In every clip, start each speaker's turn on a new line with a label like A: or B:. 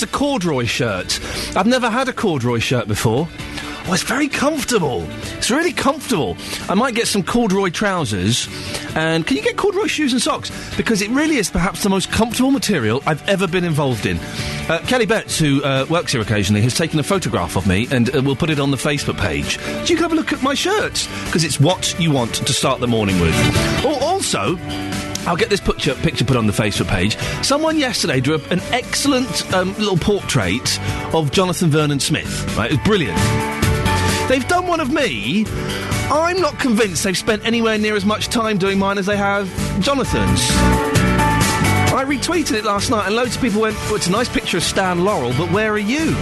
A: wants a corduroy shirt. I've never had a corduroy shirt before. Oh, it's very comfortable. It's really comfortable. I might get some corduroy trousers. And can you get corduroy shoes and socks? Because it really is perhaps the most comfortable material I've ever been involved in. Kelly Betts, who works here occasionally, has taken a photograph of me and we'll put it on the Facebook page. So you can have a look at my shirts, because it's what you want to start the morning with. Also, I'll get this picture put on the Facebook page. Someone yesterday drew up an excellent little portrait of Jonathan Vernon Smith. Right? It was brilliant. They've done one of me. I'm not convinced they've spent anywhere near as much time doing mine as they have Jonathan's. I retweeted it last night and loads of people went, well, it's a nice picture of Stan Laurel, but where are you?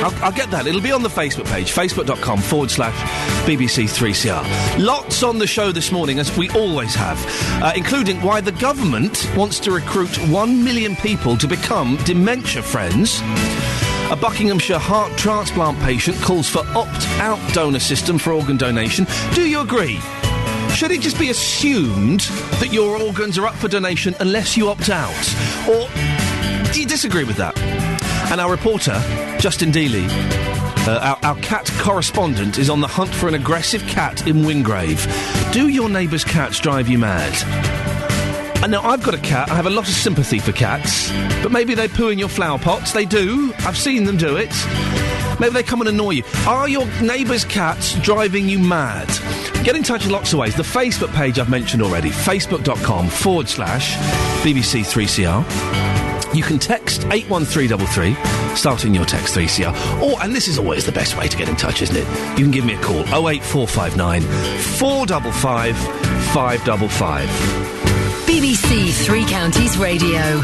A: I'll get that. It'll be on the Facebook page, facebook.com/BBC3CR. Lots on the show this morning, as we always have, including why the government wants to recruit 1 million people to become dementia friends. A Buckinghamshire heart transplant patient calls for opt-out donor system for organ donation. Do you agree? Should it just be assumed that your organs are up for donation unless you opt out? Or do you disagree with that? And our reporter, Justin Dealey, our cat correspondent, is on the hunt for an aggressive cat in Wingrave. Do your neighbour's cats drive you mad? And now, I've got a cat. I have a lot of sympathy for cats. But maybe they poo in your flower pots. They do. I've seen them do it. Maybe they come and annoy you. Are your neighbour's cats driving you mad? Get in touch in lots of ways. The Facebook page I've mentioned already. Facebook.com/BBC3CR. You can text 81333, starting your text 3CR. Or, and this is always the best way to get in touch, isn't it? You can give me a call, 08459 455 555.
B: BBC Three Counties Radio.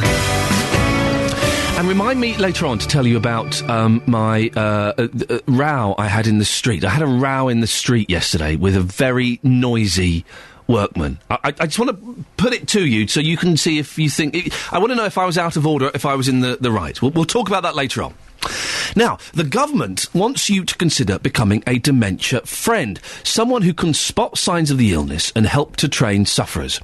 A: And remind me later on to tell you about my row I had in the street. I had a row in the street yesterday with a very noisy workman. I just want to put it to you so you can see if you think... I want to know if I was out of order, if I was in the right. We'll talk about that later on. Now, the government wants you to consider becoming a dementia friend, someone who can spot signs of the illness and help to train sufferers.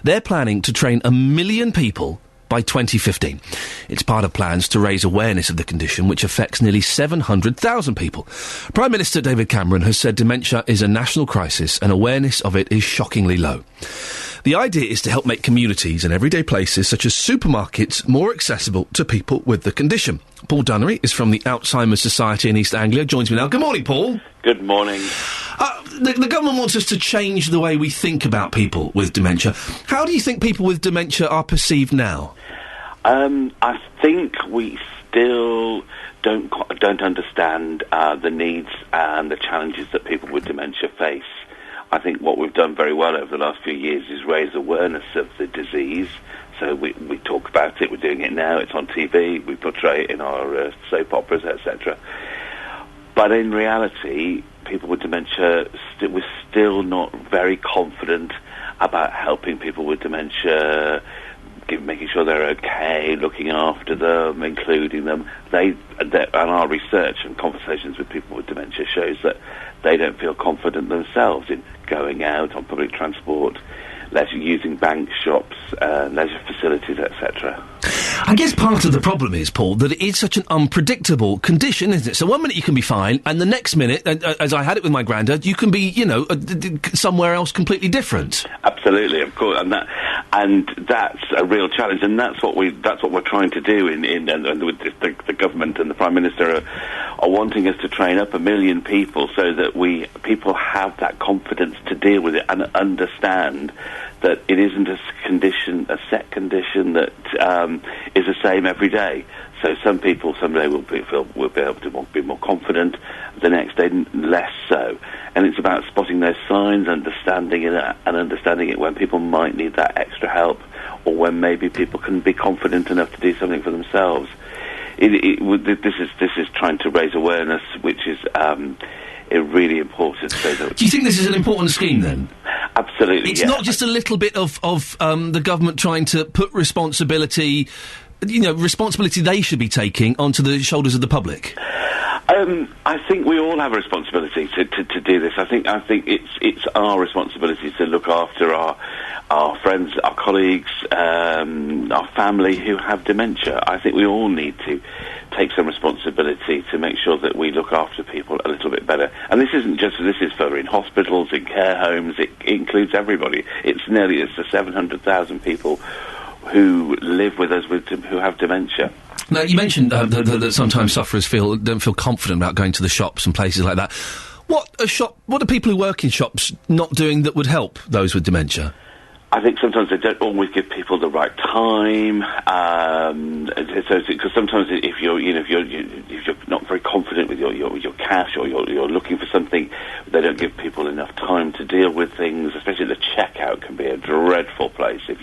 A: They're planning to train 1 million people by 2015. It's part of plans to raise awareness of the condition, which affects nearly 700,000 people. Prime Minister David Cameron has said dementia is a national crisis and awareness of it is shockingly low. The idea is to help make communities and everyday places such as supermarkets more accessible to people with the condition. Paul Dunnery is from the Alzheimer's Society in East Anglia, joins me now. Good morning, Paul.
C: Good morning.
A: The government wants us to change the way we think about people with dementia. How do you think people with dementia are perceived now?
C: I think we still don't understand the needs and the challenges that people with dementia face. I think what we've done very well over the last few years is raise awareness of the disease. So we talk about it, we're doing it now, it's on TV, we portray it in our soap operas, etc. But in reality, people with dementia, we're still not very confident about helping people with dementia, making sure they're okay, looking after them, including them. And our research and conversations with people with dementia shows that they don't feel confident themselves in going out on public transport, using bank shops, leisure facilities, etc.
A: I guess part of the problem is, Paul, that it is such an unpredictable condition, isn't it? So 1 minute you can be fine, and the next minute, as I had it with my granddad, you can be, somewhere else completely different.
C: Absolutely, of course, and that's a real challenge, and that's what we're trying to do. And with the government and the Prime Minister are wanting us to train up 1 million people so that people have that confidence to deal with it and understand that it isn't a set condition that is the same every day. So some people someday will be able to be more confident, the next day less so. And it's about spotting those signs, understanding it when people might need that extra help, or when maybe people can be confident enough to do something for themselves. This is trying to raise awareness, which is really important. So
A: do you think this is an important scheme then?
C: Absolutely.
A: It's not just a little bit of the government trying to put responsibility they should be taking onto the shoulders of the public.
C: I think we all have a responsibility to do this. I think it's our responsibility to look after our our friends, our colleagues, our family who have dementia. I think we all need to take some responsibility to make sure that we look after people a little bit better. And this is for in hospitals, in care homes, it includes everybody. It's the 700,000 people who live with us who have dementia.
A: Now, you mentioned that sometimes sufferers don't feel confident about going to the shops and places like that. What are people who work in shops not doing that would help those with dementia?
C: I think sometimes they don't always give people the right time. Because sometimes if you're not very confident with your cash, or you're looking for something, they don't give people enough time to deal with things. Especially the checkout can be a dreadful place if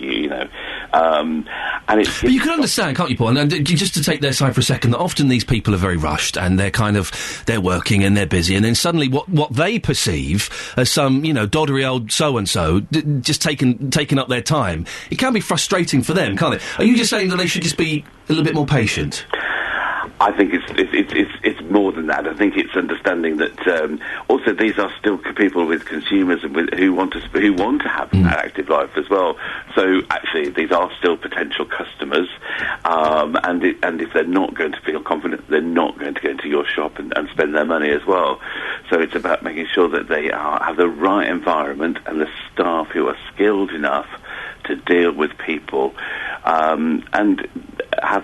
C: But
A: you can understand, can't you, Paul? And just to take their side for a second, that often these people are very rushed and they're working and they're busy, and then suddenly what they perceive as some doddery old so and so just taking up their time, it can be frustrating for them, can't it? Are you just saying that they should just be a little bit more patient?
C: I think it's more than that. I think it's understanding that also these are still people with consumers and who want to have an active life as well. So actually, these are still potential customers, and if they're not going to feel confident, they're not going to go into your shop and spend their money as well. So it's about making sure that they have the right environment and the staff who are skilled enough to deal with people, and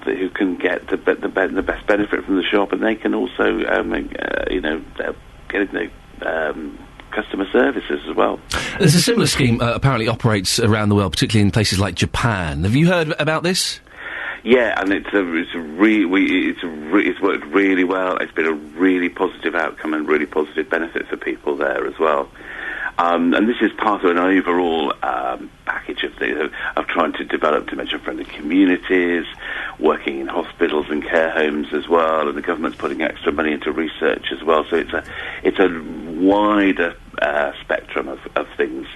C: who can get the best benefit from the shop, and they can also get customer services as well.
A: There's a similar scheme apparently operates around the world, particularly in places like Japan. Have you heard about this?
C: Yeah, and it's worked really well. It's been a really positive outcome and really positive benefit for people there as well. And this is part of an overall package of trying to develop dementia-friendly communities, working in hospitals and care homes as well, and the government's putting extra money into research as well. So it's a wider spectrum of things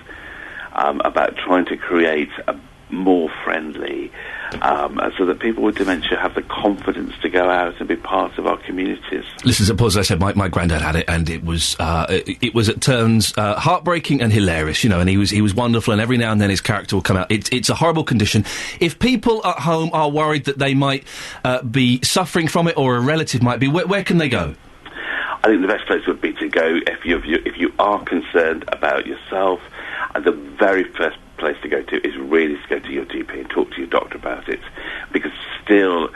C: about trying to create a more friendly, so that people with dementia have the confidence to go out and be part of our communities. Listen,
A: as I said, my granddad had it, and it was at turns heartbreaking and hilarious, and he was wonderful, and every now and then his character will come out. It's a horrible condition. If people at home are worried that they might be suffering from it, or a relative might be, where can they go?
C: I think the best place would be to go if you are concerned about yourself. The very first place to go to is really to go to your GP and talk to your doctor about it, because still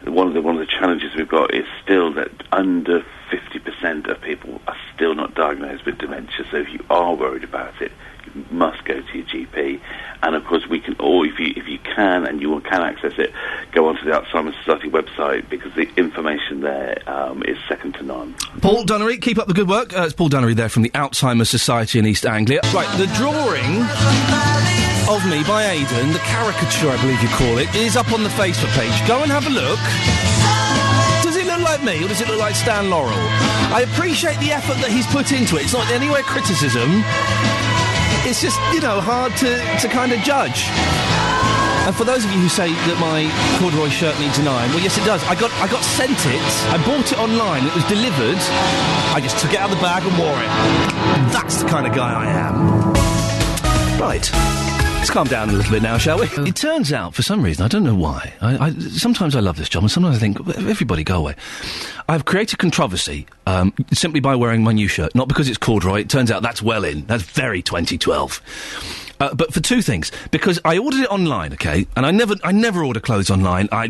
C: one of the challenges we've got is still that under 50% of people are still not diagnosed with dementia. So if you are worried about it, you must go to your GP. And of course, we can all, if you can and you can access it, go onto the Alzheimer's Society website, because the information there is second to none.
A: Paul Dunnery, keep up the good work. It's Paul Dunnery there from the Alzheimer's Society in East Anglia. Right, the drawing of me by Aidan, the caricature I believe you call it, is up on the Facebook page. Go and have a look. Does it look like me, or does it look like Stan Laurel? I appreciate the effort that he's put into it. It's not anywhere criticism. It's just, hard to kind of judge. And for those of you who say that my corduroy shirt needs an iron, well, yes, it does. I got sent it. I bought it online. It was delivered. I just took it out of the bag and wore it. That's the kind of guy I am. Right. Let's calm down a little bit now, shall we? It turns out, for some reason, I don't know why, sometimes I love this job, and sometimes I think, everybody go away. I've created controversy simply by wearing my new shirt. Not because it's corduroy. It turns out that's well in. That's very 2012. But for two things. Because I ordered it online, okay? And I never order clothes online. I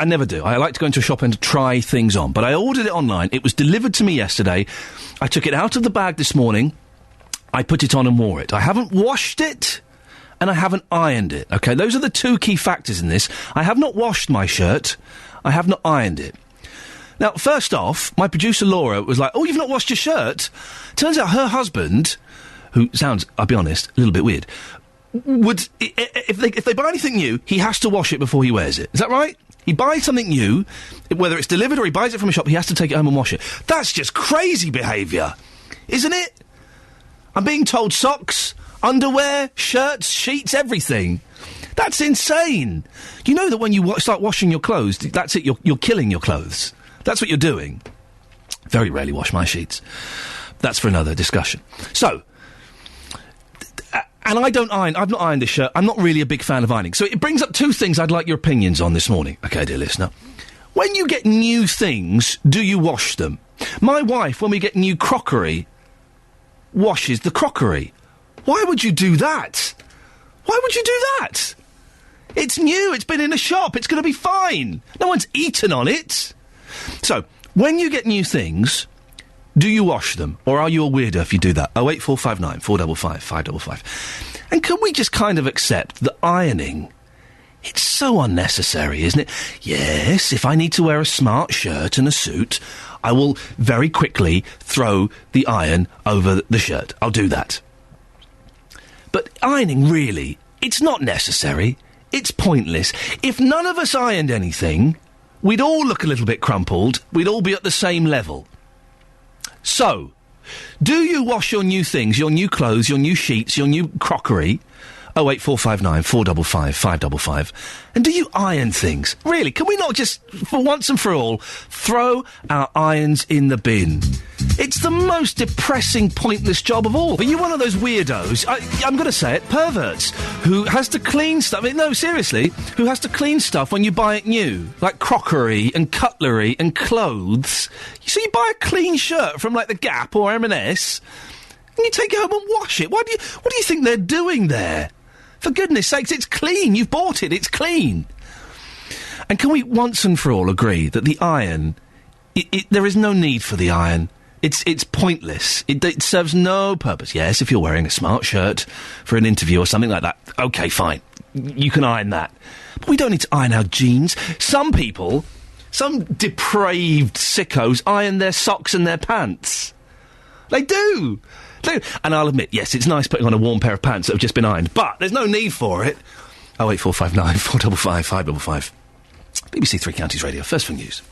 A: never do. I like to go into a shop and try things on. But I ordered it online. It was delivered to me yesterday. I took it out of the bag this morning. I put it on and wore it. I haven't washed it, and I haven't ironed it. Okay, those are the two key factors in this. I have not washed my shirt. I have not ironed it. Now, first off, my producer Laura was like, "Oh, you've not washed your shirt?" Turns out her husband, who sounds, I'll be honest, a little bit weird, would, if they buy anything new, he has to wash it before he wears it. Is that right? He buys something new, whether it's delivered or he buys it from a shop, he has to take it home and wash it. That's just crazy behaviour, isn't it? I'm being told socks, underwear, shirts, sheets, everything. That's insane. You know that when you start washing your clothes, that's it, you're killing your clothes. That's what you're doing. Very rarely wash my sheets. That's for another discussion. So, And I don't iron. I've not ironed this shirt. I'm not really a big fan of ironing. So it brings up two things I'd like your opinions on this morning. Okay, dear listener. When you get new things, do you wash them? My wife, when we get new crockery, washes the crockery. Why would you do that? Why would you do that? It's new. It's been in a shop. It's going to be fine. No one's eaten on it. So, when you get new things, do you wash them? Or are you a weirdo if you do that? 08459 455 555. And can we just kind of accept that ironing, it's so unnecessary, isn't it? Yes, if I need to wear a smart shirt and a suit, I will very quickly throw the iron over the shirt. I'll do that. But ironing, really, it's not necessary. It's pointless. If none of us ironed anything, we'd all look a little bit crumpled. We'd all be at the same level. So, do you wash your new things, your new clothes, your new sheets, your new crockery? 08459 455 555. And do you iron things? Really, can we not just, for once and for all, throw our irons in the bin? It's the most depressing, pointless job of all. Are you one of those weirdos, I'm going to say it, perverts, who has to clean stuff, no, seriously, who has to clean stuff when you buy it new? Like crockery and cutlery and clothes. So you buy a clean shirt from, like, the Gap or M&S, and you take it home and wash it. What do you think they're doing there? For goodness sakes, it's clean. You've bought it. It's clean. And can we once and for all agree that the iron, there is no need for the iron. It's pointless. It serves no purpose. Yes, if you're wearing a smart shirt for an interview or something like that, okay, fine. You can iron that. But we don't need to iron our jeans. Some people, some depraved sickos, iron their socks and their pants. They do. And I'll admit, yes, it's nice putting on a warm pair of pants that have just been ironed, but there's no need for it. 08459 455 555. BBC Three Counties Radio, first thing news.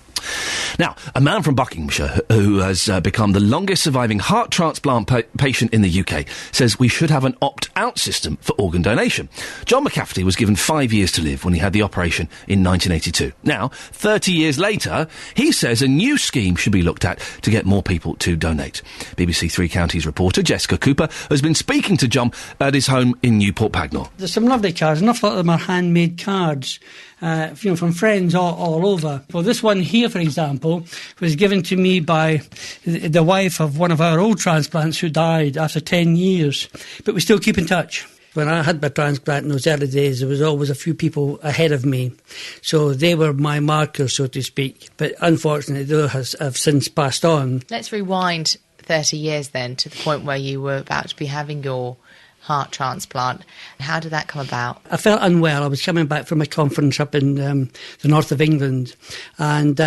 A: Now, a man from Buckinghamshire who has become the longest surviving heart transplant patient in the UK says we should have an opt-out system for organ donation. John McCafferty was given 5 years to live when he had the operation in 1982. Now, 30 years later, he says a new scheme should be looked at to get more people to donate. BBC Three Counties reporter Jessica Cooper has been speaking to John at his home in Newport Pagnell.
D: There's some lovely cards, and a lot of them are handmade cards. From friends all over. Well, this one here, for example, was given to me by the wife of one of our old transplants who died after 10 years. But we still keep in touch. When I had my transplant in those early days, there was always a few people ahead of me. So they were my markers, so to speak. But unfortunately, they have since passed on.
E: Let's rewind 30 years then to the point where you were about to be having your heart transplant. How did that come about?
D: I felt unwell. I was coming back from a conference up in the north of England, and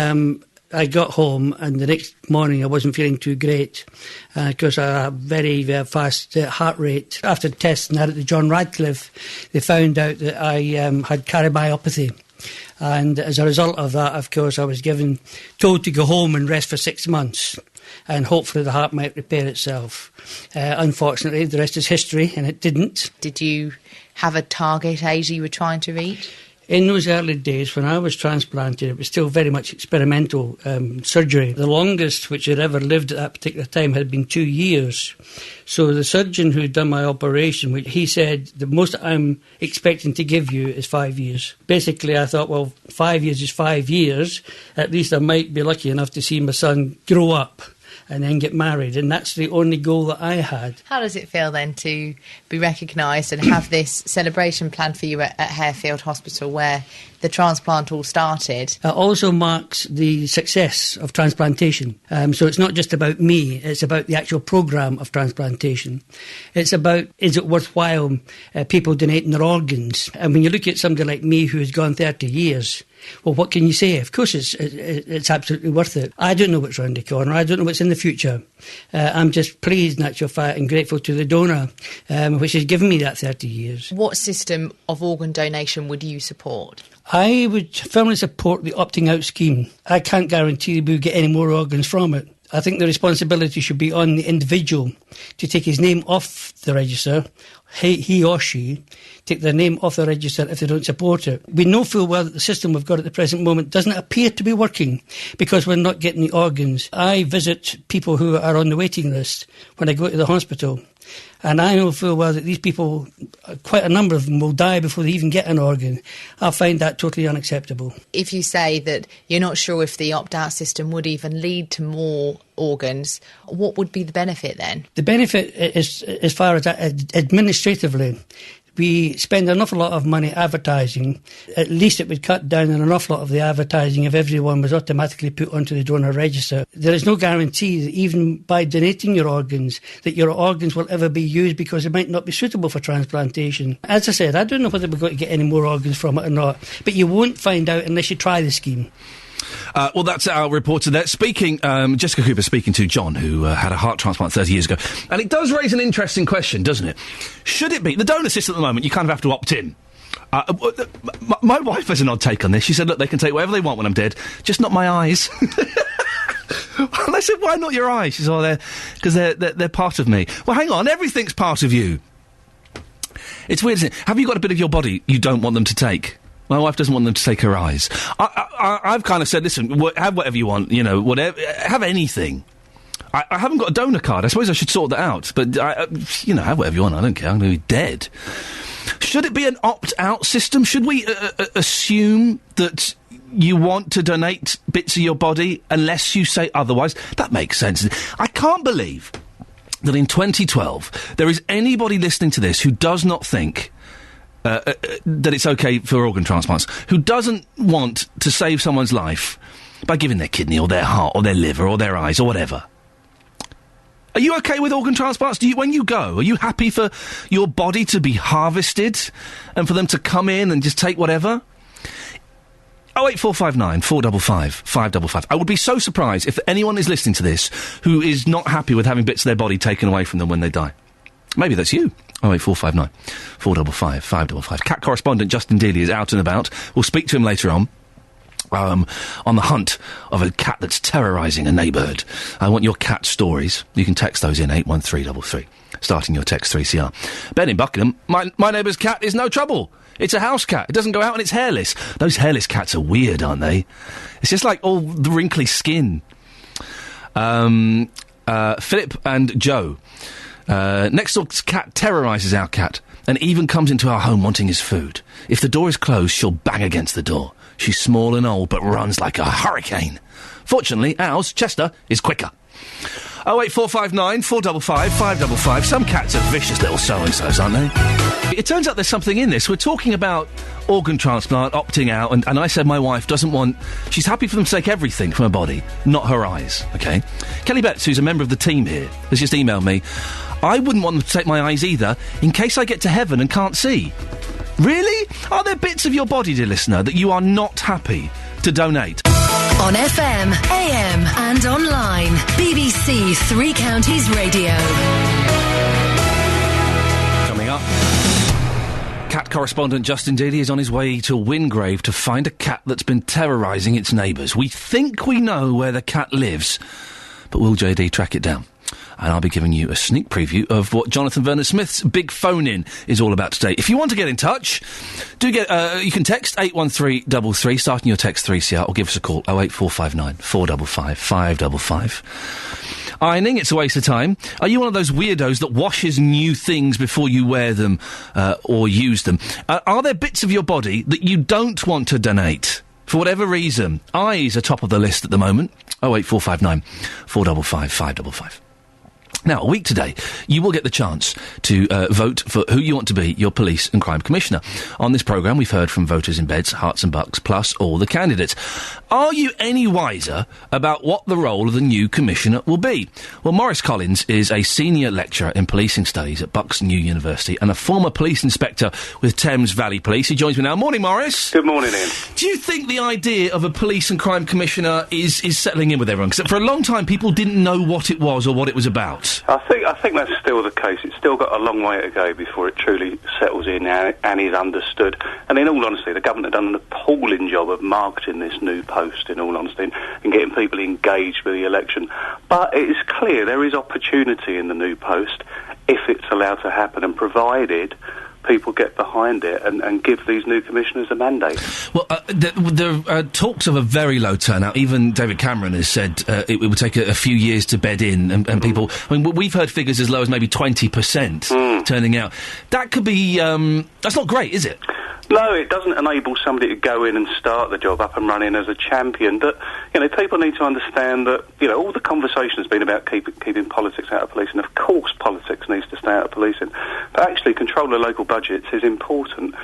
D: I got home, and the next morning I wasn't feeling too great because I had a very fast heart rate. After testing that at the John Radcliffe, they found out that I had cardiomyopathy. And as a result of that, of course, I was told to go home and rest for 6 months. And hopefully the heart might repair itself. Unfortunately, the rest is history, and it didn't.
E: Did you have a target age you were trying to reach?
D: In those early days, when I was transplanted, it was still very much experimental surgery. The longest which had ever lived at that particular time had been 2 years. So the surgeon who'd done my operation, he said, the most I'm expecting to give you is 5 years. Basically, I thought, well, 5 years is 5 years. At least I might be lucky enough to see my son grow up and then get married, and that's the only goal that I had.
E: How does it feel then to be recognised and have this celebration planned for you at Harefield Hospital where the transplant all started?
D: It also marks the success of transplantation. So it's not just about me, it's about the actual programme of transplantation. It's about, is it worthwhile people donating their organs? And when you look at somebody like me who has gone 30 years, well, what can you say? Of course it's absolutely worth it. I don't know what's round the corner. I don't know what's in the future. I'm just pleased, in actual fact, and grateful to the donor, which has given me that 30 years.
E: What system of organ donation would you support?
D: I would firmly support the opting out scheme. I can't guarantee we'll get any more organs from it. I think the responsibility should be on the individual to take his name off the register, he or she take their name off the register if they don't support it. We know full well that the system we've got at the present moment doesn't appear to be working because we're not getting the organs. I visit people who are on the waiting list when I go to the hospital, And I know full well that these people, quite a number of them, will die before they even get an organ. I find that totally unacceptable.
E: If you say that you're not sure if the opt-out system would even lead to more organs, what would be the benefit then?
D: The benefit is, as far as administratively, we spend an awful lot of money advertising. At least it would cut down on an awful lot of the advertising if everyone was automatically put onto the donor register. There is no guarantee that even by donating your organs, that your organs will ever be used, because it might not be suitable for transplantation. As I said, I don't know whether we're going to get any more organs from it or not, but you won't find out unless you try the scheme.
A: Well, that's our reporter there. Speaking, Jessica Cooper speaking to John, who had a heart transplant 30 years ago. And it does raise an interesting question, doesn't it? Should it be... The donor system at the moment, you kind of have to opt in. My wife has an odd take on this. She said, look, they can take whatever they want when I'm dead, just not my eyes. And I said, why not your eyes? She said, because they're part of me. Well, hang on, everything's part of you. It's weird, isn't it? Have you got a bit of your body you don't want them to take? My wife doesn't want them to take her eyes. I've kind of said, listen, have whatever you want, whatever, have anything. I haven't got a donor card. I suppose I should sort that out. But, have whatever you want. I don't care. I'm going to be dead. Should it be an opt-out system? Should we assume that you want to donate bits of your body unless you say otherwise? That makes sense. I can't believe that in 2012 there is anybody listening to this who does not think... that it's okay for organ transplants, who doesn't want to save someone's life by giving their kidney or their heart or their liver or their eyes or whatever. Are you okay with organ transplants? When you go, are you happy for your body to be harvested and for them to come in and just take whatever? 08459 455 555. I would be so surprised if anyone is listening to this who is not happy with having bits of their body taken away from them when they die. Maybe that's you. 08459 455 555. Cat correspondent Justin Dealey is out and about. We'll speak to him later on the hunt of a cat that's terrorising a neighbourhood. I want your cat stories. You can text those in 81333, starting your text 3CR. Ben in Buckingham, my neighbour's cat is no trouble. It's a house cat. It doesn't go out and it's hairless. Those hairless cats are weird, aren't they? It's just like all the wrinkly skin. Philip and Joe. Next door's cat terrorises our cat and even comes into our home wanting his food. If the door is closed, she'll bang against the door. She's small and old, but runs like a hurricane. Fortunately, ours, Chester, is quicker. 08459 455 555. Some cats are vicious little so-and-sos, aren't they? It turns out there's something in this. We're talking about organ transplant, opting out, and I said my wife doesn't want... She's happy for them to take everything from her body, not her eyes, OK? Kelly Betts, who's a member of the team here, has just emailed me. I wouldn't want them to take my eyes either, in case I get to heaven and can't see. Really? Are there bits of your body, dear listener, that you are not happy to donate?
B: On FM, AM and online. BBC Three Counties Radio.
A: Coming up, cat correspondent Justin Dealey is on his way to Wingrave to find a cat that's been terrorising its neighbours. We think we know where the cat lives, but will JD track it down? And I'll be giving you a sneak preview of what Jonathan Verner-Smith's big phone-in is all about today. If you want to get in touch, you can text 81333, starting your text 3CR, or give us a call, 08459 455 555. Ironing, it's a waste of time. Are you one of those weirdos that washes new things before you wear them or use them? Are there bits of your body that you don't want to donate? For whatever reason. Eyes are top of the list at the moment. 08459 455 555. Now, a week today, you will get the chance to vote for who you want to be your police and crime commissioner. On this programme, we've heard from voters in Beds, Herts and Bucks, plus all the candidates. Are you any wiser about what the role of the new commissioner will be? Well, Maurice Collins is a senior lecturer in policing studies at Bucks New University and a former police inspector with Thames Valley Police. He joins me now. Morning, Maurice.
F: Good morning, Ian.
A: Do you think the idea of a police and crime commissioner is settling in with everyone? Because for a long time, people didn't know what it was or what it was about.
F: I think that's still the case. It's still got a long way to go before it truly settles in and is understood. And in all honesty, the government have done an appalling job of marketing this new post, in all honesty, and getting people engaged with the election. But it is clear there is opportunity in the new post if it's allowed to happen, and provided people get behind it and give these new commissioners a mandate.
A: Well, there are talks of a very low turnout. Even David Cameron has said it would take a few years to bed in, and people... I mean, we've heard figures as low as maybe 20% turning out. That could be... that's not great, is it?
F: No, it doesn't enable somebody to go in and start the job up and running as a champion. But, people need to understand that, all the conversation has been about keeping politics out of policing. Of course politics needs to stay out of policing. But actually control of local budgets is important.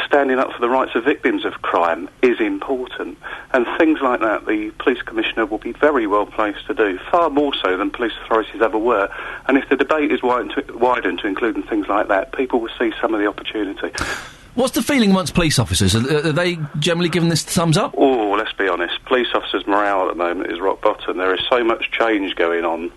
F: Standing up for the rights of victims of crime is important. And things like that the police commissioner will be very well placed to do, far more so than police authorities ever were. And if the debate is widened to including things like that, people will see some of the opportunity.
A: What's the feeling amongst police officers? Are they generally giving this the thumbs up?
F: Oh, let's be honest. Police officers' morale at the moment is rock bottom. There is so much change going on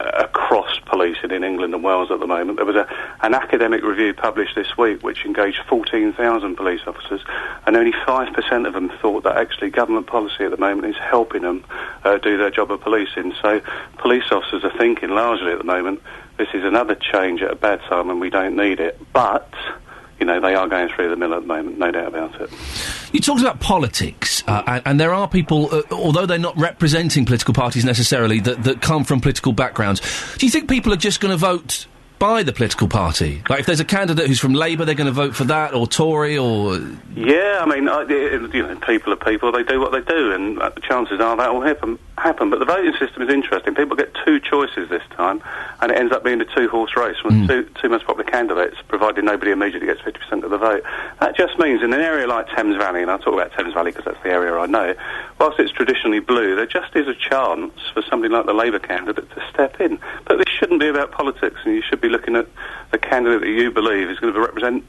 F: across policing in England and Wales at the moment. There was an academic review published this week which engaged 14,000 police officers, and only 5% of them thought that actually government policy at the moment is helping them do their job of policing. So police officers are thinking largely at the moment, this is another change at a bad time and we don't need it. But... they are going through the mill at the moment, no doubt about it.
A: You talked about politics, and there are people, although they're not representing political parties necessarily, that come from political backgrounds. Do you think people are just going to vote by the political party? Like, if there's a candidate who's from Labour, they're going to vote for that, or Tory, or...
F: Yeah, I mean, people are people, they do what they do, and the chances are that will happen. But the voting system is interesting. People get two choices this time, and it ends up being a two-horse race from two most popular candidates, provided nobody immediately gets 50% of the vote. That just means in an area like Thames Valley, and I'll talk about Thames Valley because that's the area I know, whilst it's traditionally blue, there just is a chance for somebody like the Labour candidate to step in. But this shouldn't be about politics, and you should be looking at the candidate that you believe is going to represent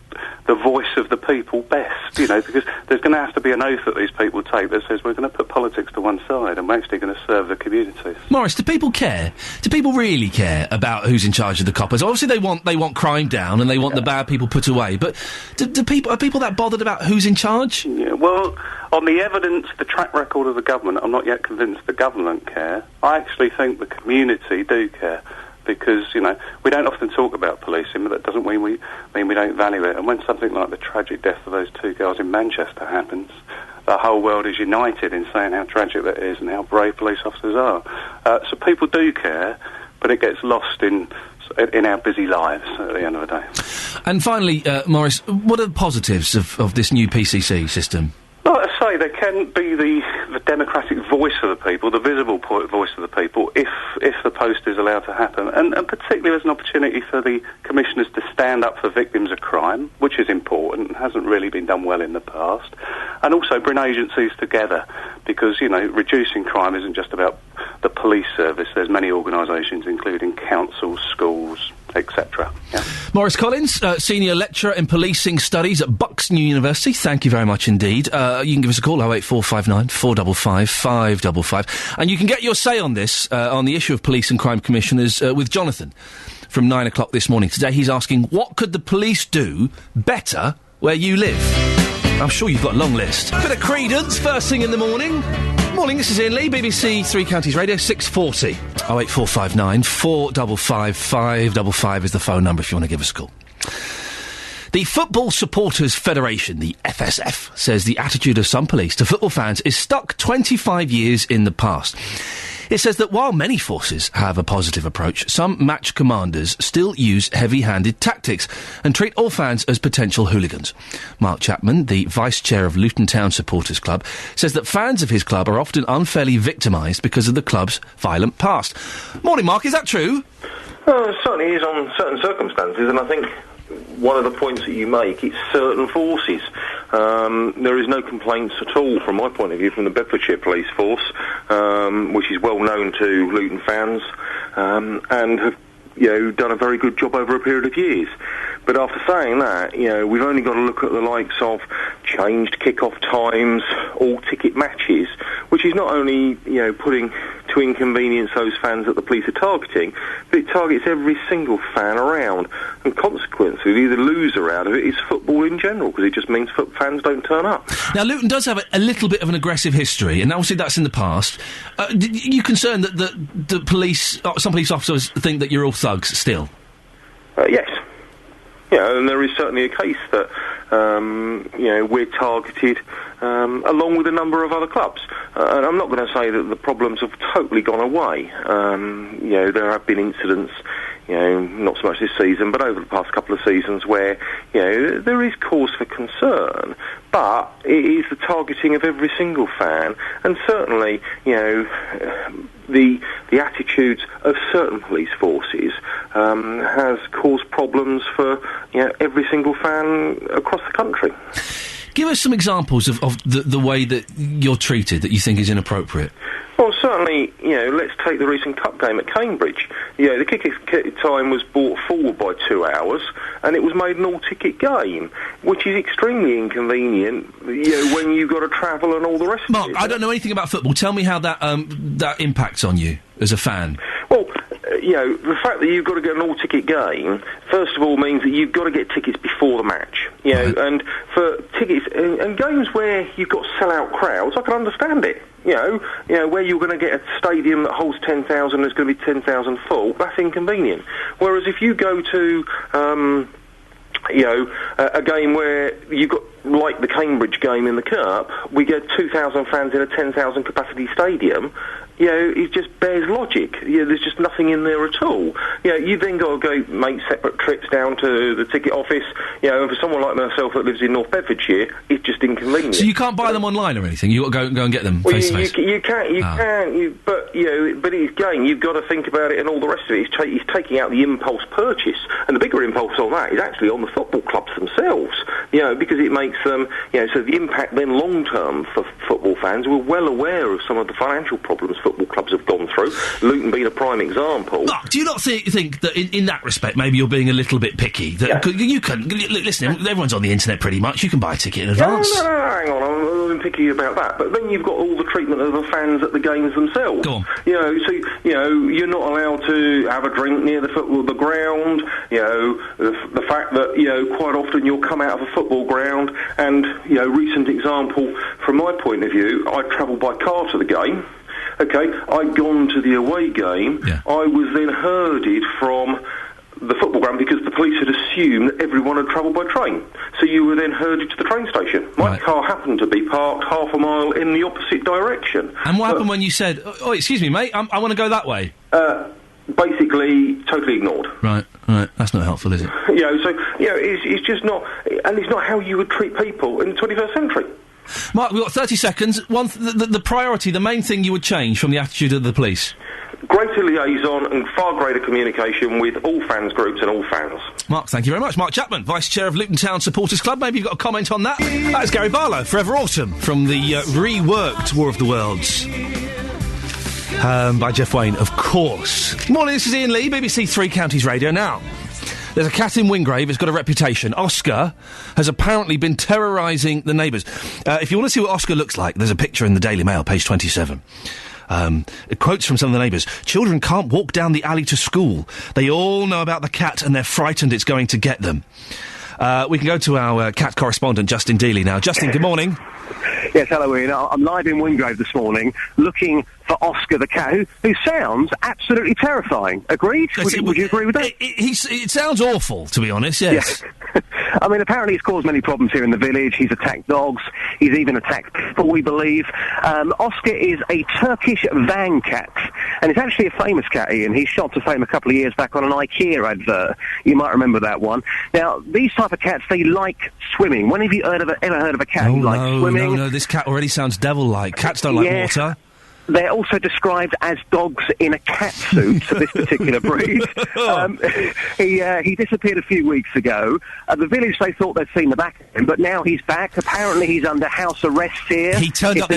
F: the voice of the people best, because there's going to have to be an oath that these people take that says we're going to put politics to one side and we're actually going to serve the communities.
A: Maurice, do people care? Do people really care about who's in charge of the coppers? Obviously they want crime down and they want the bad people put away, but are people that bothered about who's in charge?
F: Yeah, well, on the evidence, the track record of the government, I'm not yet convinced the government care. I actually think the community do care. Because, we don't often talk about policing, but that doesn't mean we don't value it. And when something like the tragic death of those two girls in Manchester happens, the whole world is united in saying how tragic that is and how brave police officers are. So people do care, but it gets lost in our busy lives at the end of the day.
A: And finally, Maurice, what are the positives of this new PCC system?
F: Well, I say there can be the democratic voice of the people, the visible voice of the people, if the post is allowed to happen. And particularly there's an opportunity for the commissioners to stand up for victims of crime, which is important and hasn't really been done well in the past. And also bring agencies together, because, reducing crime isn't just about the police service. There's many organisations, including councils, schools, etc. Yeah.
A: Maurice Collins, Senior Lecturer in Policing Studies at Bucks New University. Thank you very much indeed. You can give us a call, 08459 455 555. And you can get your say on this, on the issue of police and crime commissioners, with Jonathan from 9 o'clock this morning. Today he's asking, what could the police do better where you live? I'm sure you've got a long list. Bit of Creedence, first thing in the morning. Morning, this is Iain Lee, BBC Three Counties Radio, 6:40. 08459 455 555 is the phone number if you want to give us a call. The Football Supporters Federation, the FSF, says the attitude of some police to football fans is stuck 25 years in the past. It says that while many forces have a positive approach, some match commanders still use heavy-handed tactics and treat all fans as potential hooligans. Mark Chapman, the vice-chair of Luton Town Supporters Club, says that fans of his club are often unfairly victimised because of the club's violent past. Morning, Mark, is that true?
G: It certainly is on certain circumstances, and I think one of the points that you make, it's certain forces. There is no complaints at all, from my point of view, from the Bedfordshire Police Force, which is well known to Luton fans, and have done a very good job over a period of years. But after saying that, we've only got to look at the likes of changed kick-off times, all-ticket matches, which is not only, putting to inconvenience those fans that the police are targeting, but it targets every single fan around. And consequently, the loser out of it is football in general, because it just means fans don't turn up.
A: Now, Luton does have a little bit of an aggressive history, and obviously that's in the past. Are you concerned that the police, some police officers think that you're all thugs still?
G: Yes. And there is certainly a case that, we're targeted along with a number of other clubs. And I'm not going to say that the problems have totally gone away. There have been incidents, not so much this season, but over the past couple of seasons where, there is cause for concern. But it is the targeting of every single fan. And certainly, the attitudes of certain police forces has caused problems for every single fan across the country.
A: Give us some examples of the way that you're treated that you think is inappropriate.
G: Well, certainly, let's take the recent cup game at Cambridge. The kick time was brought forward by 2 hours, and it was made an all-ticket game, which is extremely inconvenient, when you've got to travel and all the rest
A: Mark,
G: of it.
A: I don't know anything about football. Tell me how that impacts on you as a fan.
G: Well, the fact that you've got to get an all-ticket game, first of all, means that you've got to get tickets before the match.
A: Right.
G: And for tickets and games where you've got sell-out crowds, I can understand it. Where you're going to get a stadium that holds 10,000, there's going to be 10,000 full. That's inconvenient. Whereas if you go to a game where you've got, like the Cambridge game in the Cup, we get 2,000 fans in a 10,000 capacity stadium. It just bears logic. There's just nothing in there at all. You then got to go make separate trips down to the ticket office. And for someone like myself that lives in North Bedfordshire, it's just inconvenient.
A: So you can't buy them online or anything? You've got to go and get them face to face?
G: You can, but it's again, you've got to think about it and all the rest of it. It's taking out the impulse purchase. And the bigger impulse on that is actually on the football clubs themselves, because it makes them, so the impact then long-term for football fans. We're well aware of some of the financial problems football clubs have gone through, Luton being a prime example.
A: Mark, do you not think that in that respect maybe you're being a little bit picky? That you can, listen, everyone's on the internet pretty much, you can buy a ticket in advance.
G: No, hang on, I'm picky about that. But then you've got all the treatment of the fans at the games themselves.
A: Go on.
G: You're not allowed to have a drink near the ground, the fact that, quite often you'll come out of a football ground and, recent example, from my point of view, I travel by car to the game. Okay, I'd gone to the away game. Yeah. I was then herded from the football ground because the police had assumed that everyone had travelled by train. So you were then herded to the train station. My car happened to be parked half a mile in the opposite direction.
A: And what happened when you said, "Oh, excuse me, mate, I want to go that way"?
G: Basically, totally ignored.
A: Right. That's not helpful, is it?
G: It's just not, and it's not how you would treat people in the 21st century.
A: Mark, we've got 30 seconds. The priority, the main thing you would change from the attitude of the police?
G: Greater liaison and far greater communication with all fans groups and all fans.
A: Mark, thank you very much. Mark Chapman, Vice Chair of Luton Town Supporters Club. Maybe you've got a comment on that? That's Gary Barlow, Forever Autumn, from the reworked War of the Worlds. By Jeff Wayne, of course. Morning, this is Iain Lee, BBC Three Counties Radio. Now, there's a cat in Wingrave who's got a reputation. Oscar has apparently been terrorising the neighbours. If you want to see what Oscar looks like, there's a picture in the Daily Mail, page 27. Quotes from some of the neighbours. Children can't walk down the alley to school. They all know about the cat and they're frightened it's going to get them. We can go to our cat correspondent, Justin Dealey, now. Justin, good morning.
H: Yes, hello, Ian. I'm live in Wingrave this morning, looking for Oscar the cat, who sounds absolutely terrifying. Agreed? Would you agree with that?
A: It sounds awful, to be honest, yes.
H: Yeah. I mean, apparently he's caused many problems here in the village. He's attacked dogs. He's even attacked people, we believe. Oscar is a Turkish van cat, and it's actually a famous cat, Ian. He shot to fame a couple of years back on an IKEA advert. You might remember that one. Now, these type of cats, they like swimming. When have you ever heard of a cat who likes swimming?
A: No, this cat already sounds devil-like. Cats don't like water.
H: They're also described as dogs in a cat suit, this particular breed. He disappeared a few weeks ago. The village, they thought they'd seen the back of him, but now he's back. Apparently he's under house arrest here.
A: He turned up.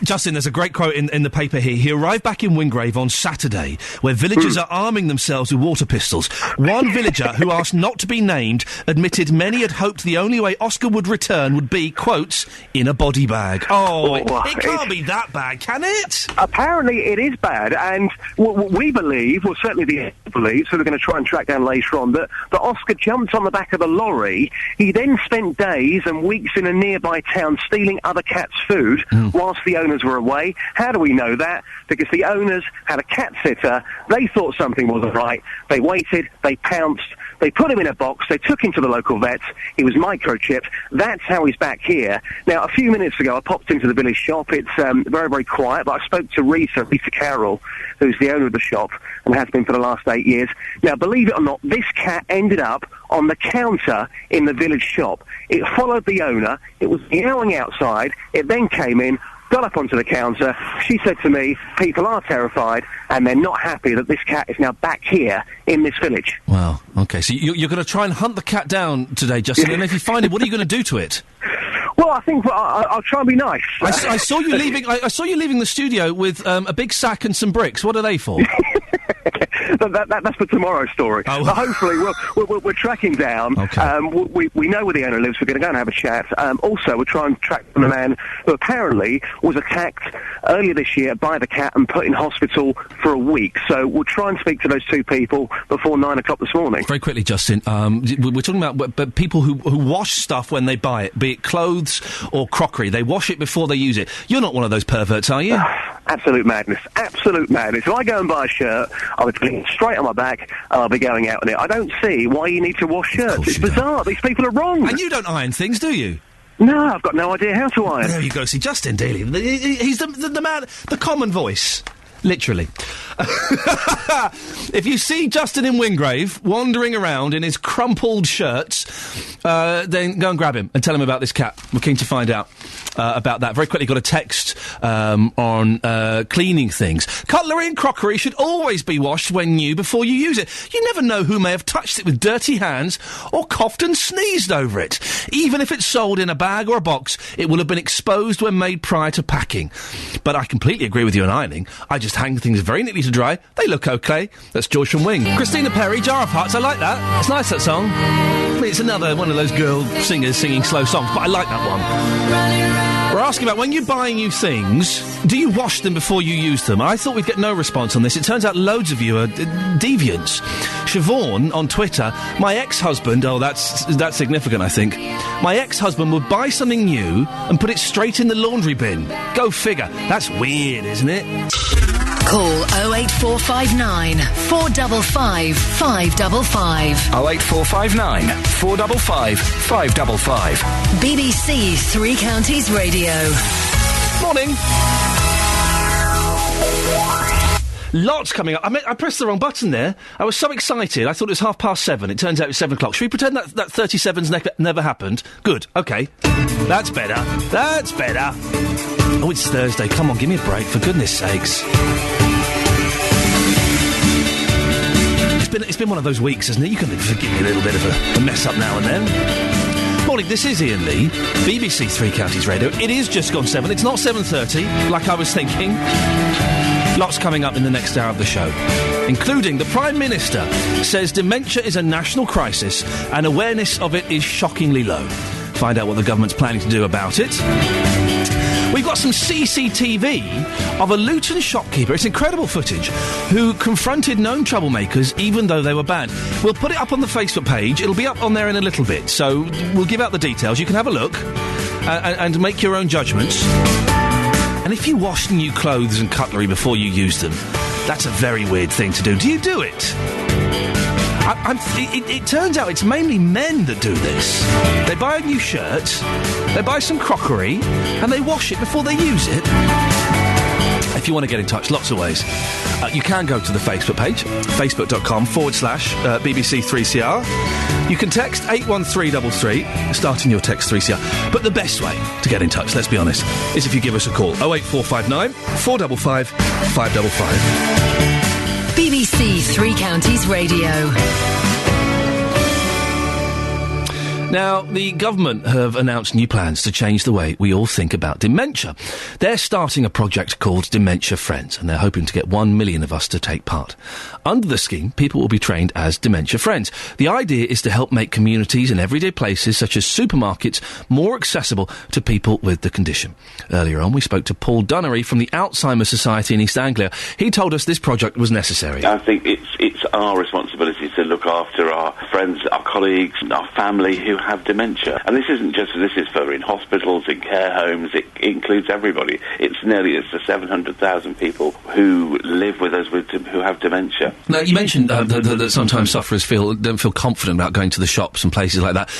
A: Justin, there's a great quote in the paper here. He arrived back in Wingrave on Saturday, where villagers are arming themselves with water pistols. One villager, who asked not to be named, admitted many had hoped the only way Oscar would return would be, quotes, in a body bag. It can't be that bad, can it?
H: Apparently it is bad, and we believe, well, certainly the police, who are going to try and track down later on, that Oscar jumped on the back of a lorry. He then spent days and weeks in a nearby town stealing other cats' food whilst the owners were away. How do we know that? Because the owners had a cat sitter. They thought something wasn't right. They waited, they pounced, They put him in a box. They took him to the local vet. He was microchipped. That's how he's back here. Now, a few minutes ago, I popped into the village shop. It's very, very quiet, but I spoke to Rita Carroll, who's the owner of the shop and has been for the last 8 years. Now, believe it or not, this cat ended up on the counter in the village shop. It followed the owner. It was meowing outside. It then came in, got up onto the counter. She said to me, people are terrified and they're not happy that this cat is now back here in this village.
A: Wow, OK, so you're going to try and hunt the cat down today, Justin, and if you find it, what are you going to do to it?
H: Well, I think I'll try and be nice.
A: I saw you leaving. I saw you leaving the studio with a big sack and some bricks. What are they for?
H: That's for tomorrow's story.
A: Oh.
H: But hopefully we're tracking down.
A: Okay.
H: We know where the owner lives. We're going to go and have a chat. Also, we're trying to track down a man who apparently was attacked earlier this year by the cat and put in hospital for a week. So we'll try and speak to those two people before 9 o'clock this morning.
A: Very quickly, Justin, we're talking about people who wash stuff when they buy it, be it clothes or crockery. They wash it before they use it. You're not one of those perverts, are you?
H: Absolute madness. Absolute madness. If I go and buy a shirt, I'll be putting it straight on my back and I'll be going out in it. I don't see why you need to wash shirts. It's bizarre. These people are wrong.
A: And you don't iron things, do you?
H: No, I've got no idea how to iron.
A: There you go. See, Justin Daly, he's the man, the common voice. Literally. If you see Justin in Wingrave wandering around in his crumpled shirts, then go and grab him and tell him about this cat. We're keen to find out about that. Very quickly, got a text on cleaning things. Cutlery and crockery should always be washed when new before you use it. You never know who may have touched it with dirty hands or coughed and sneezed over it. Even if it's sold in a bag or a box, it will have been exposed when made prior to packing. But I completely agree with you on ironing. I just hang things very neatly to dry. They look okay. That's George from Wing. Christina Perry, Jar of Hearts. I like that. It's nice, that song. I mean, it's another one of those girl singers singing slow songs, but I like that one. We're asking about when you buy new things, do you wash them before you use them? I thought we'd get no response on this. It turns out loads of you are deviants. Siobhan on Twitter, my ex-husband, that's significant, I think. My ex-husband would buy something new and put it straight in the laundry bin. Go figure. That's weird, isn't it?
B: Call 08459 455 555.
I: 08459 455 555.
B: BBC Three Counties Radio.
A: Morning. Lots coming up. I pressed the wrong button there. I was so excited. I thought it was 7:30. It turns out it was 7 o'clock. Should we pretend that 37's never happened? Good. OK. That's better. That's better. Oh, it's Thursday. Come on, give me a break, for goodness sakes. It's been one of those weeks, hasn't it? You can forgive me a little bit of a mess up now and then. Morning, this is Iain Lee, BBC Three Counties Radio. It is just gone 7. It's not 7:30, like I was thinking. Lots coming up in the next hour of the show, including the Prime Minister says dementia is a national crisis and awareness of it is shockingly low. Find out what the government's planning to do about it. We've got some CCTV of a Luton shopkeeper, it's incredible footage, who confronted known troublemakers even though they were banned. We'll put it up on the Facebook page. It'll be up on there in a little bit, so we'll give out the details. You can have a look and make your own judgments. And if you wash new clothes and cutlery before you use them, that's a very weird thing to do. Do you do it? It turns out it's mainly men that do this. They buy a new shirt, they buy some crockery, and they wash it before they use it. If you want to get in touch, lots of ways. You can go to the Facebook page, facebook.com/BBC3CR. You can text 81333, starting your text 3CR. But the best way to get in touch, let's be honest, is if you give us a call. 08459 455 555.
B: BBC Three Counties Radio.
A: Now, the government have announced new plans to change the way we all think about dementia. They're starting a project called Dementia Friends, and they're hoping to get 1 million of us to take part. Under the scheme, people will be trained as dementia friends. The idea is to help make communities and everyday places, such as supermarkets, more accessible to people with the condition. Earlier on, we spoke to Paul Dunnery from the Alzheimer's Society in East Anglia. He told us this project was necessary.
C: I think it's our responsibility to look after our friends, our colleagues, our family who have dementia. And this is for in hospitals, in care homes, it includes everybody. It's the 700,000 people who live with us who have dementia.
A: Now, you mentioned that sometimes sufferers don't feel confident about going to the shops and places like that.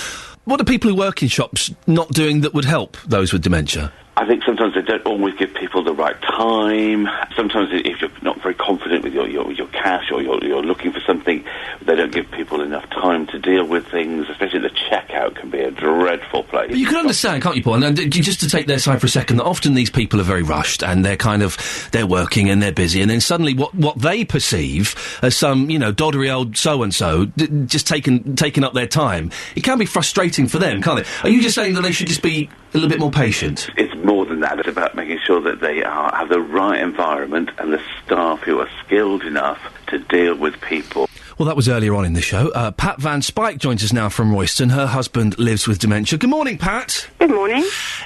A: What are people who work in shops not doing that would help those with dementia?
C: I think sometimes they don't always give people the right time. Sometimes if you're not very confident with your cash or you're looking for something, they don't give people enough time to deal with things, especially the checkout can be a dreadful place.
A: But you can understand, can't you, Paul? And just to take their side for a second, that often these people are very rushed and they're working and they're busy, and then suddenly what they perceive as some, doddery old so-and-so just taking up their time, it can be frustrating for them, can't it? Are you just saying that they should just be a little bit more patient?
C: It's more than that. It's about making sure that they have the right environment and the staff who are skilled enough to deal with people.
A: Well, that was earlier on in the show. Pat Van Spike joins us now from Royston. Her husband lives with dementia. Good morning, Pat.
J: Good morning.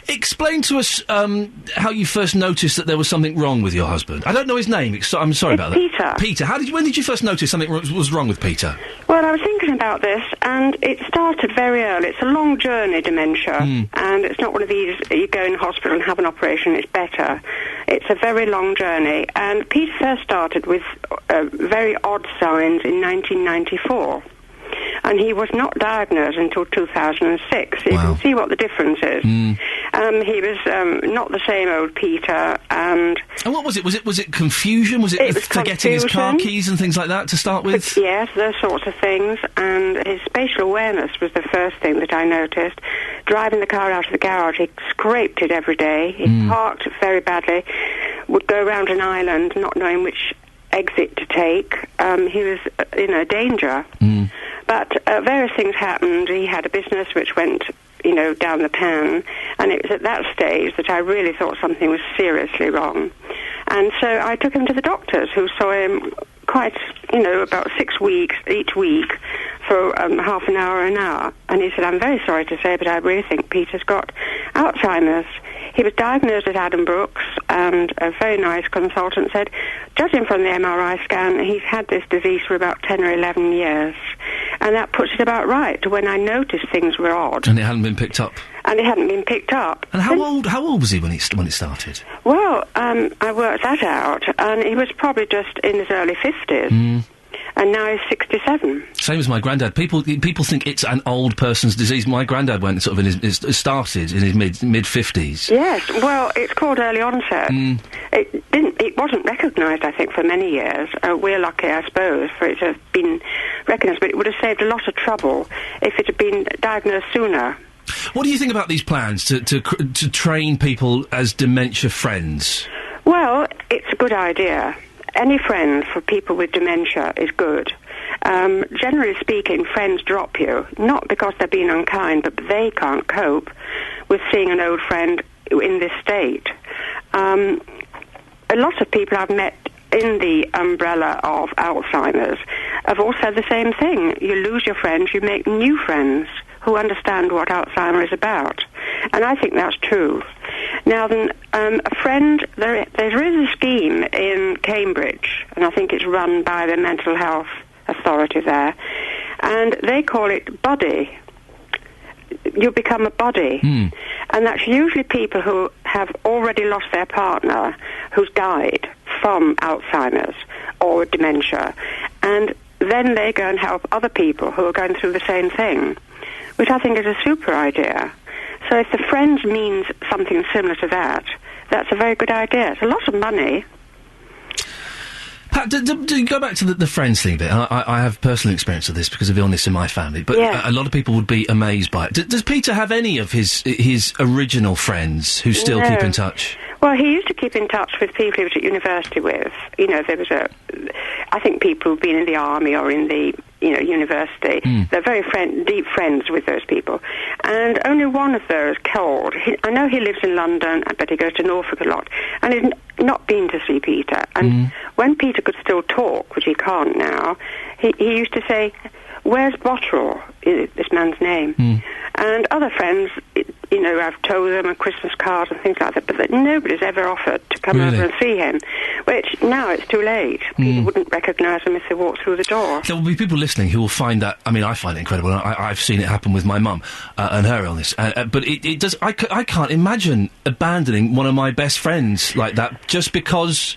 A: Explain to us how you first noticed that there was something wrong with your husband. I don't know his name. I'm sorry about that.
J: Peter.
A: Peter. When did you first notice something was wrong with Peter?
J: Well, I was thinking about this, and it started very early. It's a long journey, dementia, and it's not one of these, you go in hospital and have an operation, it's better. It's a very long journey, and Peter first started with very odd signs in 1994. And he was not diagnosed until 2006. So you can see what the difference is. He was not the same old Peter, and
A: what was it? Was it confusion? Was it forgetting his car keys and things like that to start with?
J: Yes, those sorts of things. And his spatial awareness was the first thing that I noticed. Driving the car out of the garage, he scraped it every day. He parked very badly. Would go around an island, not knowing which exit to take. He was in a danger. But various things happened. He had a business which went, down the pan, and it was at that stage that I really thought something was seriously wrong. And so I took him to the doctors, who saw him quite, about 6 weeks each week for half an hour. And he said, "I'm very sorry to say, but I really think Peter's got Alzheimer's." He was diagnosed at Adam Brooks, and a very nice consultant said, judging from the MRI scan, he's had this disease for about 10 or 11 years. And that puts it about right to when I noticed things were odd.
A: And it hadn't been picked up?
J: And it hadn't been picked up.
A: And how old was he when it started?
J: Well, I worked that out, and he was probably just in his early 50s. And now he's 67.
A: Same as my granddad. People think it's an old person's disease. My granddad went sort of started in his mid 50s.
J: Yes, well, it's called early onset. It wasn't recognised, I think, for many years. We're lucky, I suppose, for it to have been recognised, but it would have saved a lot of trouble if it had been diagnosed sooner.
A: What do you think about these plans to train people as dementia friends?
J: Well, it's a good idea. Any friend for people with dementia is good. Generally speaking, friends drop you, not because they're being unkind, but they can't cope with seeing an old friend in this state. A lot of people I've met in the umbrella of Alzheimer's have all said the same thing. You lose your friends, you make new friends who understand what Alzheimer's is about. And I think that's true. Now then, a friend, there is a scheme in Cambridge, and I think it's run by the mental health authority there, and they call it buddy. You become a buddy. And that's usually people who have already lost their partner, who's died from Alzheimer's or dementia, and then they go and help other people who are going through the same thing, which I think is a super idea. So if the friends means something similar to that, that's a very good idea. It's a lot of money.
A: Pat, do you go back to the friends thing a bit? I have personal experience of this because of illness in my family, but a lot of people would be amazed by it. Does Peter have any of his original friends who still keep in touch?
J: Well, he used to keep in touch with people he was at university with. There was I think people who've been in the army or in the, university. They're very deep friends with those people. And only one of those called. I know he lives in London, but he goes to Norfolk a lot. And he's not been to see Peter. And when Peter could still talk, which he can't now, he used to say, "Where's Bottrell?" This man's name. And other friends, I've told them a Christmas card and things like that, but that nobody's ever offered to come over and see him, which now it's too late. People wouldn't recognise him if they walked through the door.
A: There will be people listening who will find that, I mean, I find it incredible. I've seen it happen with my mum and her illness. But it does, I can't imagine abandoning one of my best friends like that just because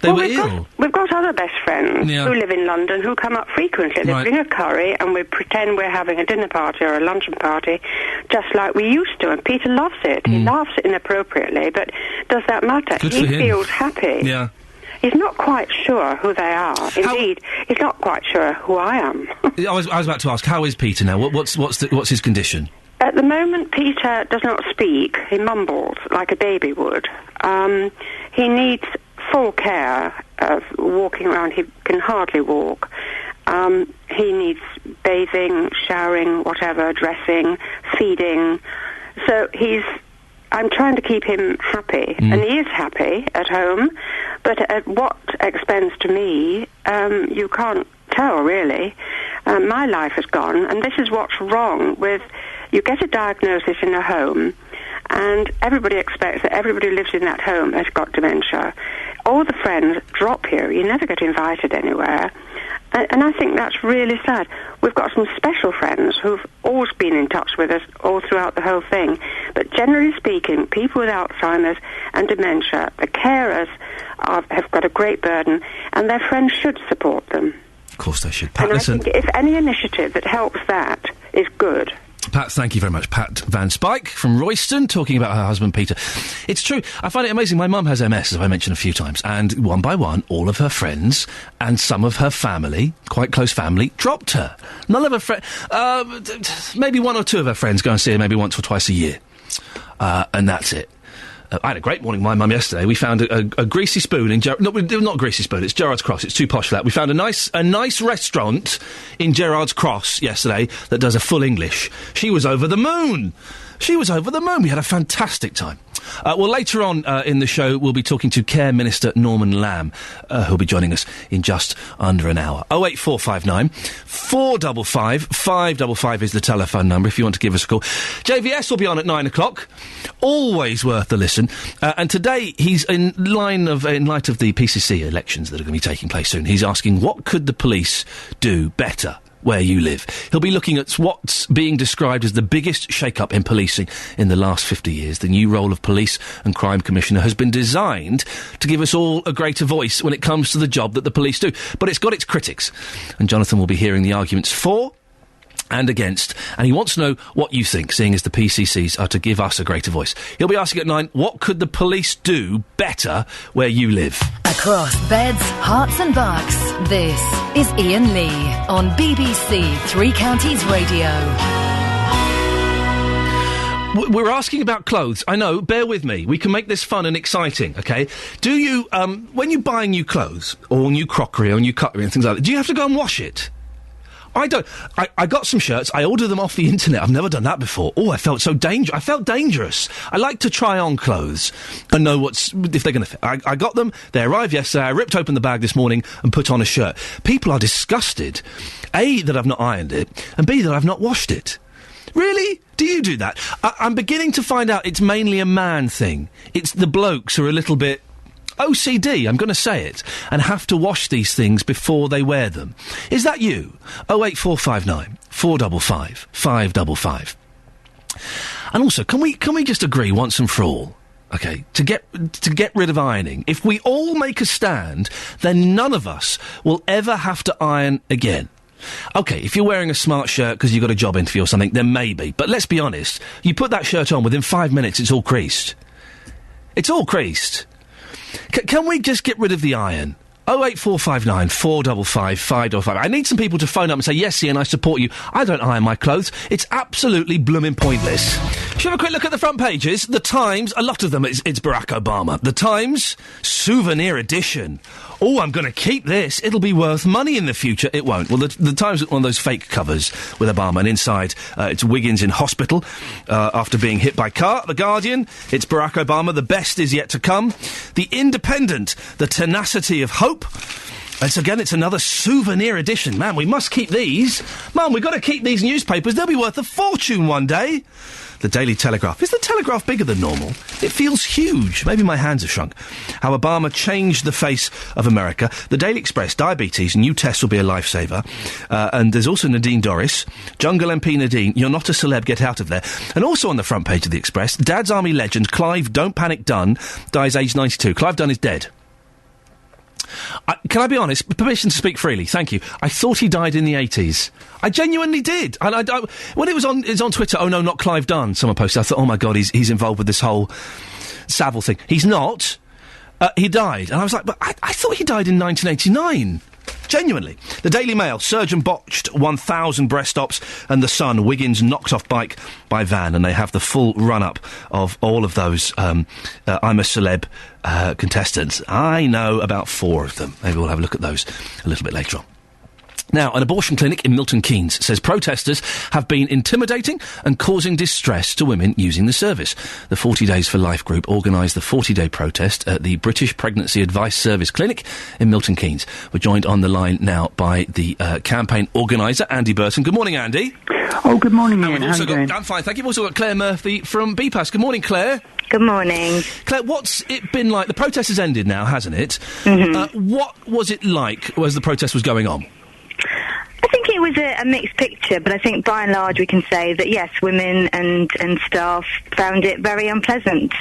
A: they were ill.
J: We've got other best friends who live in London who come up frequently. They bring a curry and we pretend we're having a dinner party or a luncheon party just like we used to, and Peter loves it. He laughs inappropriately, but does that matter?
A: Good for him.
J: He feels happy.
A: Yeah.
J: He's not quite sure who they are. Indeed, he's not quite sure who I am.
A: I was about to ask, how is Peter now? What's his condition?
J: At the moment, Peter does not speak. He mumbles like a baby would. He needs full care of walking around. He can hardly walk. He needs bathing, showering, whatever, dressing, feeding. So I'm trying to keep him happy, and he is happy at home, but at what expense to me, you can't tell, really. My life has gone, and this is what's wrong with, you get a diagnosis in a home, and everybody expects that everybody who lives in that home has got dementia. All the friends drop you. You never get invited anywhere. And I think that's really sad. We've got some special friends who've always been in touch with us all throughout the whole thing. But generally speaking, people with Alzheimer's and dementia, the carers have got a great burden, and their friends should support them.
A: Of course they should. Pat,
J: and
A: listen.
J: I think if any initiative that helps that is good.
A: Pat, thank you very much. Pat Van Spike from Royston, talking about her husband, Peter. It's true. I find it amazing. My mum has MS, as I mentioned a few times, and one by one, all of her friends and some of her family, quite close family, dropped her. None of her friends... maybe one or two of her friends go and see her maybe once or twice a year. And that's it. I had a great morning with my mum yesterday. We found a greasy spoon in... not a greasy spoon, it's Gerrard's Cross. It's too posh for that. We found a nice restaurant in Gerrard's Cross yesterday that does a full English. She was over the moon. We had a fantastic time. Well, later on in the show, we'll be talking to Care Minister Norman Lamb, who'll be joining us in just under an hour. 08459 455 555 is the telephone number if you want to give us a call. JVS will be on at 9 o'clock. Always worth the listen. And today, he's in light of the PCC elections that are going to be taking place soon. He's asking, what could the police do better where you live? He'll be looking at what's being described as the biggest shake-up in policing in the last 50 years. The new role of Police and Crime Commissioner has been designed to give us all a greater voice when it comes to the job that the police do. But it's got its critics. And Jonathan will be hearing the arguments for and against, and he wants to know what you think, seeing as the PCCs are to give us a greater voice. He'll be asking at 9, what could the police do better where you live?
B: Across beds, hearts and bucks, this is Iain Lee on BBC Three Counties Radio.
A: We're asking about clothes. I know, bear with me. We can make this fun and exciting, OK? Do you, when you buy new clothes, or new crockery, or new cutlery and things like that, do you have to go and wash it? I don't. I got some shirts. I ordered them off the internet. I've never done that before. Oh, I felt so dangerous. I felt dangerous. I like to try on clothes and know if they're going to fit. I got them. They arrived yesterday. I ripped open the bag this morning and put on a shirt. People are disgusted. A, that I've not ironed it, and B, that I've not washed it. Really? Do you do that? I'm beginning to find out it's mainly a man thing. It's the blokes who are a little bit OCD, I'm going to say it, and have to wash these things before they wear them. Is that you? 08459 455 555. And also, can we just agree once and for all, okay, to get rid of ironing? If we all make a stand, then none of us will ever have to iron again. OK, if you're wearing a smart shirt because you've got a job interview or something, then maybe. But let's be honest, you put that shirt on, within 5 minutes it's all creased. It's all creased. Can we just get rid of the iron? 08459 455 555. I need some people to phone up and say, yes, Iain, I support you. I don't iron my clothes. It's absolutely blooming pointless. Should we have a quick look at the front pages? The Times, a lot of them, it's Barack Obama. The Times, souvenir edition. Oh, I'm going to keep this. It'll be worth money in the future. It won't. Well, the Times got one of those fake covers with Obama, and inside it's Wiggins in hospital after being hit by car. The Guardian, it's Barack Obama. The best is yet to come. The Independent, the tenacity of hope. It's another souvenir edition. Man, we must keep these. Mum, we've got to keep these newspapers. They'll be worth a fortune one day. The Daily Telegraph. Is the Telegraph bigger than normal? It feels huge. Maybe my hands have shrunk. How Obama changed the face of America. The Daily Express. Diabetes. New tests will be a lifesaver. And there's also Nadine Dorris. Jungle MP Nadine. You're not a celeb. Get out of there. And also on the front page of the Express, Dad's Army legend, Clive Don't Panic Dunn, dies aged 92. Clive Dunn is dead. Can I be honest? Permission to speak freely. Thank you. I thought he died in the 80s. I genuinely did. And when it was on Twitter, oh no, not Clive Dunn, someone posted, I thought, oh my God, he's involved with this whole Savile thing. He's not. He died. And I was like, but I thought he died in 1989. Genuinely. The Daily Mail. Surgeon botched 1,000 breast stops. And The Sun. Wiggins knocked off bike by van. And they have the full run-up of all of those I'm a Celeb contestants. I know about 4 of them. Maybe we'll have a look at those a little bit later on. Now, an abortion clinic in Milton Keynes says protesters have been intimidating and causing distress to women using the service. The 40 Days for Life group organised the 40-day protest at the British Pregnancy Advice Service Clinic in Milton Keynes. We're joined on the line now by the campaign organiser, Andy Burton. Good morning, Andy.
K: Oh, good morning, Ian. How are you doing?
A: I'm fine, thank you. We've also got Claire Murphy from BPAS. Good morning, Claire.
L: Good morning.
A: Claire, what's it been like? The protest has ended now, hasn't it?
L: Mm-hmm.
A: What was it like as the protest was going on?
L: I think it was a mixed picture, but I think by and large we can say that, yes, women and staff found it very unpleasant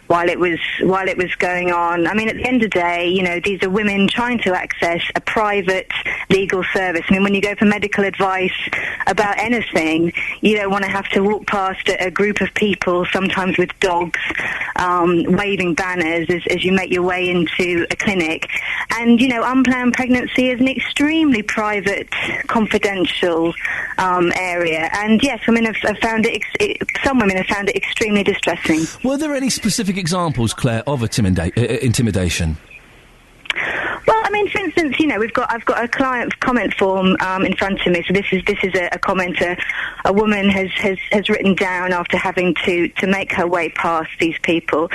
L: while it was going on. I mean, at the end of the day, you know, these are women trying to access a private legal service. I mean, when you go for medical advice about anything, you don't want to have to walk past a group of people, sometimes with dogs, waving banners as you make your way into a clinic. And, you know, unplanned pregnancy is an extremely private, confidential area. And, yes, women have found some women have found it extremely distressing.
A: Were there any specific examples, Claire, of intimidation?
L: Well, I mean, for instance, you know, I've got a client comment form in front of me. So this is a comment a woman has written down after having to make her way past these people.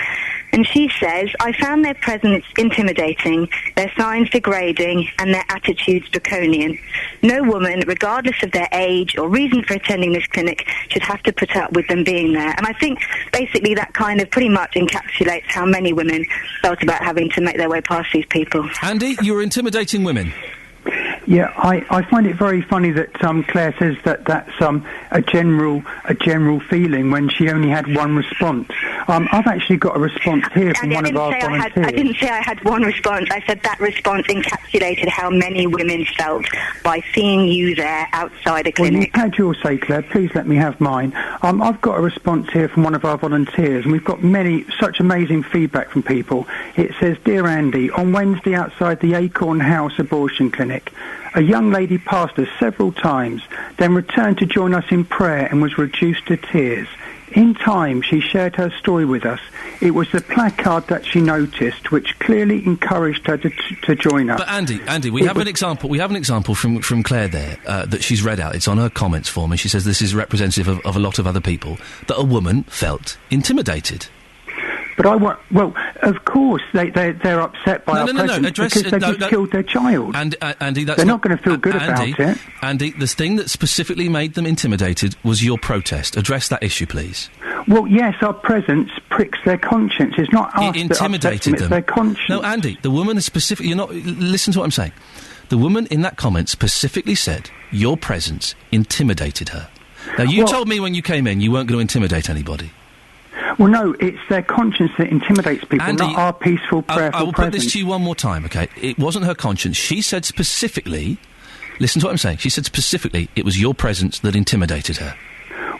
L: And she says, I found their presence intimidating, their signs degrading, and their attitudes draconian. No woman, regardless of their age or reason for attending this clinic, should have to put up with them being there. And I think basically that kind of pretty much encapsulates how many women felt about having to make their way past these people.
A: Andy, you're intimidating women.
K: Yeah, I find it very funny that Claire says that's a general feeling when she only had one response. I've actually got a response here from one of our volunteers.
L: I didn't say I had one response. I said that response encapsulated how many women felt by seeing you there outside a clinic.
K: Well, you've had your say, Claire. Please let me have mine. I've got a response here from one of our volunteers, and we've got such amazing feedback from people. It says, Dear Andy, on Wednesday outside the Acorn House abortion clinic, a young lady passed us several times, then returned to join us in prayer and was reduced to tears. In time, she shared her story with us. It was the placard that she noticed, which clearly encouraged her to join us.
A: But Andy, we have an example. We have an example from Claire there that she's read out. It's on her comments form, and she says this is representative of a lot of other people, that a woman felt intimidated.
K: But of course, they're upset by our presence because they just killed their child.
A: Andy,
K: they're not going to feel good about it.
A: Andy, the thing that specifically made them intimidated was your protest. Address that issue, please.
K: Well, yes, our presence pricks their conscience. It's not us
A: that intimidated them.
K: It's their conscience.
A: No, Andy, the woman is specific. Listen to what I'm saying. The woman in that comment specifically said your presence intimidated her. Now, you told me when you came in you weren't going to intimidate anybody.
K: Well, no, it's their conscience that intimidates people, Andy, not our peaceful, prayerful
A: I will put this to you one more time, OK? It wasn't her conscience. She said specifically, listen to what I'm saying, she said specifically it was your presence that intimidated her.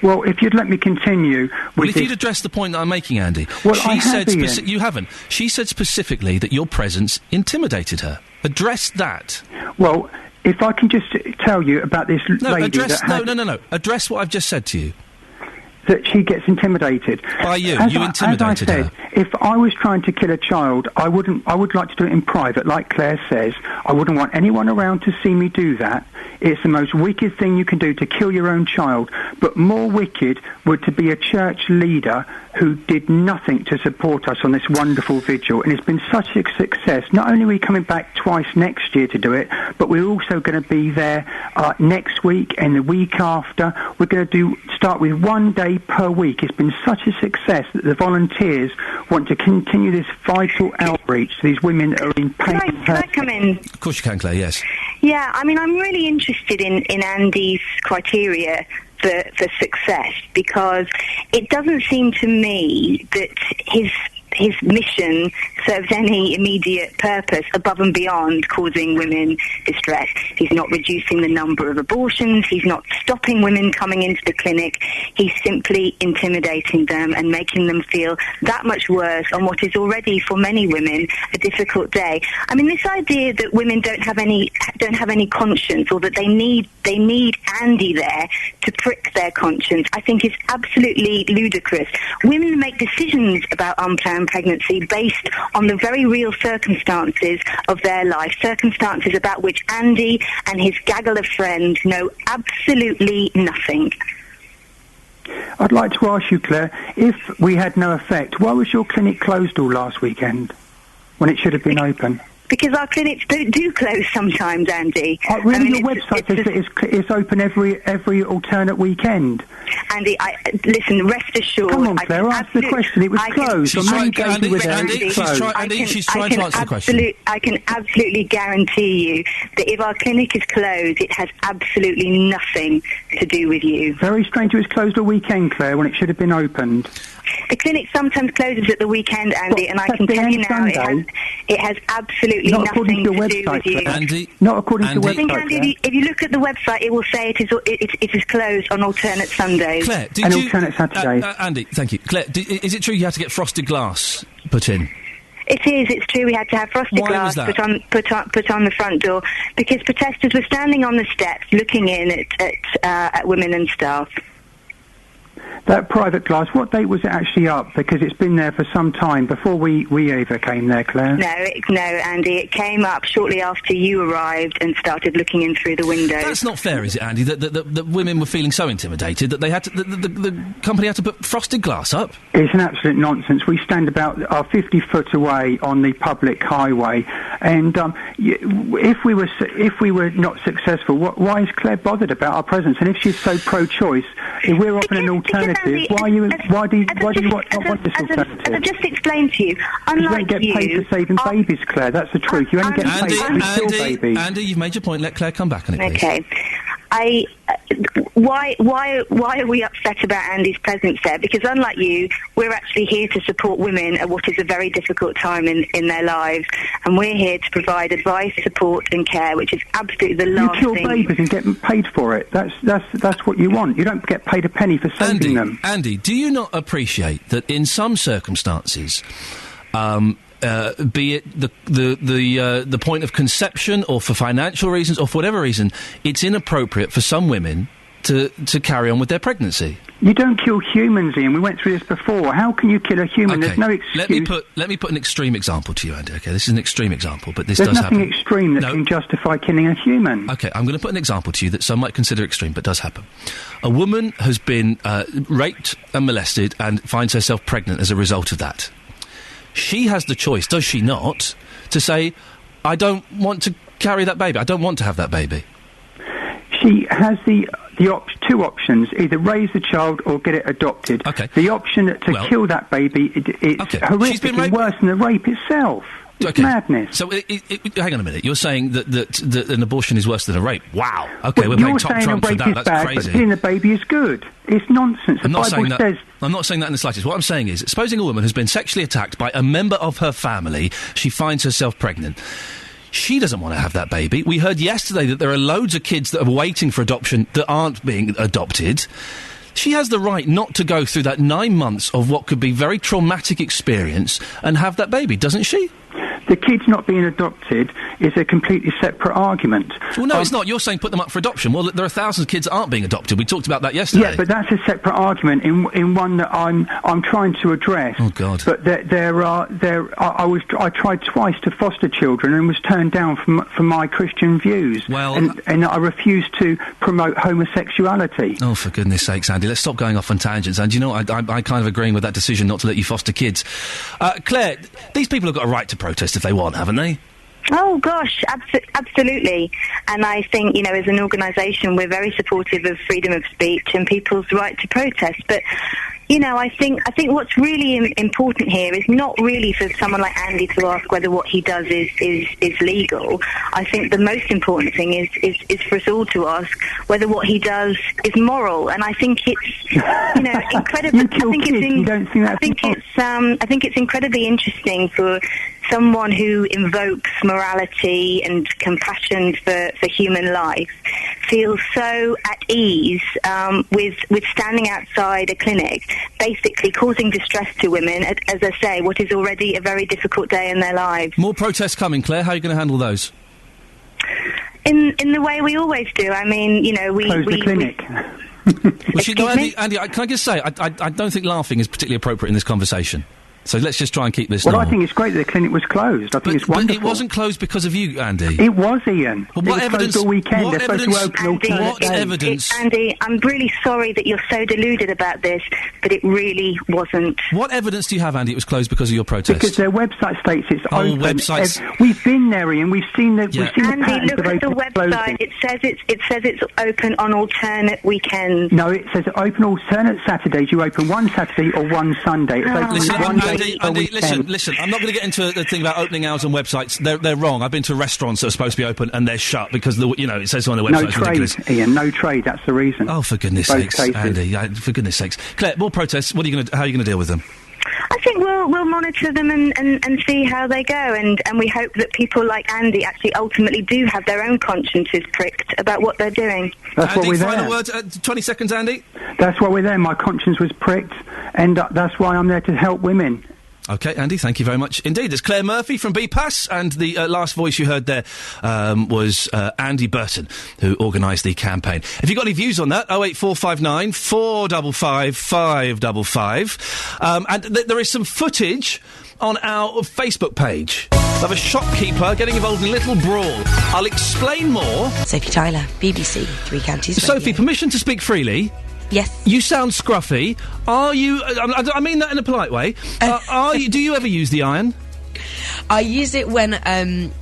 K: Well, if you'd let me continue with
A: you'd address the point that I'm making, Andy.
K: Well, I have, Ian.
A: You haven't. She said specifically that your presence intimidated her. Address that.
K: Well, if I can just tell you about this lady
A: No. Address what I've just said to you.
K: that she gets intimidated.
A: By you? You intimidated
K: her. As I said, if I was trying to kill a child, I would like to do it in private, like Claire says. I wouldn't want anyone around to see me do that. It's the most wicked thing you can do, to kill your own child. But more wicked would to be a church leader who did nothing to support us on this wonderful vigil. And it's been such a success. Not only are we coming back twice next year to do it, but we're also going to be there next week and the week after. We're going to start with 1 day per week. It's been such a success that the volunteers want to continue this vital outreach to these women that are in pain.
L: Can I come in?
A: Of course you can, Claire, yes.
L: Yeah, I mean, I'm really interested in Andy's criteria for success, because it doesn't seem to me that his mission serves any immediate purpose above and beyond causing women distress. He's not reducing the number of abortions. He's not stopping women coming into the clinic. He's simply intimidating them and making them feel that much worse on what is already, for many women, a difficult day. I mean, this idea that women don't have any conscience, or that they need Andy there to prick their conscience, I think is absolutely ludicrous. Women make decisions about unplanned pregnancy based on the very real circumstances of their life, circumstances about which Andy and his gaggle of friends know absolutely nothing.
K: I'd like to ask you, Claire, if we had no effect, why was your clinic closed all last weekend when it should have been open?
L: Because our clinics do close sometimes, Andy.
K: Really, I mean, your website says that it's open every alternate weekend.
L: Andy, listen, rest assured...
K: Come on, Claire, answer the question. It was closed.
A: She's trying to answer the question.
L: I can absolutely guarantee you that if our clinic is closed, it has absolutely nothing to do with you.
K: Very strange it was closed all weekend, Claire, when it should have been opened.
L: The clinic sometimes closes at the weekend, Andy, and I can tell you now it has absolutely nothing to do with you.
A: Andy,
K: not according to the website.
L: I think, Andy, if you look at the website, it will say it is closed on alternate Sundays.
A: Claire,
K: alternate Saturdays.
A: Andy, thank you. Claire, is it true you had to get frosted glass put in?
L: It is. It's true. We had to have frosted glass put on the front door because protesters were standing on the steps looking in at women and staff.
K: That private glass, what date was it actually up? Because it's been there for some time, before we ever came there, Claire.
L: No, Andy, it came up shortly after you arrived and started looking in through the window.
A: That's not fair, is it, Andy, that women were feeling so intimidated that they had to, the company had to put frosted glass up?
K: It's an absolute nonsense. We stand about 50 foot away on the public highway, and if we were not successful, why is Claire bothered about our presence? And if she's so pro-choice, if we're offering an alternative,
L: Andy,
K: why do you want this alternative?
L: As I just explained to you, unlike
K: you don't get paid for saving babies, Claire. That's the truth. You only get paid to kill babies.
A: Andy, you've made your point. Let Claire come back on it, please.
L: Okay. Why are we upset about Andy's presence there? Because unlike you, we're actually here to support women at what is a very difficult time in their lives, and we're here to provide advice, support, and care, which is absolutely the last thing.
K: You kill babies and get paid for it. That's what you want. You don't get paid a penny for saving them.
A: Andy, do you not appreciate that in some circumstances? Be it the point of conception, or for financial reasons, or for whatever reason, it's inappropriate for some women to carry on with their pregnancy.
K: You don't kill humans, Ian. We went through this before. How can you kill a human?
A: Okay.
K: There's no excuse.
A: Let me put an extreme example to you, Andy. Okay, this is an extreme example, but this
K: There's
A: does happen.
K: There's nothing extreme that can justify killing a human.
A: Okay, I'm going to put an example to you that some might consider extreme, but does happen. A woman has been raped and molested and finds herself pregnant as a result of that. She has the choice, does she not, to say, I don't want to carry that baby. I don't want to have that baby.
K: She has the two options: either raise the child or get it adopted.
A: Okay.
K: The option to kill that baby, it's horrific and worse than the rape itself. It's madness.
A: So, hang on a minute. You're saying that an abortion is worse than a rape? Wow. Okay, we're playing top trump for that. That's
K: bad,
A: crazy.
K: But killing the baby is good. It's nonsense.
A: I'm not saying that in the slightest. What I'm saying is, supposing a woman has been sexually attacked by a member of her family, she finds herself pregnant. She doesn't want to have that baby. We heard yesterday that there are loads of kids that are waiting for adoption that aren't being adopted. She has the right not to go through that 9 months of what could be very traumatic experience and have that baby, doesn't she?
K: The kids not being adopted is a completely separate argument.
A: Well, no, it's not. You're saying put them up for adoption. Well, there are thousands of kids that aren't being adopted. We talked about that yesterday.
K: Yeah, but that's a separate argument in one that I'm trying to address.
A: Oh God!
K: But I tried twice to foster children and was turned down for my Christian views.
A: Well,
K: and I refused to promote homosexuality.
A: Oh, for goodness sakes, Andy, let's stop going off on tangents. And you know, I kind of agreeing with that decision not to let you foster kids. Claire, these people have got a right to protest if they want, haven't they?
L: Oh, gosh, absolutely. And I think, you know, as an organisation, we're very supportive of freedom of speech and people's right to protest. But, you know, I think what's really important here is not really for someone like Andy to ask whether what he does is legal. I think the most important thing is for us all to ask whether what he does is moral. And I think it's, you know, incredibly. I think it's incredibly interesting for someone who invokes morality and compassion for human life feels so at ease with standing outside a clinic, basically causing distress to women, as I say, what is already a very difficult day in their lives.
A: More protests coming, Claire. How are you going to handle those?
L: In the way we always do. I mean, you know,
K: close the clinic.
A: Andy, can I just say, I don't think laughing is particularly appropriate in this conversation. So let's just try and keep this normal.
K: I think it's great that the clinic was closed. I think it's wonderful.
A: But it wasn't closed because of you, Andy.
K: It was, Ian.
A: Well, what
K: it was
A: evidence?
K: Closed all weekend.
A: What
K: They're supposed to open alternate days.
A: Evidence?
L: Andy, I'm really sorry that you're so deluded about this, but it really wasn't.
A: What evidence do you have, Andy, it was closed because of your protest?
K: Because their website states it's open.
A: Websites.
K: We've been there, Ian. We've seen the.
A: Yeah.
K: We've seen
L: Andy,
K: the
L: look at the website. It says it's open on alternate weekends.
K: No, it says open alternate Saturdays. You open one Saturday or one Sunday. It's open one day a weekend.
A: Listen, I'm not going to get into the thing about opening hours on websites. They're wrong. I've been to restaurants that are supposed to be open and they're shut because, it says on the website.
K: No trade, Ian, no trade. That's the reason.
A: Oh, for goodness sakes, Andy. For goodness sakes. Claire, more protests. How are you going to deal with them?
L: I think we'll monitor them and see how they go, and we hope that people like Andy actually ultimately do have their own consciences pricked about what they're doing.
K: That's
A: Andy,
K: what we're
A: final
K: there.
A: words, 20 seconds, Andy?
K: That's why we're there. My conscience was pricked, and that's why I'm there to help women.
A: OK, Andy, thank you very much indeed. There's Claire Murphy from BPAS, and the last voice you heard there was Andy Burton, who organised the campaign. If you've got any views on that, 08459 455 555. And there is some footage on our Facebook page of a shopkeeper getting involved in a little brawl. I'll explain more.
M: Sophie Tyler, BBC, Three Counties Radio.
A: Sophie, permission to speak freely?
M: Yes.
A: You sound scruffy. Are you... I mean that in a polite way. Do you ever use the iron?
M: I use it when I'm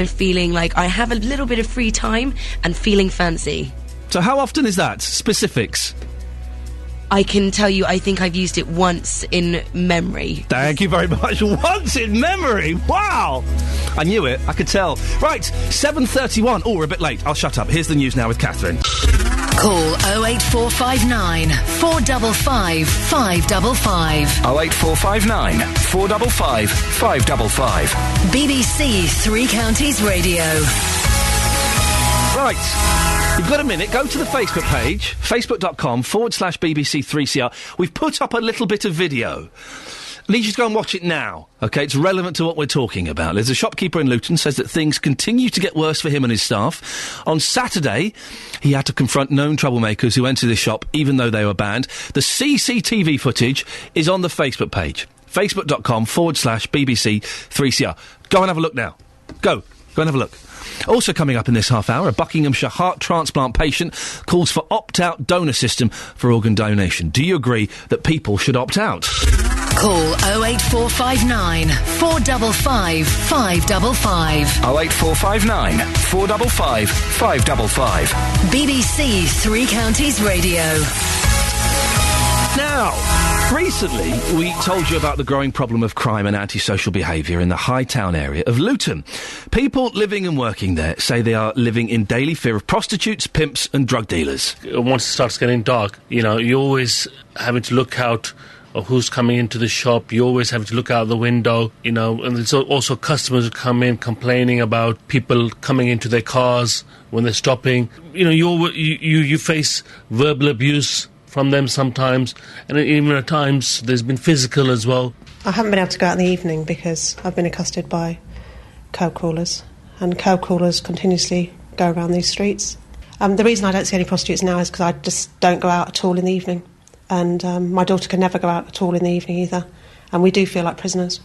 M: feeling like I have a little bit of free time and feeling fancy.
A: So how often is that? Specifics?
M: I can tell you, I think I've used it once in memory.
A: Thank you very much. Once in memory? Wow! I knew it. I could tell. Right, 7:31. Oh, we're a bit late. I'll shut up. Here's the news now with Catherine.
B: Call 08459 455 555.
I: 08459 455 555.
B: BBC Three Counties Radio.
A: Right. You've got a minute, go to the Facebook page, facebook.com/BBC3CR. We've put up a little bit of video. I need you to go and watch it now, OK? It's relevant to what we're talking about. There's a shopkeeper in Luton says that things continue to get worse for him and his staff. On Saturday, he had to confront known troublemakers who entered his shop, even though they were banned. The CCTV footage is on the Facebook page, facebook.com/BBC3CR. Go and have a look now. Go and have a look. Also coming up in this half hour, a Buckinghamshire heart transplant patient calls for opt-out donor system for organ donation. Do you agree that people should opt out?
B: Call 08459 455 555.
I: 08459 455 555.
B: BBC Three Counties Radio.
A: Now, recently we told you about the growing problem of crime and antisocial behaviour in the Hightown area of Luton. People living and working there say they are living in daily fear of prostitutes, pimps and drug dealers.
N: Once it starts getting dark, you're always having to look out of who's coming into the shop. You always have to look out the window, and there's also customers who come in complaining about people coming into their cars when they're stopping. You face verbal abuse from them sometimes, and even at times there's been physical as well.
O: I haven't been able to go out in the evening because I've been accosted by curb crawlers, and curb crawlers continuously go around these streets. The reason I don't see any prostitutes now is because I just don't go out at all in the evening, and my daughter can never go out at all in the evening either, and we do feel like prisoners.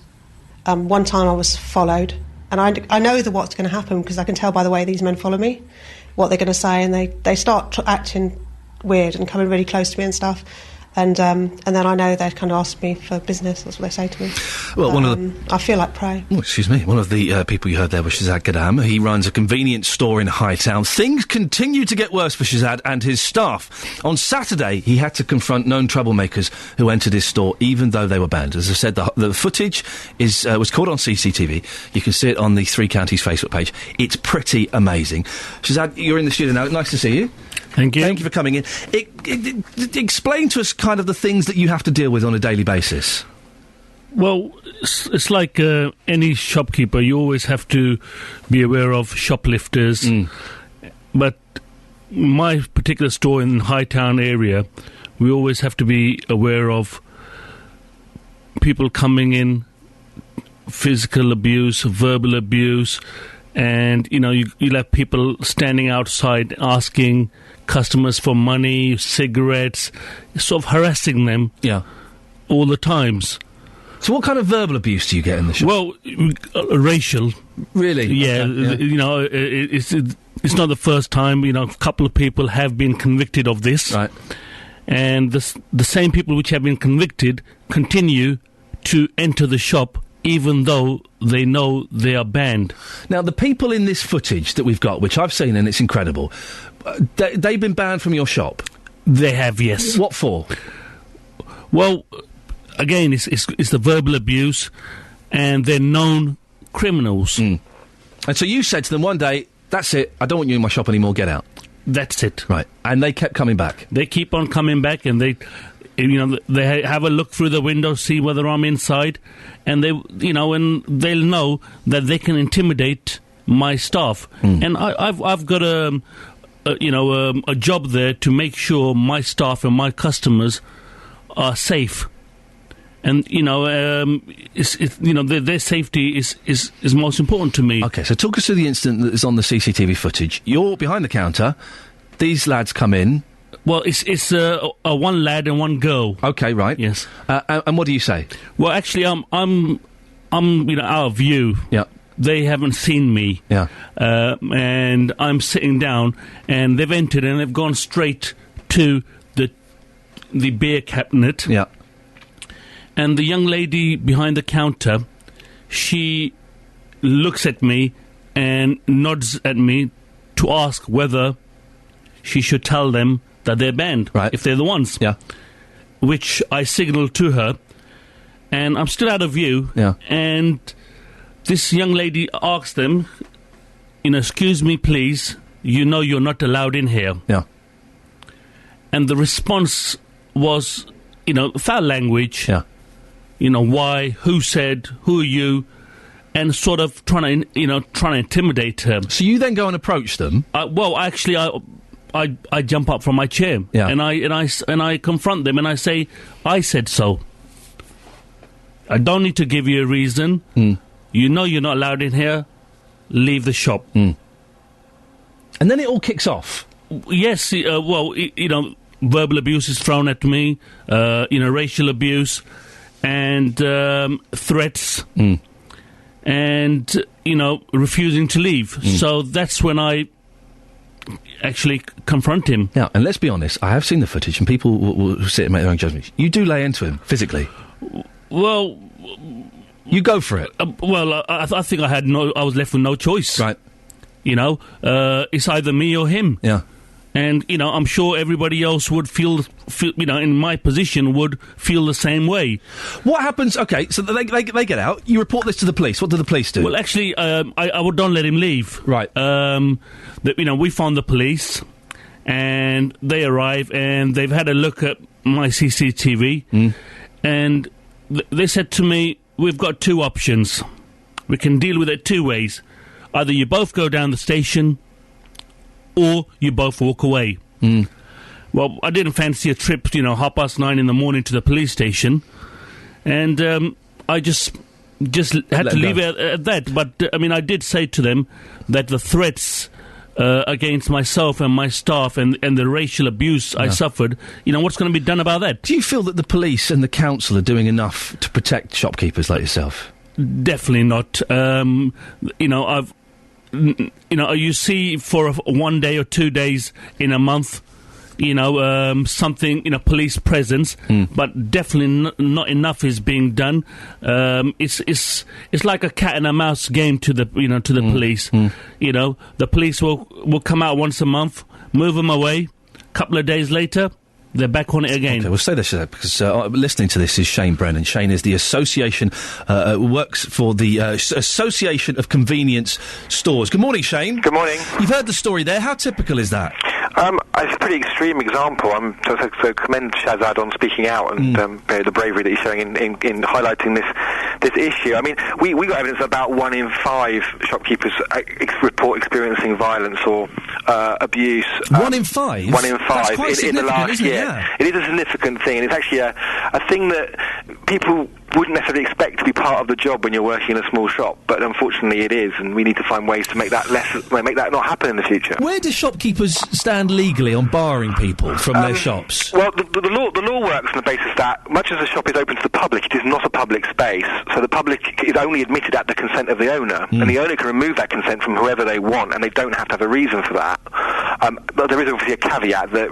O: One time I was followed, and I know what's going to happen because I can tell by the way these men follow me what they're going to say, and they start acting weird and coming really close to me and stuff. And then I know they'd kind of ask me for business. That's what they say to me.
A: Well, one of the...
O: I feel like prey.
A: Oh, excuse me. One of the people you heard there was Shazad Gadam. He runs a convenience store in Hightown. Things continue to get worse for Shazad and his staff. On Saturday, he had to confront known troublemakers who entered his store, even though they were banned. As I said, the footage was caught on CCTV. You can see it on the Three Counties Facebook page. It's pretty amazing. Shazad, you're in the studio now. Nice to see you.
P: Thank you.
A: Thank you for coming in. Explain to us kind of the things that you have to deal with on a daily basis.
P: Well, it's like any shopkeeper. You always have to be aware of shoplifters. But my particular store in Hightown area, we always have to be aware of people coming in, physical abuse, verbal abuse, and, you'll have people standing outside asking customers for money, cigarettes, sort of harassing them all the times.
A: So what kind of verbal abuse do you get in the shop?
P: Well, racial.
A: Really?
P: Yeah,
A: Okay,
P: it's not the first time. A couple of people have been convicted of this.
A: Right.
P: And the same people which have been convicted continue to enter the shop even though they know they are banned.
A: Now, the people in this footage that we've got, which I've seen and it's incredible, they've been banned from your shop?
P: They have, yes.
A: What for?
P: Well, again, it's the verbal abuse, and they're known criminals.
A: And so you said to them one day, that's it, I don't want you in my shop anymore, get out.
P: That's it.
A: Right. And they kept coming back?
P: They keep on coming back, and they have a look through the window, see whether I'm inside, and and they'll know that they can intimidate my staff. And I've got a job there to make sure my staff and my customers are safe. And their safety is most important to me.
A: Okay, so talk us through the incident that is on the CCTV footage. You're behind the counter. These lads come in.
P: Well, it's a one lad and one girl.
A: Okay, right.
P: Yes.
A: And what do you say?
P: Well, actually, I'm out of view.
A: Yeah.
P: They haven't seen me.
A: Yeah.
P: And I'm sitting down, and they've entered, and they've gone straight to the beer cabinet.
A: Yeah.
P: And the young lady behind the counter, she looks at me and nods at me to ask whether she should tell them that they're banned,
A: right,
P: if they're the ones.
A: Yeah.
P: Which I signalled to her, and I'm still out of view.
A: Yeah.
P: And this young lady asked them, excuse me, please, you're not allowed in here.
A: Yeah.
P: And the response was, foul language.
A: Yeah.
P: Why? Who said? Who are you? And sort of trying to intimidate her.
A: So you then go and approach them?
P: Well, actually, I jump up from my chair.
A: Yeah.
P: And I confront them and I say, I said so. I don't need to give you a reason. You know you're not allowed in here. Leave the shop.
A: And then it all kicks off.
P: Yes. Verbal abuse is thrown at me. Racial abuse. And threats, and refusing to leave. So that's when I actually confront him.
A: Yeah, and let's be honest, I have seen the footage, and people will sit and make their own judgments. You do lay into him physically.
P: Well,
A: you go for it.
P: I think I was left with no choice.
A: Right.
P: It's either me or him.
A: Yeah.
P: And, I'm sure everybody else would feel, in my position, would feel the same way.
A: What happens? Okay, so they get out. You report this to the police. What do the police do?
P: Well, actually, I don't let him leave.
A: Right.
P: We found the police, and they arrive, and they've had a look at my CCTV, and they said to me, we've got two options. We can deal with it two ways. Either you both go down the station, or you both walk away. Well, I didn't fancy a trip, 9:30 in the morning to the police station, and I just just had to leave it at that. But, I mean, I did say to them that the threats against myself and my staff and the racial abuse I suffered, what's going to be done about that?
A: Do you feel that the police and the council are doing enough to protect shopkeepers like yourself?
P: Definitely not. You see for 1 day or 2 days in a month, something, police presence, but definitely not enough is being done. It's like a cat and a mouse game to the police. The police will come out once a month, move them away. Couple of days later, they're back on it again.
A: Okay, we'll say this because listening to this is Shane Brennan. Shane is the association, works for the Association of Convenience Stores. Good morning, Shane.
Q: Good morning.
A: You've heard the story there. How typical is that?
Q: It's a pretty extreme example. I'm to commend Shazad on speaking out and the bravery that he's showing in highlighting this issue. I mean, we got evidence that about 1 in 5 shopkeepers report experiencing violence or abuse.
A: 1 in 5?
Q: 1 in 5
A: That's quite
Q: in the last
A: isn't it?
Q: year.
A: Yeah.
Q: It is a significant thing, and it's actually a thing that people wouldn't necessarily expect to be part of the job when you're working in a small shop, but unfortunately it is, and we need to find ways to make that not happen in the future.
A: Where do shopkeepers stand legally on barring people from their shops?
Q: Well, the law works on the basis that much as a shop is open to the public, it is not a public space, so the public is only admitted at the consent of the owner, and the owner can remove that consent from whoever they want, and they don't have to have a reason for that. But there is obviously a caveat that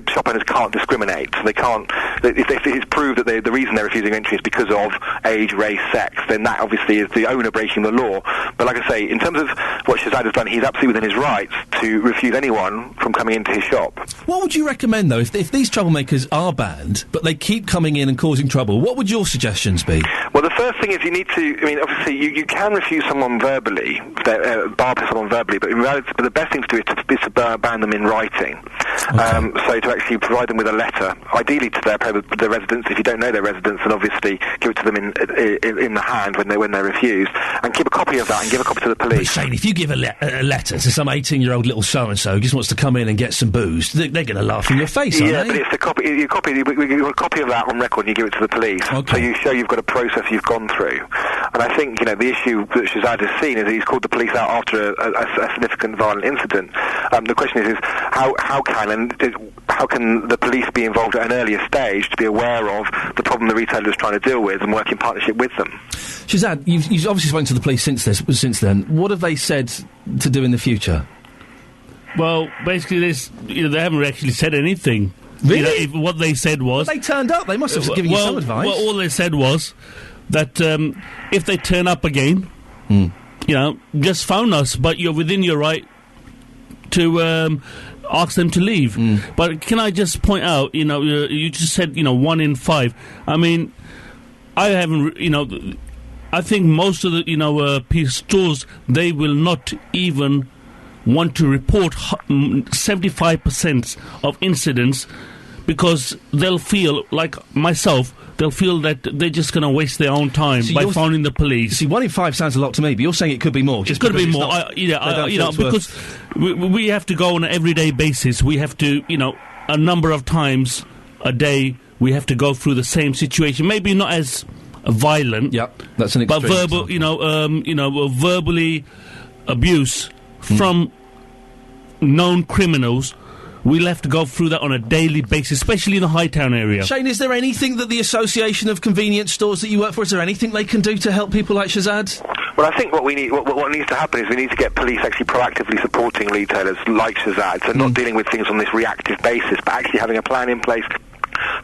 Q: shop owners can't discriminate, so they can't, if it's proved that the reason they're refusing entry is because of age, race, sex, then that obviously is the owner breaking the law. But like I say, in terms of what Shazad has done, he's absolutely within his rights to refuse anyone from coming into his shop.
A: What would you recommend, though, if these troublemakers are banned, but they keep coming in and causing trouble? What would your suggestions be?
Q: Well, the first thing is you need to, obviously you can refuse someone verbally, bar someone verbally, but in reality, the best thing to do is to ban them in writing. Okay. So to actually provide them with a letter, ideally to their residents. If you don't know their residents, then obviously give it to them in the hand when they're refused, and keep a copy of that and give a copy to the police.
A: But Shane, if you give a letter to some 18-year-old little so-and-so who just wants to come in and get some booze, they're going to laugh in your face, aren't they?
Q: Yeah, but it's we give a copy of that on record and you give it to the police. Okay. So you show you've got a process you've gone through. And I think, the issue that Shazad has seen is he's called the police out after a significant violent incident. The question is how can the police be involved at an earlier stage to be aware of the problem the retailer is trying to deal with and work in partnership with them?
A: Shazad, you've obviously spoken to the police since then. What have they said to do in the future?
P: Well, basically, they haven't actually said anything.
A: Really?
P: What they said was...
A: Well, they turned up. They must have given you some advice.
P: Well, all they said was that if they turn up again, just phone us, but you're within your right to ask them to leave. But can I just point out, you just said, 1 in 5. I mean, I haven't, I think most of the, stores, they will not even want to report 75% of incidents because they'll feel, like myself, they'll feel that they're just going to waste their own time by phoning the police.
A: See, 1 in 5 sounds a lot to me, but you're saying it could be more.
P: It could be more. Because we have to go on an everyday basis. We have to, a number of times a day, we have to go through the same situation. Maybe not as violent.
A: Yep, that's an extreme.
P: But verbally abuse from known criminals. We'll have to go through that on a daily basis, especially in the Hightown area.
A: Shane, is there anything that the Association of Convenience Stores that you work for, is there anything they can do to help people like Shazad?
Q: Well, I think what needs to happen is we need to get police actually proactively supporting retailers like Shazad, so not dealing with things on this reactive basis, but actually having a plan in place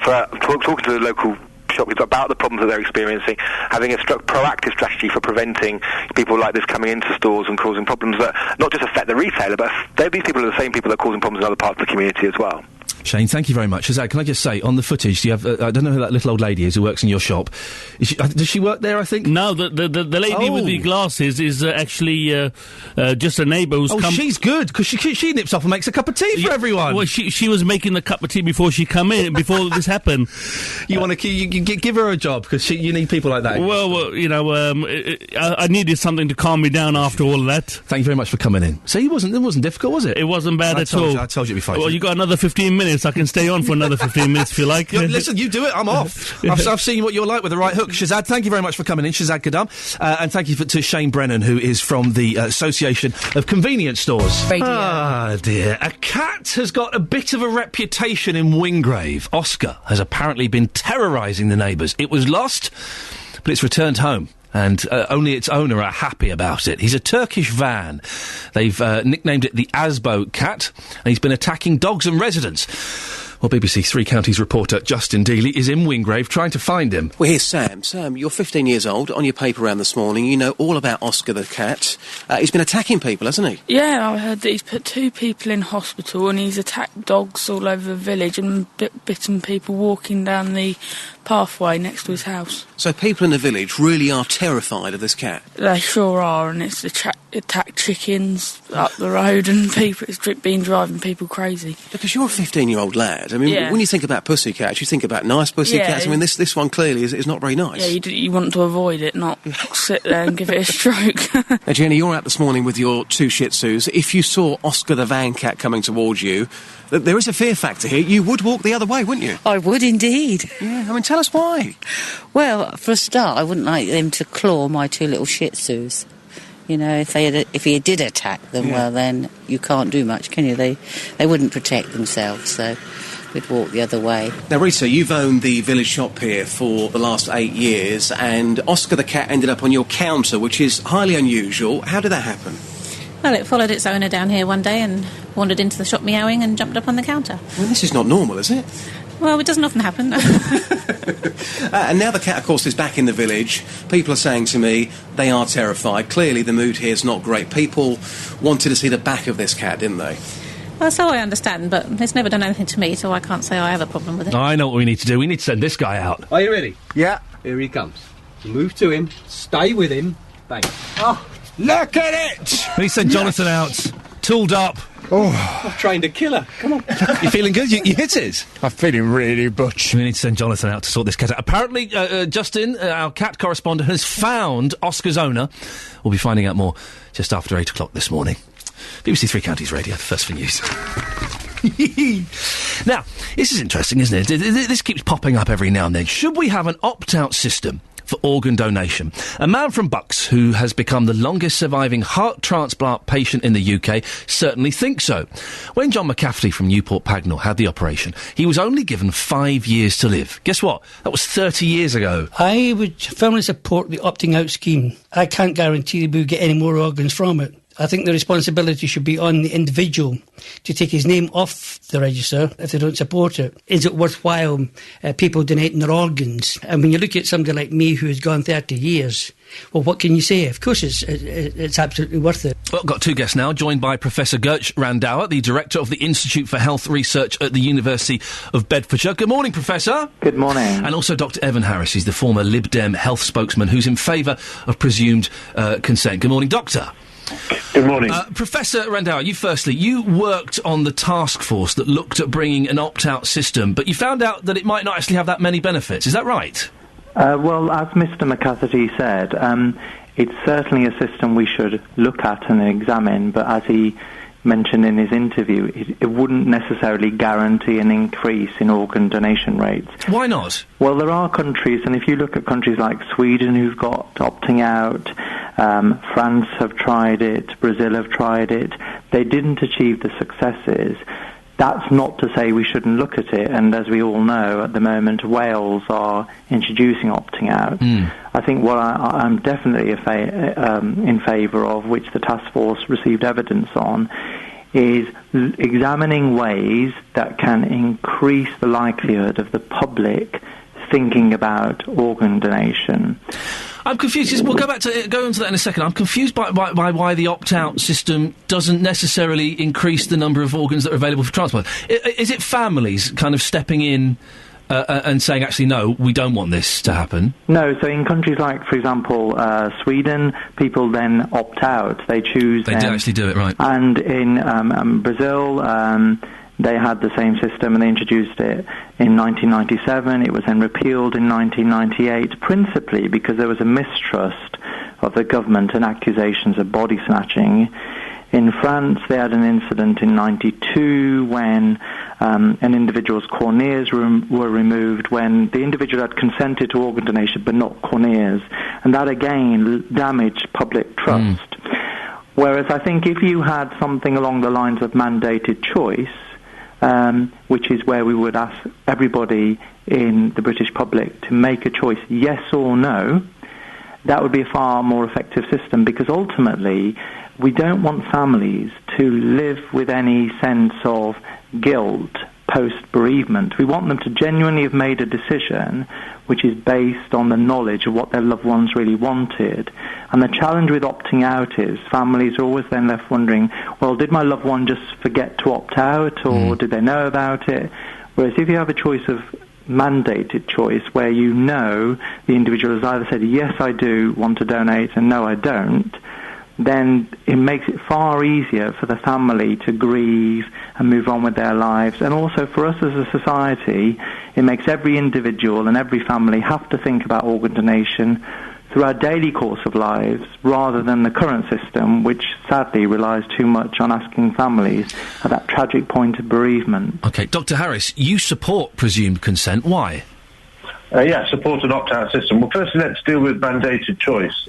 Q: for talking to the local shops about the problems that they're experiencing, having a proactive strategy for preventing people like this coming into stores and causing problems that not just affect the retailer, but these people are the same people that are causing problems in other parts of the community as well.
A: Shane, thank you very much. Shazad, can I just say, on the footage, do you have, I don't know who that little old lady is who works in your shop. Does she work there, I think?
P: No, the lady with the glasses is actually just a neighbour who's come...
A: Oh, she's good, because she nips off and makes a cup of tea for everyone.
P: Well, she was making the cup of tea before she come in, before this happened.
A: You want to give her a job, because you need people like that.
P: Well, I needed something to calm me down after all of that.
A: Thank you very much for coming in. So it wasn't difficult, was it?
P: It wasn't bad at all.
A: I told you before.
P: Well, you got another 15 minutes. minutes. I can stay on for another 15 minutes if you like.
A: Listen, you do it. I'm off. I've seen what you're like with the right hook. Shazad, thank you very much for coming in. Shazad Kadam. And thank you to Shane Brennan, who is from the Association of Convenience Stores.
B: Radio.
A: Ah, dear. A cat has got a bit of a reputation in Wingrave. Oscar has apparently been terrorising the neighbours. It was lost, but it's returned home. And only its owner are happy about it. He's a Turkish van. They've nicknamed it the Asbo cat, and he's been attacking dogs and residents. Well, BBC Three Counties reporter Justin Dealey is in Wingrave trying to find him.
R: Well, here's Sam. Sam, you're 15 years old. On your paper round this morning, you know all about Oscar the cat. He's been attacking people, hasn't he?
S: Yeah, I heard that he's put 2 people in hospital and he's attacked dogs all over the village and bitten people walking down the pathway next to his house.
R: So people in the village really are terrified of this cat?
S: They sure are, and it's attacked chickens up the road and it's been driving people crazy.
R: Because you're a 15-year-old lad. I mean, when you think about pussycats, you think about nice pussycats. I mean, this one clearly is not very nice.
S: Yeah, you want to avoid it, not sit there and give it a stroke.
R: Now, Jenny, you're out this morning with your 2 Shih Tzus. If you saw Oscar the van cat coming towards you, there is a fear factor here. You would walk the other way, wouldn't you?
T: I would indeed.
R: Yeah, I mean, tell us why.
T: Well, for a start, I wouldn't like them to claw my 2 little Shih Tzus. You know, if he did attack them, well, then you can't do much, can you? They wouldn't protect themselves, so we'd walk the other way.
R: Now, Rita, you've owned the village shop here for the last 8 years, and Oscar the cat ended up on your counter, which is highly unusual. How did that happen?
U: Well, it followed its owner down here one day and wandered into the shop meowing and jumped up on the counter.
R: Well, this is not normal, is it?
U: Well, it doesn't often happen.
R: And now the cat, of course, is back in the village. People are saying to me they are terrified. Clearly the mood here is not great. People wanted to see the back of this cat, didn't they?
U: Well, so I understand, but it's never done anything to me, so I can't say I have a problem with it.
A: I know what we need to do. We need to send this guy out.
V: Are you ready? Yeah. Here he comes. Move to him. Stay with him. Bang. Oh, look at it!
A: We need to send Jonathan out, tooled up.
V: Oh, I've trained a killer. Come on.
A: You feeling good? You hit it?
V: I'm feeling really butch.
A: We need to send Jonathan out to sort this cat out. Apparently, Justin, our cat correspondent, has found Oscar's owner. We'll be finding out more just after 8 o'clock this morning. BBC Three Counties Radio, first for news. Now, this is interesting, isn't it? This keeps popping up every now and then. Should we have an opt-out system for organ donation? A man from Bucks, who has become the longest surviving heart transplant patient in the UK, certainly thinks so. When John McCafferty from Newport Pagnell had the operation, he was only given 5 years to live. Guess what? That was 30 years ago.
D: I would firmly support the opting out scheme. I can't guarantee we'll get any more organs from it. I think the responsibility should be on the individual to take his name off the register if they don't support it. Is it worthwhile people donating their organs? And when you look at somebody like me who has gone 30 years, well, what can you say? Of course it's absolutely worth it.
A: Well, got 2 guests now, joined by Professor Gertsch Randauer, the Director of the Institute for Health Research at the University of Bedfordshire. Good morning, Professor.
W: Good morning.
A: And also Dr Evan Harris, he's the former Lib Dem health spokesman who's in favour of presumed consent. Good morning, Doctor.
W: Good morning.
A: Professor Randauer, you worked on the task force that looked at bringing an opt-out system, but you found out that it might not actually have that many benefits. Is that right?
W: Well, as Mr McCafferty said, it's certainly a system we should look at and examine, but as he mentioned in his interview, it wouldn't necessarily guarantee an increase in organ donation rates.
A: Why not?
W: Well, there are countries, and if you look at countries like Sweden who've got opting out, France have tried it, Brazil have tried it, they didn't achieve the successes. That's not to say we shouldn't look at it, and as we all know, at the moment, Wales are introducing opting out. I think what I'm definitely in favour of, which the task force received evidence on, is examining ways that can increase the likelihood of the public thinking about organ donation.
A: I'm confused. We'll go on to that in a second. I'm confused by why the opt-out system doesn't necessarily increase the number of organs that are available for transplant. Is it families kind of stepping in and saying, actually, no, we don't want this to happen?
W: No, so in countries like, for example, Sweden, people then opt out. They choose...
A: They do actually do it, right.
W: And in Brazil... they had the same system and they introduced it in 1997. It was then repealed in 1998, principally because there was a mistrust of the government and accusations of body snatching. In France, they had an incident in 92 when an individual's corneas were removed when the individual had consented to organ donation but not corneas, and that again damaged public trust. Whereas I think if you had something along the lines of mandated choice, which is where we would ask everybody in the British public to make a choice, yes or no, that would be a far more effective system, because ultimately we don't want families to live with any sense of guilt post-bereavement. We want them to genuinely have made a decision which is based on the knowledge of what their loved ones really wanted. And the challenge with opting out is families are always then left wondering, well, did my loved one just forget to opt out, or did they know about it? Whereas if you have a choice of mandated choice where you know the individual has either said, yes, I do want to donate, and no, I don't, then it makes it far easier for the family to grieve and move on with their lives. And also for us as a society, it makes every individual and every family have to think about organ donation through our daily course of lives, rather than the current system, which sadly relies too much on asking families at that tragic point of bereavement.
A: OK, Dr Harris, you support presumed consent. Why?
E: Yeah, support an opt-out system. Well, firstly, let's deal with mandated choice.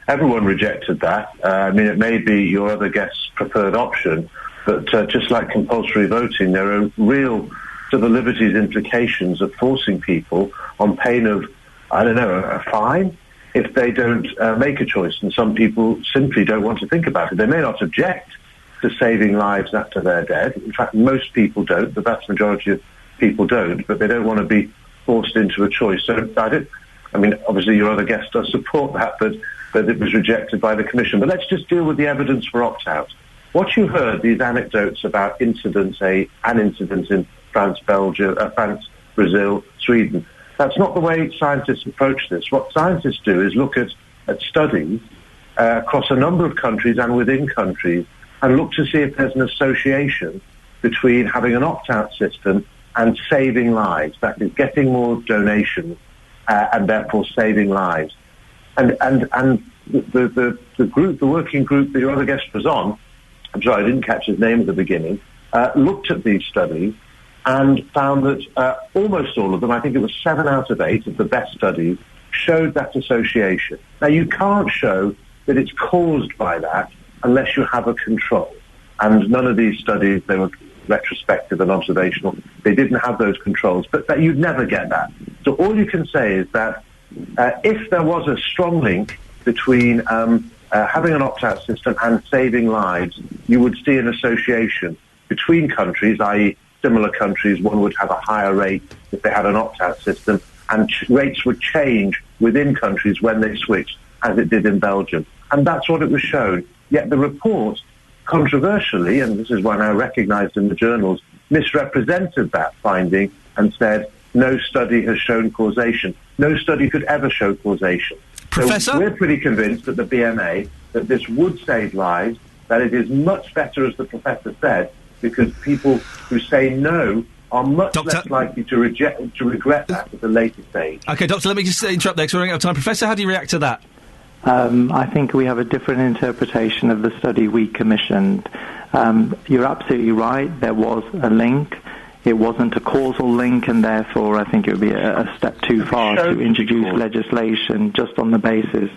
E: Everyone rejected that. I mean, it may be your other guest's preferred option, but just like compulsory voting, there are real civil liberties implications of forcing people on pain of, I don't know, a fine if they don't make a choice. And some people simply don't want to think about it. They may not object to saving lives after they're dead. In fact, most people don't. The vast majority of people don't, but they don't want to be forced into a choice. So I mean, obviously your other guest does support that, but it was rejected by the Commission. But let's just deal with the evidence for opt-out. What you heard, these anecdotes about incidents, an incident in France, Belgium, France, Brazil, Sweden, that's not the way scientists approach this. What scientists do is look at studies across a number of countries and within countries, and look to see if there's an association between having an opt-out system and saving lives. That is, getting more donations and therefore saving lives. And the group, the working group that your other guest was on, I'm sorry, I didn't catch his name at the beginning, looked at these studies and found that almost all of them, I think it was 7 out of 8 of the best studies, showed that association. Now, you can't show that it's caused by that unless you have a control. And none of these studies, they were retrospective and observational, they didn't have those controls, but that you'd never get that. So all you can say is that if there was a strong link between having an opt-out system and saving lives, you would see an association between countries, i.e. similar countries, one would have a higher rate if they had an opt-out system, and rates would change within countries when they switched, as it did in Belgium. And that's what it was shown. Yet the report, controversially, and this is why now recognised in the journals, misrepresented that finding and said no study has shown causation. No study could ever show causation.
A: Professor?
E: So we're pretty convinced at the BMA that this would save lives, that it is much better, as the professor said, because people who say no are much less likely to regret that at a later stage.
A: OK, Doctor, let me just interrupt there because we're running out of time. Professor, how do you react to that?
W: I think we have a different interpretation of the study we commissioned. You're absolutely right, there was a link. It wasn't a causal link, and therefore I think it would be a step too far to introduce legislation just on the basis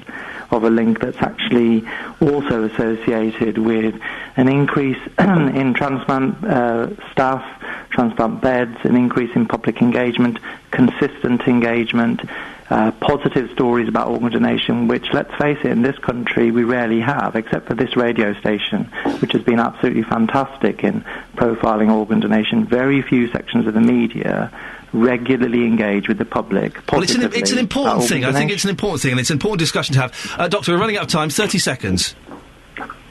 W: of a link that's actually also associated with an increase in transplant staff, transplant beds, an increase in public engagement, consistent engagement, positive stories about organ donation, which, let's face it, in this country we rarely have, except for this radio station, which has been absolutely fantastic in profiling organ donation. Very few sections of the media regularly engage with the public positively.
A: Well, it's an important thing. I think it's an important thing, and it's an important discussion to have. Doctor, we're running out of time. 30 seconds.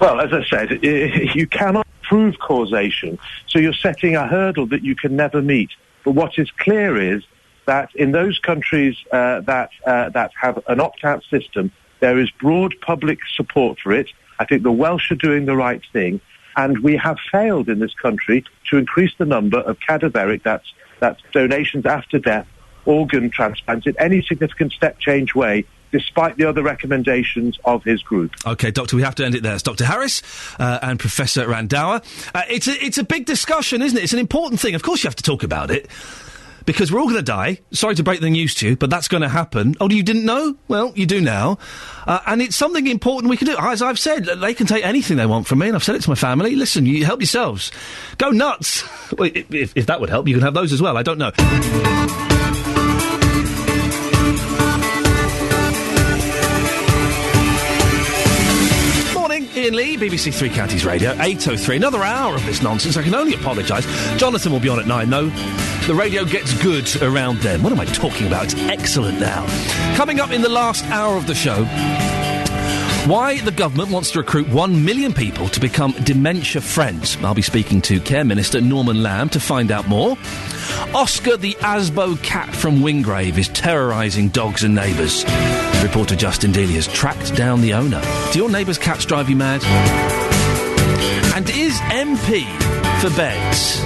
E: Well, as I said, you cannot prove causation, so you're setting a hurdle that you can never meet. But what is clear is that in those countries that have an opt-out system, there is broad public support for it. I think the Welsh are doing the right thing, and we have failed in this country to increase the number of cadaveric, that's donations after death, organ transplants in any significant step change way despite the other recommendations of his group.
A: OK, Doctor, we have to end it there. It's Dr Harris and Professor Randhawa. It's a big discussion, isn't it? It's an important thing. Of course you have to talk about it. Because we're all going to die. Sorry to break the news to you, but that's going to happen. Oh, you didn't know? Well, you do now. And it's something important we can do. As I've said, they can take anything they want from me, and I've said it to my family. Listen, you help yourselves. Go nuts. Well, if that would help, you can have those as well. I don't know. Iain Lee, BBC Three Counties Radio, 8:03. Another hour of this nonsense. I can only apologise. Jonathan will be on at 9, though. The radio gets good around then. What am I talking about? It's excellent now. Coming up in the last hour of the show, why the government wants to recruit 1 million people to become dementia friends. I'll be speaking to Care Minister Norman Lamb to find out more. Oscar the Asbo cat from Wingrave is terrorising dogs and neighbours. Reporter Justin Dealey has tracked down the owner. Do your neighbours' cats drive you mad? And is MP for beds,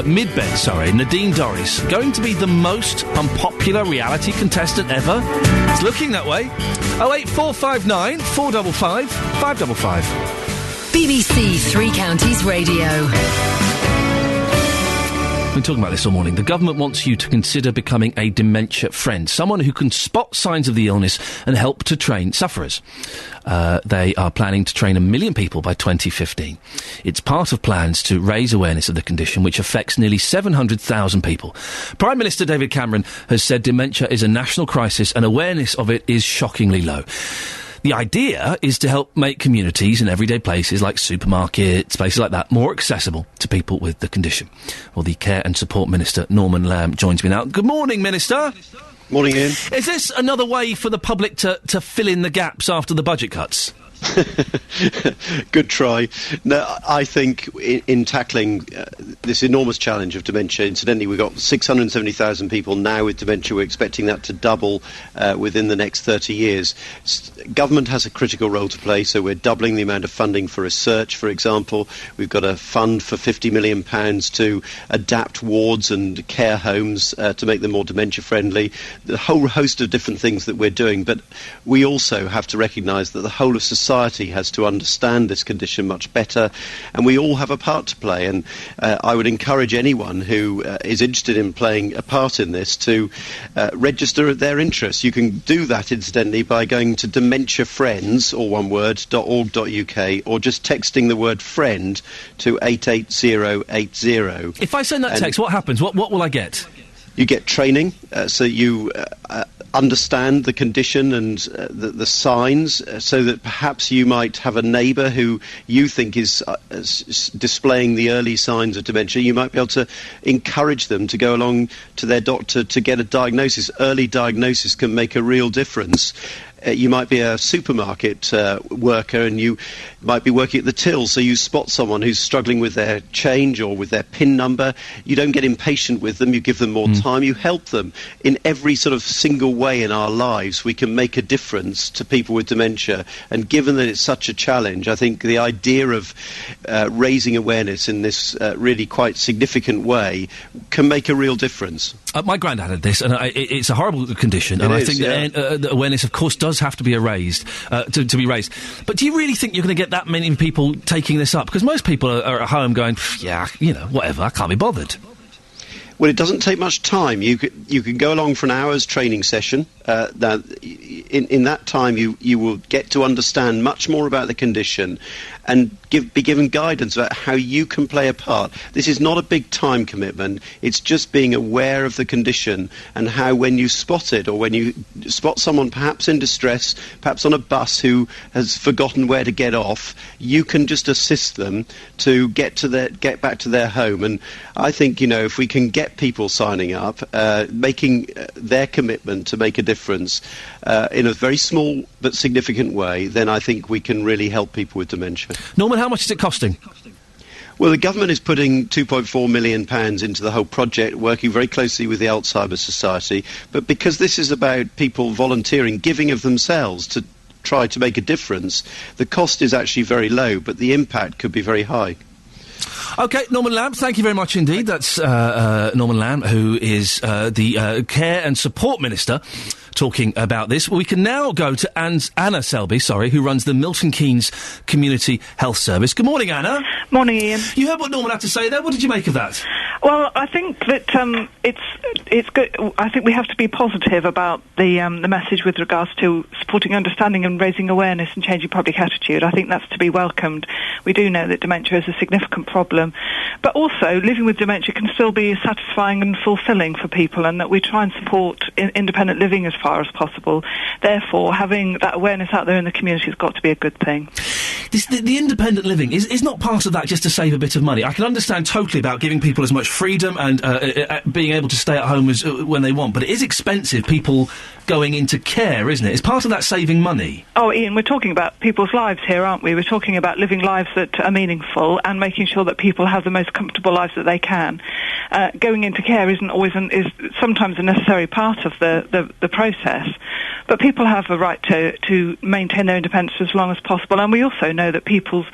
A: mid-bed, Nadine Dorries, going to be the most unpopular reality contestant ever? It's looking that way. 08459 455 555.
B: BBC Three Counties Radio.
A: We've been talking about this all morning. The government wants you to consider becoming a dementia friend, someone who can spot signs of the illness and help to train sufferers. They are planning to train 1 million people by 2015. It's part of plans to raise awareness of the condition, which affects nearly 700,000 people. Prime Minister David Cameron has said dementia is a national crisis and awareness of it is shockingly low. The idea is to help make communities and everyday places like supermarkets, places like that, more accessible to people with the condition. Well, the Care and Support Minister, Norman Lamb, joins me now. Good morning, Minister.
F: Morning, Ian.
A: Is this another way for the public to fill in the gaps after the budget cuts?
F: Good try. No, I think in tackling this enormous challenge of dementia, incidentally, we've got 670,000 people now with dementia. We're expecting that to double within the next 30 years. Government has a critical role to play, so we're doubling the amount of funding for research, for example. We've got a fund for £50 million to adapt wards and care homes to make them more dementia-friendly. The whole host of different things that we're doing, but we also have to recognise that the whole of society has to understand this condition much better, and we all have a part to play. And I would encourage anyone who is interested in playing a part in this to register their interest. You can do that, incidentally, by going to dementiafriends, all one word, .org.uk, or just texting the word friend to 88080.
A: If I send that text, what happens? What will I get?
F: You get training, so you understand the condition and the signs, so that perhaps you might have a neighbour who you think is displaying the early signs of dementia. You might be able to encourage them to go along to their doctor to get a diagnosis. Early diagnosis can make a real difference. You might be a supermarket worker and you might be working at the till, so you spot someone who's struggling with their change or with their PIN number. You don't get impatient with them, you give them more time, you help them. In every sort of single way in our lives, we can make a difference to people with dementia. And given that it's such a challenge, I think the idea of raising awareness in this really quite significant way can make a real difference.
A: My granddad had this, and it's a horrible condition, and I think that awareness, of course, does have to be raised, to be raised. But do you really think you're going to get that many people taking this up? Because most people are at home going, yeah, whatever, I can't be bothered.
F: Well, it doesn't take much time. You can go along for an hour's training session. In that time, you will get to understand much more about the condition and be given guidance about how you can play a part. This is not a big time commitment. It's just being aware of the condition and how, when you spot it, or when you spot someone perhaps in distress, perhaps on a bus who has forgotten where to get off, you can just assist them to get back to their home. And I think, if we can get people signing up, making their commitment to make a difference in a very small but significant way, then I think we can really help people with dementia.
A: Norman, how much is it costing?
F: Well, the government is putting £2.4 million into the whole project, working very closely with the Alzheimer's Society. But because this is about people volunteering, giving of themselves to try to make a difference, the cost is actually very low, but the impact could be very high.
A: OK, Norman Lamb, thank you very much indeed. That's Norman Lamb, who is the Care and Support Minister, talking about this. We can now go to Anna Selby, who runs the Milton Keynes Community Health Service. Good morning, Anna.
C: Morning, Ian.
A: You heard what Norman had to say there. What did you make of that?
C: Well, I think that it's good. I think we have to be positive about the message with regards to supporting understanding and raising awareness and changing public attitude. I think that's to be welcomed. We do know that dementia is a significant problem, but also living with dementia can still be satisfying and fulfilling for people, and that we try and support independent living as far as possible. Therefore, having that awareness out there in the community has got to be a good thing.
A: The independent living is not part of that just to save a bit of money. I can understand totally about giving people as much freedom and being able to stay at home as when they want, but it is expensive, people going into care, isn't it? It's part of that saving money.
C: Oh, Ian, we're talking about people's lives here, aren't we? We're talking about living lives that are meaningful and making sure that people have the most comfortable lives that they can. Going into care is sometimes a necessary part of the process, but people have a right to maintain their independence as long as possible, and we also know that people's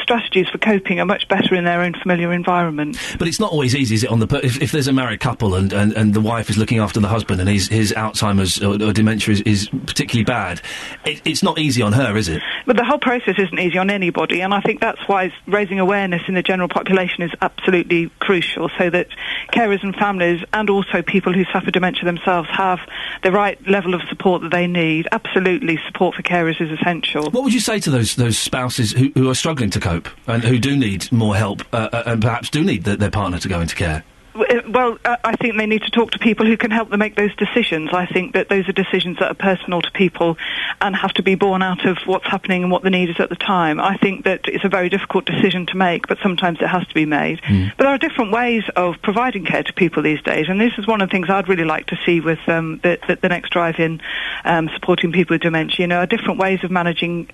C: strategies for coping are much better in their own familiar environment.
A: But it's not always easy, is it? If there's a married couple and the wife is looking after the husband and his Alzheimer's or dementia is particularly bad, it's not easy on her, is it?
C: But the whole process isn't easy on anybody, and I think that's why raising awareness in the general population is absolutely crucial, so that carers and families and also people who suffer dementia themselves have the right level of support that they need. Absolutely, support for carers is essential.
A: What would you say to those spouses who are struggling to cope and who do need more help and perhaps do need their partner to go into care?
C: Well, I think they need to talk to people who can help them make those decisions. I think that those are decisions that are personal to people and have to be born out of what's happening and what the need is at the time. I think that it's a very difficult decision to make, but sometimes it has to be made. But there are different ways of providing care to people these days, and this is one of the things I'd really like to see with the next drive-in supporting people with dementia. Are different ways of managing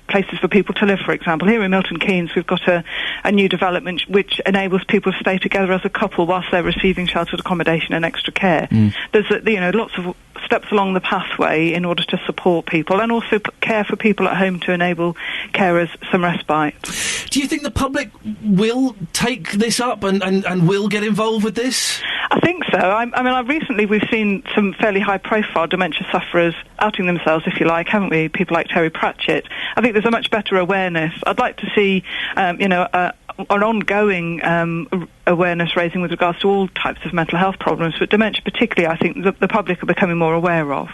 C: places for people to live, for example. Here in Milton Keynes, we've got a new development which enables people to stay together as a couple whilst they're receiving sheltered accommodation and extra care. There's lots of steps along the pathway in order to support people and also care for people at home to enable carers some respite.
A: Do you think the public will take this up and will get involved with this?
C: I think so. I mean, recently we've seen some fairly high-profile dementia sufferers outing themselves, if you like, haven't we? People like Terry Pratchett. I think there's a much better awareness. I'd like to see, an ongoing awareness raising with regards to all types of mental health problems, but dementia particularly, I think the public are becoming more aware of.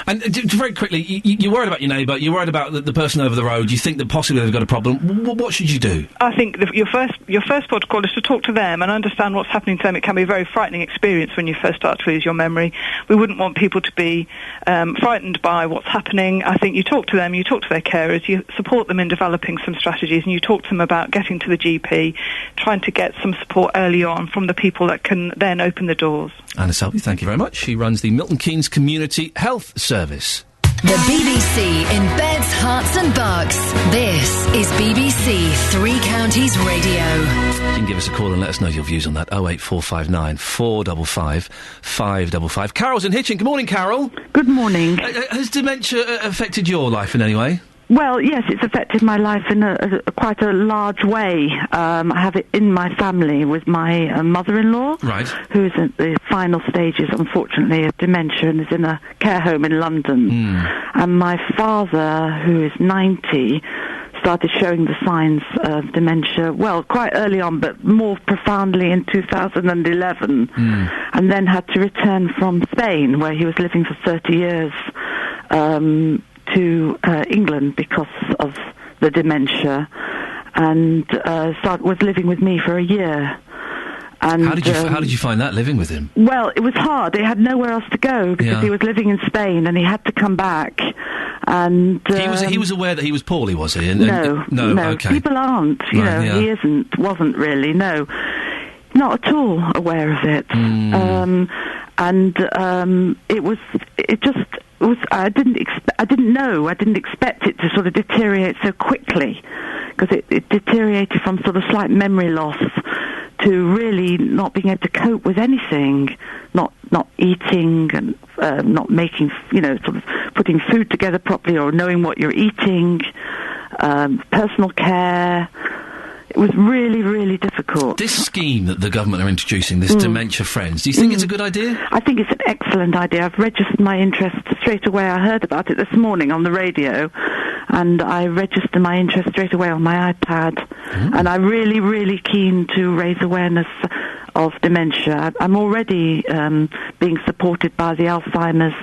A: And very quickly, you're worried about your neighbour, you're worried about the person over the road, you think that possibly they've got a problem. What should you do?
C: I think your first protocol is to talk to them and understand what's happening to them. It can be a very frightening experience when you first start to lose your memory. We wouldn't want people to be frightened by what's happening. I think you talk to them, you talk to their carers, you support them in developing some strategies, and you talk to them about getting to the GP, trying to get some support early on from the people that can then open the doors.
A: Anna Selby, thank you very much. She runs the Milton Keynes Community Health Service.
B: The BBC in beds, Herts and bucks. This is BBC Three Counties Radio.
A: You can give us a call and let us know your views on that. 08459 455 555. Carol's in Hitchin. Good morning, Carol.
G: Good morning.
A: Has dementia affected your life in any way?
G: Well, yes, it's affected my life in quite a large way. I have it in my family with my mother-in-law,
A: right,
G: who's at the final stages, unfortunately, of dementia and is in a care home in London. And my father, who is 90, started showing the signs of dementia, well, quite early on, but more profoundly in 2011, and then had to return from Spain, where he was living for 30 years, to England because of the dementia, and was living with me for a year. And
A: how did you find that, living with him?
G: Well, it was hard. He had nowhere else to go because he was living in Spain and he had to come back. And
A: he was aware that he was poorly, was he?
G: No.
A: Okay.
G: People aren't. He wasn't really. No, not at all aware of it. I didn't expect it to sort of deteriorate so quickly, because it deteriorated from sort of slight memory loss to really not being able to cope with anything, not eating and not making, sort of putting food together properly or knowing what you're eating, personal care. It was really, really difficult.
A: This scheme that the government are introducing, this Dementia Friends, do you think it's a good idea?
G: I think it's an excellent idea. I've registered my interest straight away. I heard about it this morning on the radio, and I registered my interest straight away on my iPad. And I'm really, really keen to raise awareness of dementia. I'm already being supported by the Alzheimer's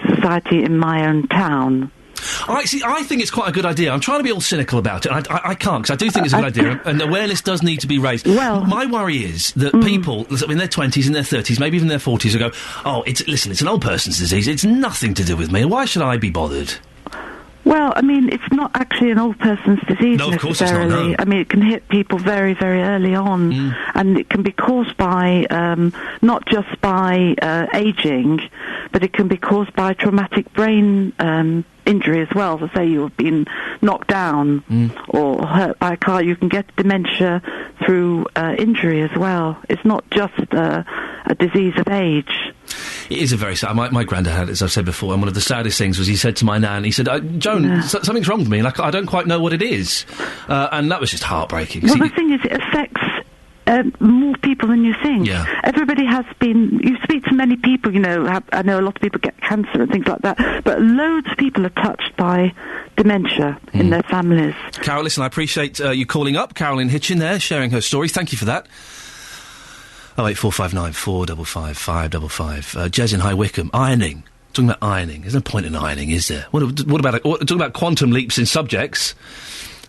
G: Society in my own town.
A: I think it's quite a good idea. I'm trying to be all cynical about it. I can't, because I do think it's a good idea, and awareness does need to be raised.
G: Well,
A: my worry is that people in their 20s, in their 30s, maybe even their 40s, will go, "Oh, it's an old person's disease. It's nothing to do with me. Why should I be bothered?"
G: Well, I mean, it's not actually an old person's disease
A: No, of course
G: necessarily.
A: it's not, no.
G: I mean, it can hit people very, very early on, and it can be caused by not just by aging, but it can be caused by traumatic brain injury as well. So say you've been knocked down or hurt by a car, you can get dementia through injury as well. It's not just a disease of age.
A: It is a very sad... My granddad had it, as I've said before, and one of the saddest things was he said to my nan, he said, "Joan, something's wrong with me, and I don't quite know what it is." And that was just heartbreaking.
G: Well, the thing is, it affects more people than you think.
A: Yeah.
G: Everybody has been... You speak to many people, you know, I know a lot of people get cancer and things like that, but loads of people are touched by dementia in their families.
A: Carol, listen, I appreciate you calling up. Carolyn Hitchin there, sharing her story. Thank you for that. 08459 455 555. Jez in High Wycombe. Ironing. Talking about ironing. There's no point in ironing, is there? What about talking about quantum leaps in subjects?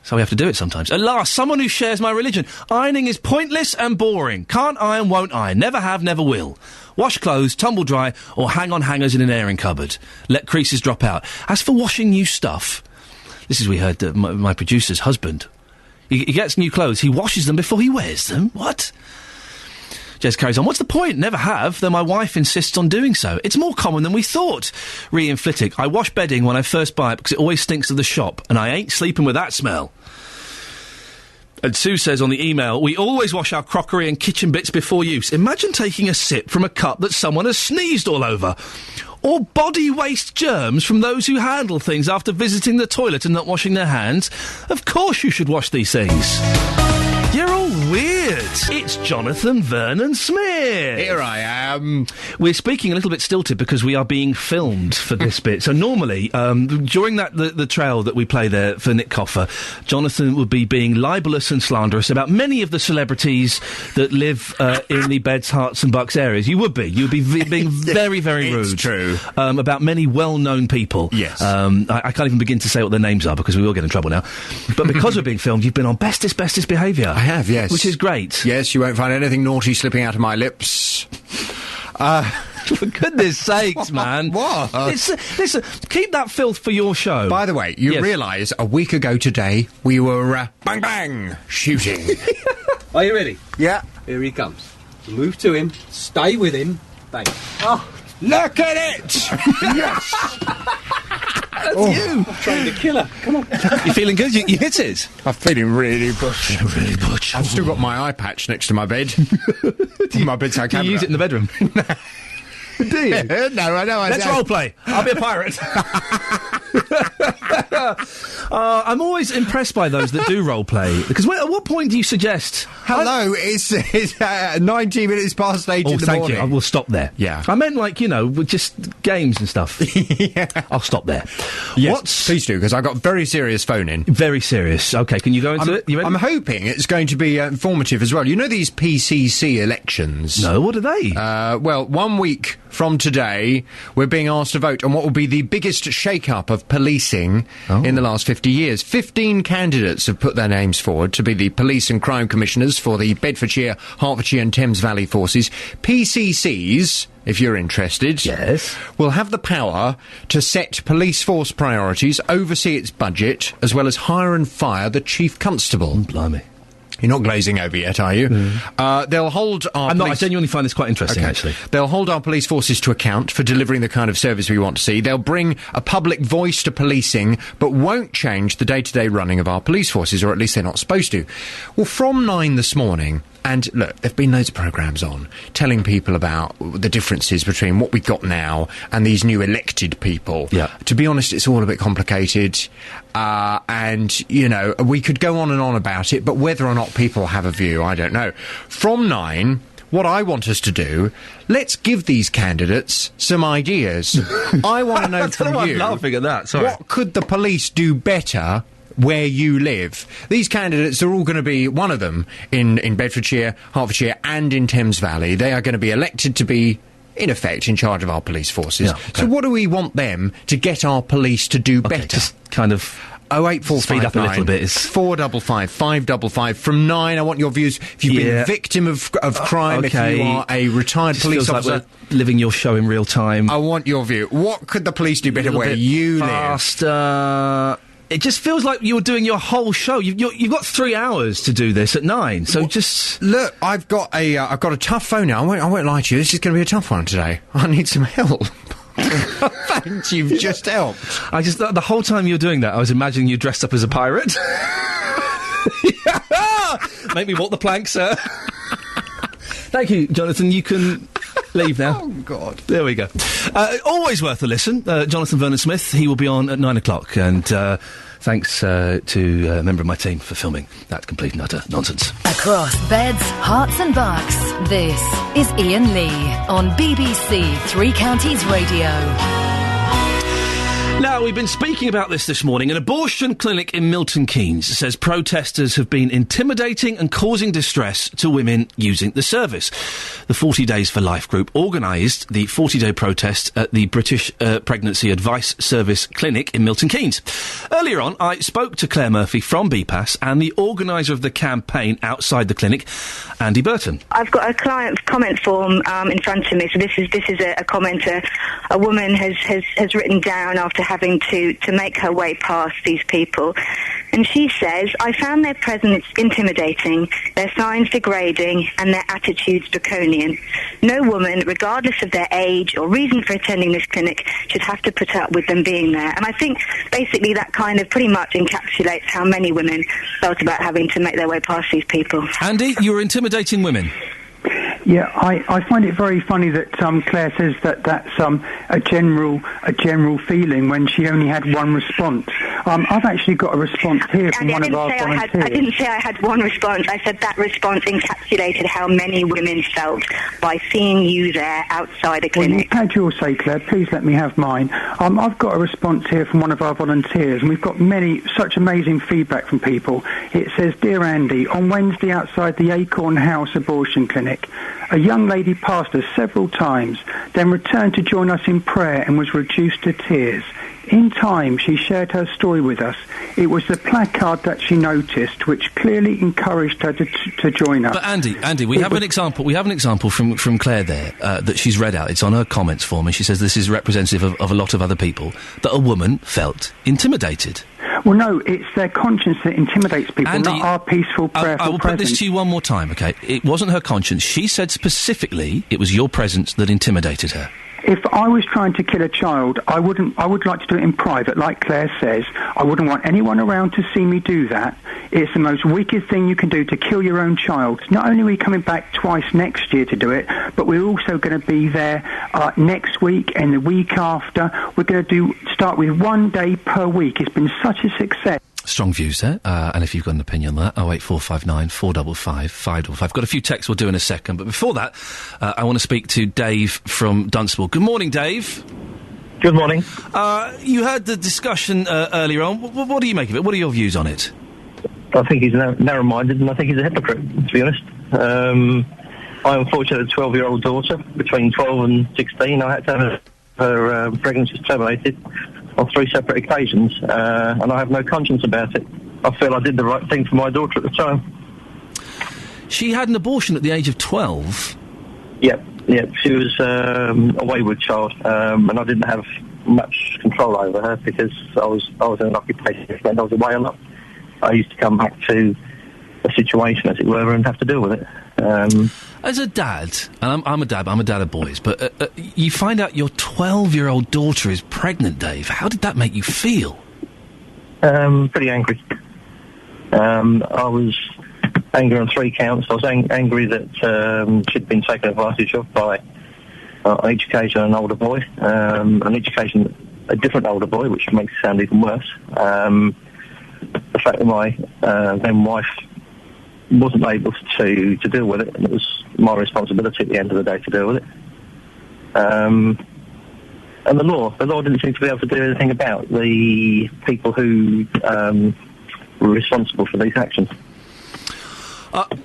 A: So we have to do it sometimes. At last, someone who shares my religion. Ironing is pointless and boring. Can't iron, won't iron. Never have, never will. Wash clothes, tumble dry, or hang on hangers in an airing cupboard. Let creases drop out. As for washing new stuff, this is, we heard my producer's husband. He gets new clothes, he washes them before he wears them. What? Jez carries on. What's the point? Never have, though my wife insists on doing so. It's more common than we thought. Ian Flittick. I wash bedding when I first buy it because it always stinks of the shop, and I ain't sleeping with that smell. And Sue says on the email, we always wash our crockery and kitchen bits before use. Imagine taking a sip from a cup that someone has sneezed all over. Or body waste germs from those who handle things after visiting the toilet and not washing their hands. Of course you should wash these things. You're all weird. It's Jonathan Vernon Smith.
H: Here I am.
A: We're speaking a little bit stilted because we are being filmed for this bit. So normally, during the trail that we play there for Nick Coffer, Jonathan would be being libellous and slanderous about many of the celebrities that live in the Beds, Herts and Bucks areas. You would be. You'd be being very, very rude.
H: It's true.
A: About many well-known people.
H: Yes.
A: I can't even begin to say what their names are because we will get in trouble now. But because we're being filmed, you've been on bestest behaviour.
H: I have, yes.
A: Which is great.
H: Yes, you won't find anything naughty slipping out of my lips.
A: For goodness sakes, man.
H: What?
A: Listen, keep that filth for your show.
H: By the way, you realise a week ago today we were bang bang shooting.
V: Are you ready?
H: Yeah.
V: Here he comes. Move to him. Stay with him. Bang. Oh,
H: look at it!
V: Yes!
A: That's you!
V: I've trained a killer. Come on.
A: You feeling good? You hit it?
H: I'm feeling really butch.
A: Really butch.
H: I've still got my eye patch next to my bed. My bedside camera.
A: Do you use it in the bedroom? Do you?
H: No, I know.
A: Let's role play. I'll be a pirate. I'm always impressed by those that do role play. Because at what point do you suggest?
H: Hello, it's 19 minutes past 8 in the
A: thank
H: morning.
A: you. I will stop there.
H: Yeah.
A: I meant with just games and stuff.
H: Yeah.
A: I'll stop there.
H: Yes, please do, because I've got very serious phone in.
A: Very serious. Okay, can you go into it? You ready?
H: I'm hoping it's going to be informative as well. You know these PCC elections?
A: No, what are they?
H: Well, 1 week from today, we're being asked to vote on what will be the biggest shake-up of policing in the last 50 years. 15 candidates have put their names forward to be the police and crime commissioners for the Bedfordshire, Hertfordshire and Thames Valley forces. PCCs, if you're interested, will have the power to set police force priorities, oversee its budget, as well as hire and fire the chief constable.
A: Blimey.
H: You're not glazing over yet, are you? They'll hold our
A: I'm not. I genuinely find this quite interesting, actually.
H: They'll hold our police forces to account for delivering the kind of service we want to see. They'll bring a public voice to policing, but won't change the day-to-day running of our police forces, or at least they're not supposed to. Well, from 9 this morning, And look, there've been loads of programmes on telling people about the differences between what we've got now and these new elected people.
A: Yeah.
H: To be honest, it's all a bit complicated. And, you know, we could go on and on about it, but whether or not people have a view, I don't know. From 9... what I want us to do, let's give these candidates some ideas. I want to know from you,
A: I'm laughing at that. Sorry.
H: What could the police do better where you live? These candidates are all going to be, one of them, in Bedfordshire, Hertfordshire and in Thames Valley. They are going to be elected to be, in effect, in charge of our police forces.
A: Yeah, okay.
H: So what do we want them to get our police to do better?
A: Just kind of...
H: 08459
A: speed up a little bit.
H: 455 555. From 9, I want your views. If you've been a victim of crime,
A: okay.
H: if you are a retired police officer,
A: like we're living your show in real time.
H: I want your view. What could the police do better where you
A: live? It just feels like you were doing your whole show. You've got 3 hours to do this at 9. So just
H: look. I've got a tough phone now. I won't lie to you. This is going to be a tough one today. I need some help. Thanks, you've just helped.
A: I just the whole time you were doing that, I was imagining you dressed up as a pirate. Make me walk the plank, sir. Thank you, Jonathan. You can leave now.
H: Oh, God.
A: There we go. Always worth a listen. Jonathan Vernon-Smith, he will be on at 9 o'clock. And thanks to a member of my team for filming that complete and utter nonsense.
B: Across beds, hearts and bucks, this is Iain Lee on BBC Three Counties Radio.
A: Now, we've been speaking about this morning. An abortion clinic in Milton Keynes says protesters have been intimidating and causing distress to women using the service. The 40 Days for Life group organised the 40-day protest at the British Pregnancy Advice Service Clinic in Milton Keynes. Earlier on, I spoke to Claire Murphy from BPAS and the organiser of the campaign outside the clinic, Andy Burton.
J: I've got a client comment form in front of me. So this is a comment a woman has written down after having to make her way past these people. And she says, I found their presence intimidating, their signs degrading, and their attitudes draconian. No woman, regardless of their age or reason for attending this clinic, should have to put up with them being there. And I think basically that kind of pretty much encapsulates how many women felt about having to make their way past these people.
A: Andy, you were intimidating women.
K: Yeah, I find it very funny that Claire says that that's a general feeling when she only had one response. I've actually got a response here from one of our volunteers.
J: I didn't say I had one response. I said that response encapsulated how many women felt by seeing you there outside a clinic.
K: Well, you've had your say, Claire. Please let me have mine. I've got a response here from one of our volunteers, and we've got such amazing feedback from people. It says, Dear Andy, on Wednesday outside the Acorn House abortion clinic, a young lady passed us several times, then returned to join us in prayer and was reduced to tears. In time, she shared her story with us. It was the placard that she noticed, which clearly encouraged her to join us.
A: But Andy, we have an example. We have an example from Claire there that she's read out. It's on her comments form, and she says this is representative of a lot of other people, that a woman felt intimidated.
K: Well, no, it's their conscience that intimidates people,
A: Andy,
K: not our peaceful, prayerful
A: I will put this to you one more time, OK? It wasn't her conscience. She said specifically it was your presence that intimidated her.
K: If I was trying to kill a child, I would like to do it in private, like Claire says. I wouldn't want anyone around to see me do that. It's the most wicked thing you can do, to kill your own child. Not only are we coming back twice next year to do it, but we're also going to be there next week and the week after. We're going to start with 1 day per week. It's been such a success.
A: Strong views there, and if you've got an opinion on that, 08459 455 555. Got a few texts we'll do in a second, but before that, I want to speak to Dave from Dunstable. Good morning, Dave.
L: Good morning.
A: You heard the discussion earlier on. What do you make of it? What are your views on it?
L: I think he's narrow-minded, and I think he's a hypocrite, to be honest. I unfortunately had a 12-year-old daughter, between 12 and 16. I had to have her pregnancy terminated on 3 separate occasions, and I have no conscience about it. I feel I did the right thing for my daughter at the time.
A: She had an abortion at the age of 12?
L: Yep. She was a wayward child, and I didn't have much control over her because I was in an occupation and I was away a lot. I used to come back to a situation, as it were, and have to deal with it.
A: As a dad, and I'm a dad of boys, but you find out your 12-year-old daughter is pregnant, Dave. How did that make you feel?
L: Pretty angry. I was anger on 3 counts. I was angry that she'd been taken advantage of by, on each occasion, an older boy. On each occasion, a different older boy, which makes it sound even worse. The fact that my then wife wasn't able to deal with it, and it was my responsibility at the end of the day to deal with it. And the law didn't seem to be able to do anything about the people who were responsible for these actions.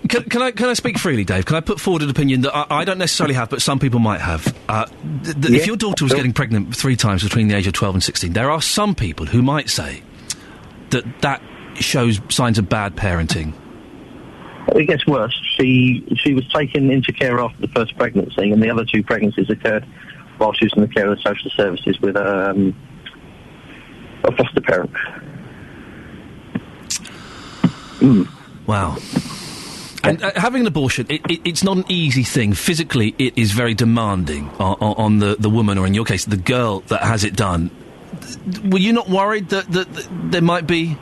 A: Can I speak freely, Dave? Can I put forward an opinion that I don't necessarily have, but some people might have? If your daughter was getting pregnant 3 times between the age of 12 and 16, there are some people who might say that shows signs of bad parenting.
L: It gets worse. She was taken into care after the first pregnancy, and the other 2 pregnancies occurred while she was in the care of the social services with a foster parent.
A: Wow. And having an abortion, it's not an easy thing. Physically, it is very demanding on the woman, or in your case, the girl that has it done. Were you not worried that there might be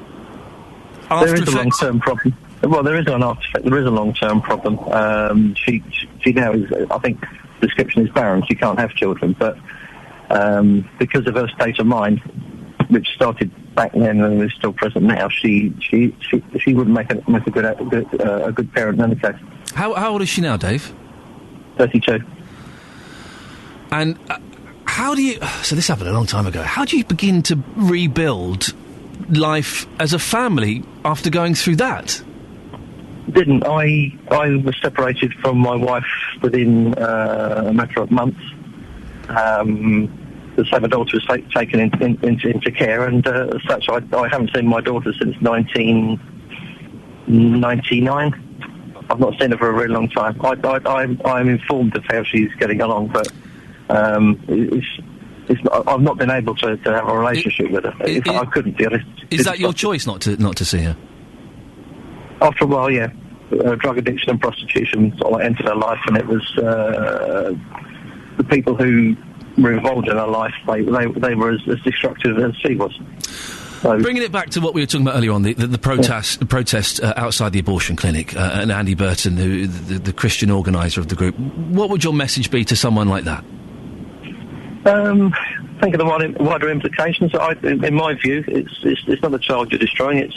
A: after
L: There is
A: effects?
L: a long-term problem. Well, there is an after effect. There is a long-term problem. She now is, I think, the description is barren. She can't have children, but because of her state of mind, which started back then and is still present now, she wouldn't make a good parent in any case.
A: How old is she now, Dave?
L: 32.
A: And how do you... So this happened a long time ago. How do you begin to rebuild life as a family after going through that?
L: Didn't. I was separated from my wife within a matter of months. The same daughter was taken into care, and as such, I haven't seen my daughter since 1999. I've not seen her for a really long time. I'm informed of how she's getting along, but I've not been able to have a relationship with her. I couldn't be honest.
A: Is that your choice not to see her?
L: After a while, yeah. Drug addiction and prostitution sort of entered her life, and it was the people who were involved in her life, they were as destructive as she was. So,
A: bringing it back to what we were talking about earlier on, the protest outside the abortion clinic, and Andy Burton, who the Christian organiser of the group, what would your message be to someone like that?
L: Think of the wider implications. In my view, it's not a child you're destroying, it's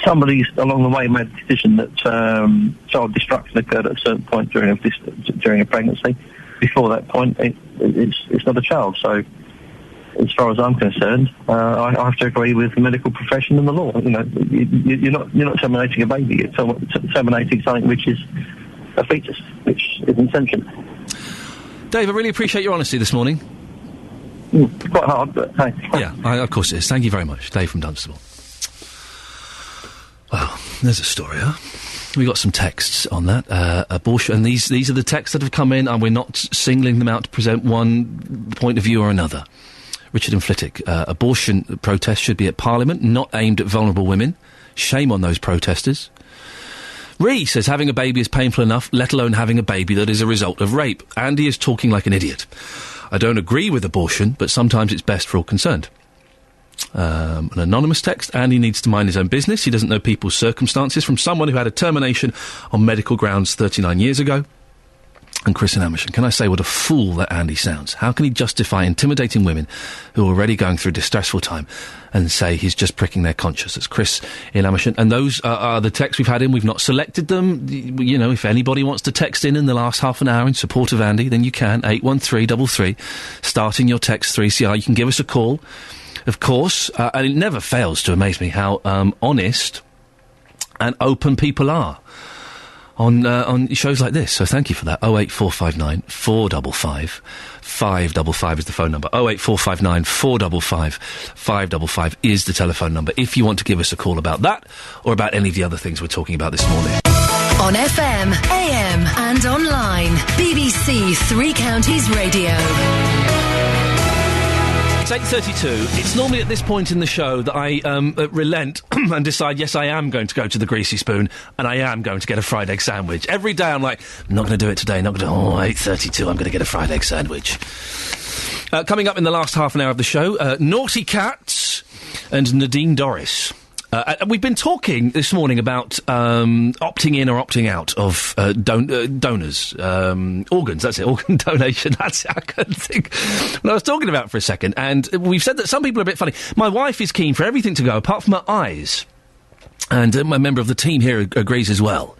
L: somebody along the way made a decision that child destruction occurred at a certain point during a pregnancy. Before that point, it's not a child. So, as far as I'm concerned, I have to agree with the medical profession and the law. You know, you're not terminating a baby. You're terminating something which is a fetus, which isn't sentient.
A: Dave, I really appreciate your honesty this morning.
L: Quite hard, but hey.
A: Yeah, of course it is. Thank you very much. Dave from Dunstable. Well, there's a story, huh? We got some texts on that. Abortion, and these are the texts that have come in, and we're not singling them out to present one point of view or another. Richard and Flitwick, abortion protests should be at Parliament, not aimed at vulnerable women. Shame on those protesters. Ree says having a baby is painful enough, let alone having a baby that is a result of rape. Andy is talking like an idiot. I don't agree with abortion, but sometimes it's best for all concerned. An anonymous text, Andy needs to mind his own business. He doesn't know people's circumstances, from someone who had a termination on medical grounds 39 years ago. And Chris in Amersham, can I say what a fool that Andy sounds? How can he justify intimidating women who are already going through a distressful time and say he's just pricking their conscience? That's Chris in Amersham. And those are the texts we've had in. We've not selected them. You know, if anybody wants to text in the last half an hour in support of Andy, then you can. 81333, starting your text 3CR. You can give us a call, of course. And it never fails to amaze me how honest and open people are on shows like this, so thank you for that. 08459 455 555 is the phone number. 08459 455 555 is the telephone number if you want to give us a call about that or about any of the other things we're talking about this morning.
B: On FM, AM and online, BBC Three Counties Radio.
A: It's 8:32. It's normally at this point in the show that I relent and decide, yes, I am going to go to the Greasy Spoon and I am going to get a fried egg sandwich. Every day I'm like, I'm not going to do it today, not going to 8:32, I'm going to get a fried egg sandwich. Coming up in the last half an hour of the show, Naughty Cats and Nadine Dorris. We've been talking this morning about opting in or opting out of donors, organs. That's it, organ donation. That's it. I couldn't think what I was talking about for a second. And we've said that some people are a bit funny. My wife is keen for everything to go, apart from her eyes. And a member of the team here agrees as well.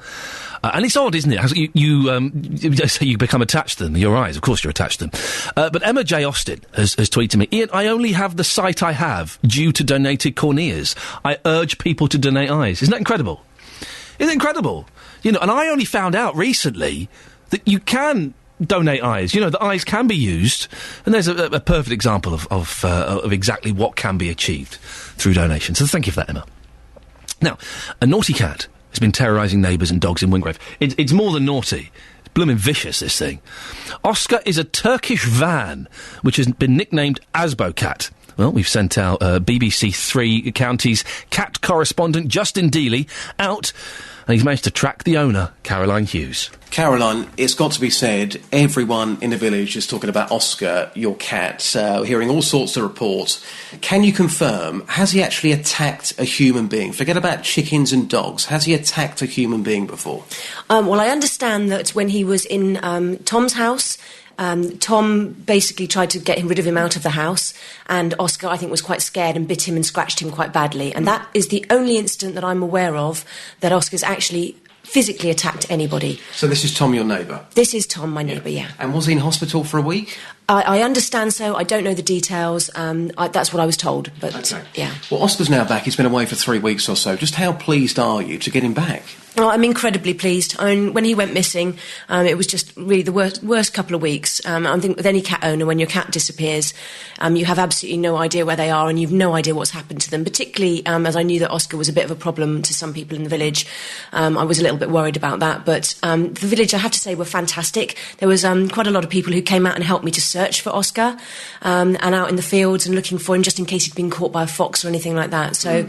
A: And it's odd, isn't it? You become attached to them. Your eyes, of course, you're attached to them. But Emma J. Austin has tweeted me, Ian, I only have the sight I have due to donated corneas. I urge people to donate eyes. Isn't that incredible? Isn't it incredible? You know, and I only found out recently that you can donate eyes. You know, the eyes can be used, and there's a perfect example of exactly what can be achieved through donation. So thank you for that, Emma. Now, a naughty cat has been terrorising neighbours and dogs in Wingrave. It's more than naughty. It's blooming vicious, this thing. Oscar is a Turkish van, which has been nicknamed Asbo Cat. Well, we've sent our BBC Three Counties cat correspondent, Justin Dealey, out, and he's managed to track the owner, Caroline Hughes.
R: Caroline, it's got to be said, everyone in the village is talking about Oscar, your cat, hearing all sorts of reports. Can you confirm, has he actually attacked a human being? Forget about chickens and dogs. Has he attacked a human being before?
I: Well, I understand that when he was in Tom's house, Tom basically tried to get rid of him out of the house, and Oscar, I think, was quite scared and bit him and scratched him quite badly. And that is the only incident that I'm aware of that Oscar's actually physically attacked anybody.
R: So this is Tom, your neighbour?
I: This is Tom, my neighbour, yeah.
R: And was he in hospital for a week?
I: I understand so. I don't know the details. That's what I was told, but
R: okay.
I: Yeah.
R: Well, Oscar's now back. He's been away for 3 weeks or so. Just how pleased are you to get him back?
I: Well, I'm incredibly pleased. I mean, when he went missing, it was just really the worst couple of weeks. I think with any cat owner, when your cat disappears, you have absolutely no idea where they are and you've no idea what's happened to them, particularly as I knew that Oscar was a bit of a problem to some people in the village. I was a little bit worried about that. But the village, I have to say, were fantastic. There was quite a lot of people who came out and helped me to search for Oscar and out in the fields and looking for him just in case he'd been caught by a fox or anything like that. So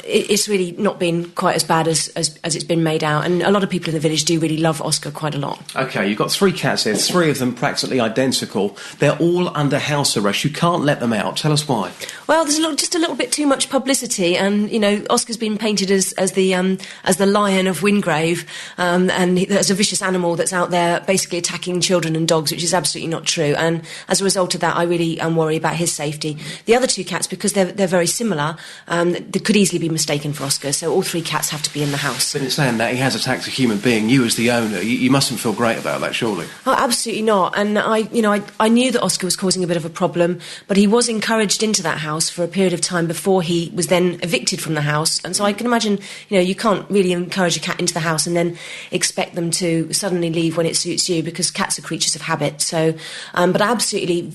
I: it's really not been quite as bad as it's been made out, and a lot of people in the village do really love Oscar quite a lot.
R: OK, you've got 3 cats here, 3 of them practically identical. They're all under house arrest. You can't let them out. Tell us why.
I: Well, there's just a little bit too much publicity, and, you know, Oscar's been painted as the lion of Wingrave, and as a vicious animal that's out there basically attacking children and dogs, which is absolutely not true, and as a result of that, I really worry about his safety. The other 2 cats, because they're very similar, they could easily be mistaken for Oscar, so all 3 cats have to be in the house.
R: But in saying that, he has attacked a human being. You, as the owner, you mustn't feel great about that, surely?
I: Oh, absolutely not. And I knew that Oscar was causing a bit of a problem, but he was encouraged into that house for a period of time before he was then evicted from the house. And so I can imagine, you know, you can't really encourage a cat into the house and then expect them to suddenly leave when it suits you, because cats are creatures of habit. So, but absolutely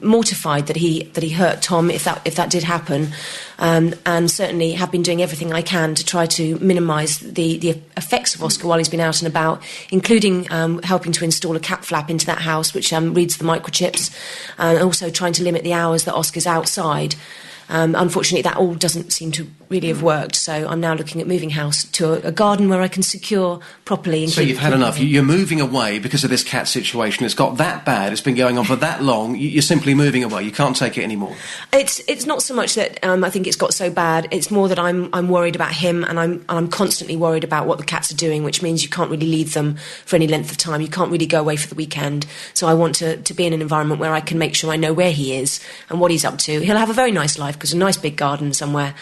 I: mortified that he hurt Tom, if that did happen. And certainly have been doing everything I can to try to minimise the effects of Oscar while he's been out and about, including helping to install a cat flap into that house which reads the microchips, and also trying to limit the hours that Oscar's outside. Unfortunately, that all doesn't seem to really have worked, so I'm now looking at moving house to a garden where I can secure properly. And
R: so you've had enough. You're moving away because of this cat situation. It's got that bad. It's been going on for that long. You're simply moving away. You can't take it anymore.
I: It's not so much that I think it's got so bad. It's more that I'm worried about him, and I'm constantly worried about what the cats are doing, which means you can't really leave them for any length of time. You can't really go away for the weekend. So I want to be in an environment where I can make sure I know where he is and what he's up to. He'll have a very nice life, because a nice big garden somewhere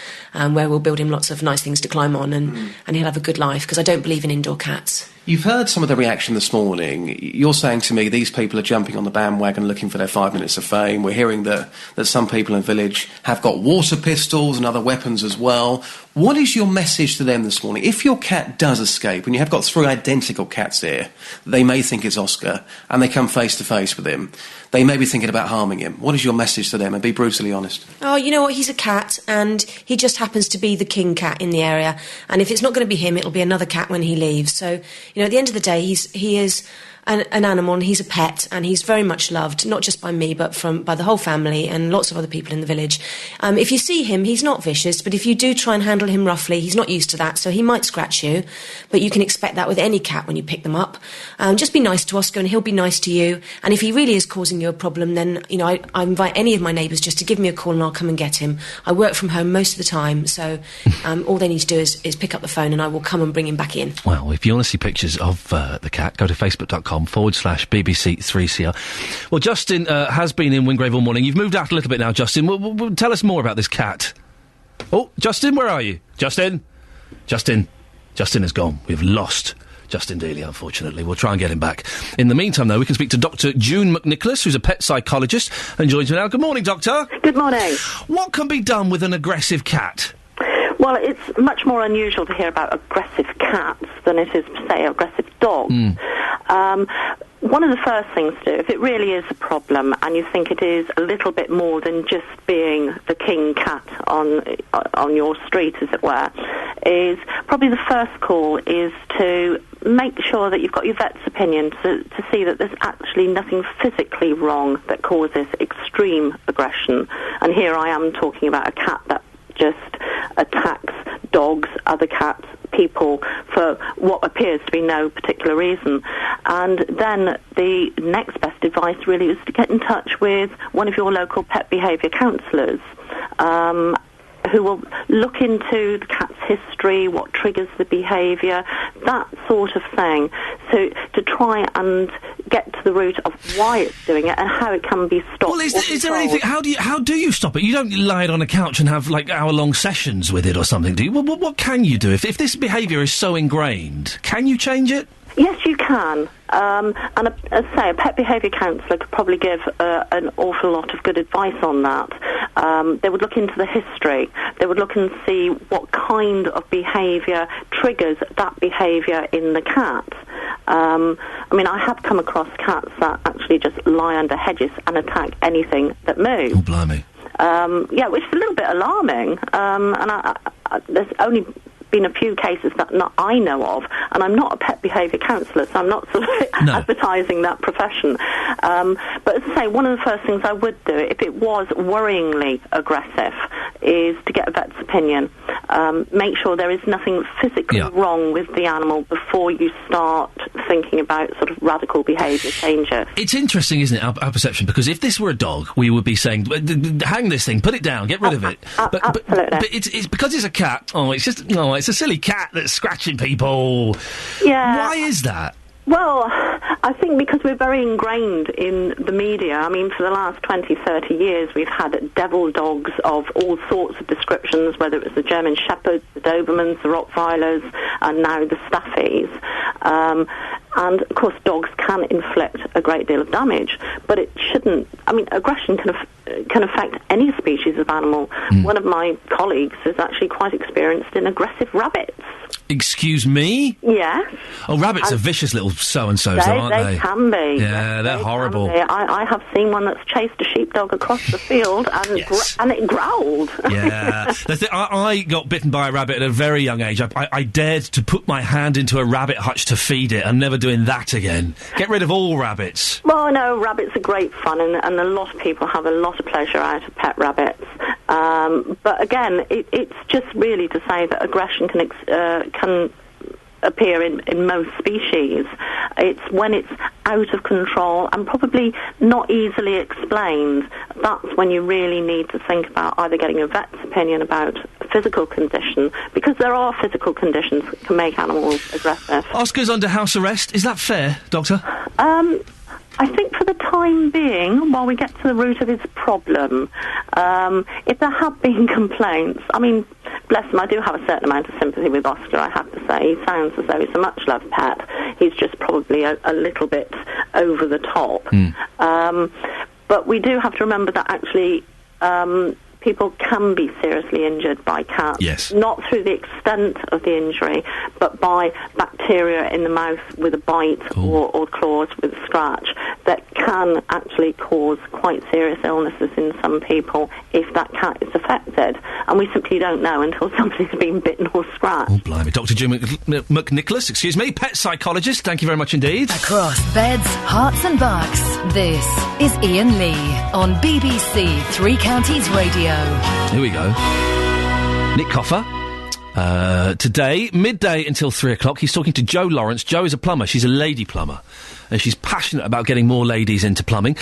I: where we'll build him lots of nice things to climb on, and he'll have a good life, because I don't believe in indoor cats.
R: You've heard some of the reaction this morning. You're saying to me these people are jumping on the bandwagon looking for their 5 minutes of fame. We're hearing that some people in the village have got water pistols and other weapons as well. What is your message to them this morning? If your cat does escape, and you have got 3 identical cats here, they may think it's Oscar, and they come face to face with him, they may be thinking about harming him. What is your message to them? And be brutally honest.
I: Oh, you know what? He's a cat, and he just happens to be the king cat in the area. And if it's not going to be him, it'll be another cat when he leaves. So, you know, at the end of the day, he is an animal, and he's a pet, and he's very much loved, not just by me, but by the whole family and lots of other people in the village. If you see him, he's not vicious, but if you do try and handle him roughly, he's not used to that, so he might scratch you, but you can expect that with any cat when you pick them up. Just be nice to Oscar, and he'll be nice to you, and if he really is causing you a problem, then, I invite any of my neighbours just to give me a call and I'll come and get him. I work from home most of the time, so all they need to do is pick up the phone and I will come and bring him back in.
A: Well, if you want to see pictures of the cat, go to facebook.com/BBC3CR. Well, Justin has been in Wingrave all morning. You've moved out a little bit now, Justin. Well, tell us more about this cat. Oh, Justin, where are you? Justin has gone. We've lost Justin Dealey, unfortunately. We'll try and get him back. In the meantime, though, we can speak to Dr. June McNicholas, who's a pet psychologist, and joins me now. Good morning, Doctor.
M: Good morning.
A: What can be done with an aggressive cat?
M: Well, it's much more unusual to hear about aggressive cats than it is, say, aggressive dogs. One of the first things to do, if it really is a problem and you think it is a little bit more than just being the king cat on your street, as it were, is probably the first call is to make sure that you've got your vet's opinion to see that there's actually nothing physically wrong that causes extreme aggression. And here I am talking about a cat that just attacks dogs, other cats, people for what appears to be no particular reason. And then the next best advice really is to get in touch with one of your local pet behaviour counsellors, who will look into the cat's history, what triggers the behaviour, that sort of thing. So to try and get to the root of why it's doing it and how it can be stopped.
A: Well, is there anything? How do you stop it? You don't lie it on a couch and have hour-long sessions with it or something, do you? What can you do if this behaviour is so ingrained? Can you change it?
M: Yes, you can. And as I say, a pet behaviour counsellor could probably give an awful lot of good advice on that. They would look into the history. They would look and see what kind of behaviour triggers that behaviour in the cat. I have come across cats that actually just lie under hedges and attack anything that moves.
A: Oh, blimey.
M: Which is a little bit alarming. There's only been a few cases that I know of, and I'm not a pet behaviour counsellor, so I'm not sort of advertising that profession. But as I say, one of the first things I would do, if it was worryingly aggressive, is to get a vet's opinion. Make sure there is nothing physically wrong with the animal before you start thinking about sort of radical behaviour changes.
A: It's interesting, isn't it, our perception, because if this were a dog, we would be saying, hang this thing, put it down, get rid of it.
M: Absolutely.
A: But it's because it's a cat, it's a silly cat that's scratching people.
M: Yeah.
A: Why is that?
M: Well, I think because we're very ingrained in the media. For the last 20, 30 years, we've had devil dogs of all sorts of descriptions, whether it was the German Shepherds, the Dobermans, the Rottweilers, and now the Staffies. And, of course, dogs can inflict a great deal of damage, but it shouldn't. Aggression can affect any species of animal. One of my colleagues is actually quite experienced in aggressive rabbits.
A: Excuse me?
M: Yes.
A: Oh, rabbits are vicious little so-and-sos, though, aren't they?
M: They can be.
A: Yeah, they're horrible.
M: I have seen one that's chased a sheepdog across the field and it growled.
A: Yeah. I got bitten by a rabbit at a very young age. I dared to put my hand into a rabbit hutch to feed it. I'm never doing that again. Get rid of all rabbits.
M: Well, no, rabbits are great fun, and a lot of people have a lot of pleasure out of pet rabbits. But again, it's just really to say that aggression can appear in most species. It's when it's out of control and probably not easily explained. That's when you really need to think about either getting a vet's opinion about a physical condition, because there are physical conditions that can make animals aggressive.
A: Oscar's under house arrest. Is that fair, Doctor?
M: I think for the time being, while we get to the root of his problem, if there have been complaints, bless him, I do have a certain amount of sympathy with Oscar, I have to say. He sounds as though he's a much-loved pet. He's just probably a little bit over the top. But we do have to remember that actually people can be seriously injured by cats.
A: Yes.
M: Not through the extent of the injury, but by bacteria in the mouth with a bite or claws with a scratch. that can actually cause quite serious illnesses in some people if that cat is affected. And we simply don't know until somebody's been bitten or scratched.
A: Oh, blimey. Dr. Jim McNicholas, excuse me, pet psychologist, thank you very much indeed.
B: Across beds, hearts and bucks, this is Iain Lee on BBC Three Counties Radio.
A: Here we go. Nick Coffer. Today, midday until 3 o'clock, he's talking to Jo Lawrence. Jo is a plumber. She's a lady plumber. And she's passionate about getting more ladies into plumbing.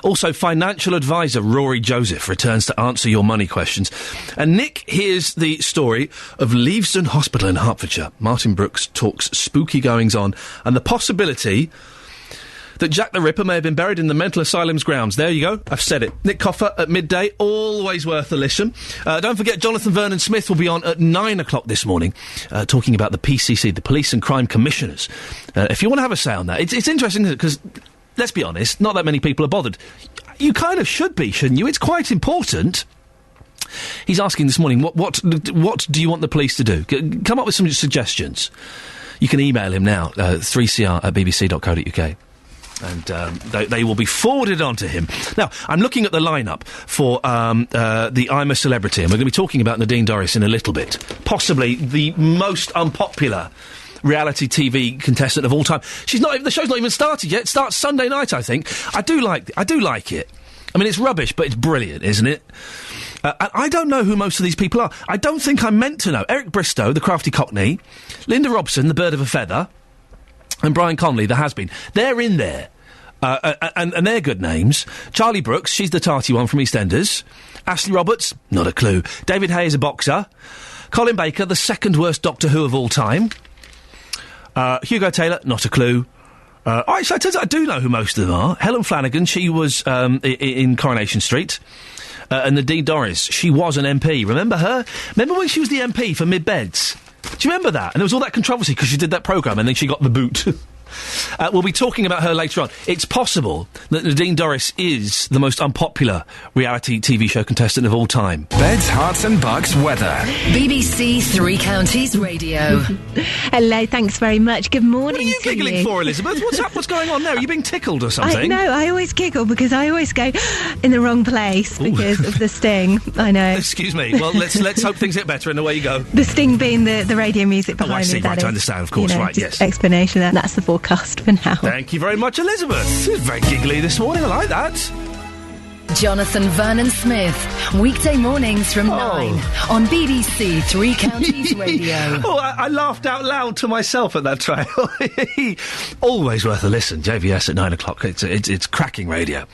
A: Also, financial advisor Rory Joseph returns to answer your money questions. And Nick hears the story of Leavesden Hospital in Hertfordshire. Martin Brooks talks spooky goings-on and the possibility that Jack the Ripper may have been buried in the mental asylum's grounds. There you go. I've said it. Nick Coffer at midday. Always worth a listen. Don't forget, Jonathan Vernon Smith will be on at 9 o'clock this morning, talking about the PCC, the Police and Crime Commissioners. If you want to have a say on that, it's interesting, because, let's be honest, not that many people are bothered. You kind of should be, shouldn't you? It's quite important. He's asking this morning, what do you want the police to do? Come up with some suggestions. You can email him now, 3cr@bbc.co.uk. And they will be forwarded on to him. Now, I'm looking at the lineup for the I'm a Celebrity, and we're going to be talking about Nadine Dorries in a little bit. Possibly the most unpopular reality TV contestant of all time. The show's not even started yet. It starts Sunday night, I think. I do like it. I mean, it's rubbish, but it's brilliant, isn't it? I don't know who most of these people are. I don't think I'm meant to know. Eric Bristow, the crafty Cockney, Linda Robson, the bird of a feather, and Brian Conley, the has-been. They're in there. And they're good names. Charlie Brooks, she's the tarty one from EastEnders. Ashley Roberts, not a clue. David Hay is a boxer. Colin Baker, the second worst Doctor Who of all time. Hugo Taylor, not a clue. Actually, it turns out I do know who most of them are. Helen Flanagan, she was in Coronation Street. And Nadine Dorries, she was an MP. Remember her? Remember when she was the MP for Mid-Beds? Do you remember that? And there was all that controversy because she did that programme and then she got the boot. We'll be talking about her later on. It's possible that Nadine Dorries is the most unpopular reality TV show contestant of all time.
N: Beds, Hearts and Bucks weather.
B: BBC Three Counties Radio.
O: Hello, thanks very much. Good morning.
A: What are you giggling for, Elizabeth? What's up? What's going on there? Are you being tickled or something?
O: I always giggle because I always go in the wrong place because of the sting. I know.
A: Excuse me. Well, let's hope things get better, and away you go.
O: The sting being the radio music behind me.
A: I see. Right, I understand. Of course. Right. Yes.
O: Explanation. That's the forecast for now.
A: Thank you very much, Elizabeth. She was very giggly this morning. I like that.
B: Jonathan Vernon Smith, weekday mornings from 9 on BBC Three Counties Radio.
A: I laughed out loud to myself at that trial. Always worth a listen. JVS at 9 o'clock. It's cracking radio.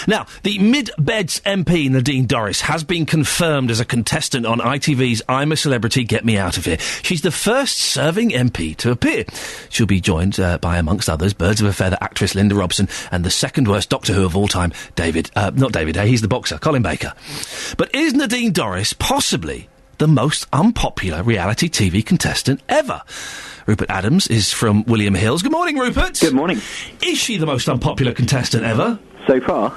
A: Now, the Mid-Beds MP Nadine Dorries has been confirmed as a contestant on ITV's I'm a Celebrity, Get Me Out of Here. She's the first serving MP to appear. She'll be joined by, amongst others, Birds of a Feather actress Linda Robson and the second worst Doctor Who of all time, David Hay, he's the boxer, Colin Baker. But is Nadine Dorries possibly the most unpopular reality TV contestant ever? Rupert Adams is from William Hills. Good morning, Rupert.
Q: Good morning.
A: Is she the most unpopular contestant ever?
Q: So far.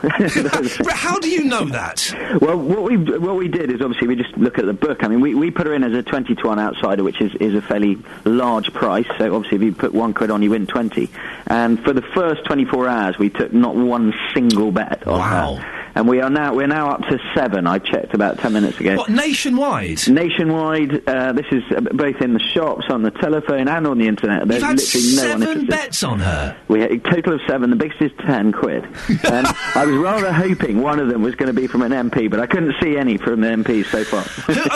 A: How do you know that?
Q: Well, what we did is obviously we just look at the book. I mean, we put her in as a 20-to-1 outsider, which is a fairly large price. So obviously if you put £1 on, you win 20. And for the first 24 hours, we took not one single bet on her. And we're now up to 7. I checked about 10 minutes ago.
A: What, nationwide?
Q: Nationwide. This is both in the shops, on the telephone, and on the internet.
A: You've had 7 bets on her.
Q: We had a total of 7. The biggest is £10. And I was rather hoping one of them was going to be from an MP, but I couldn't see any from the MPs so far.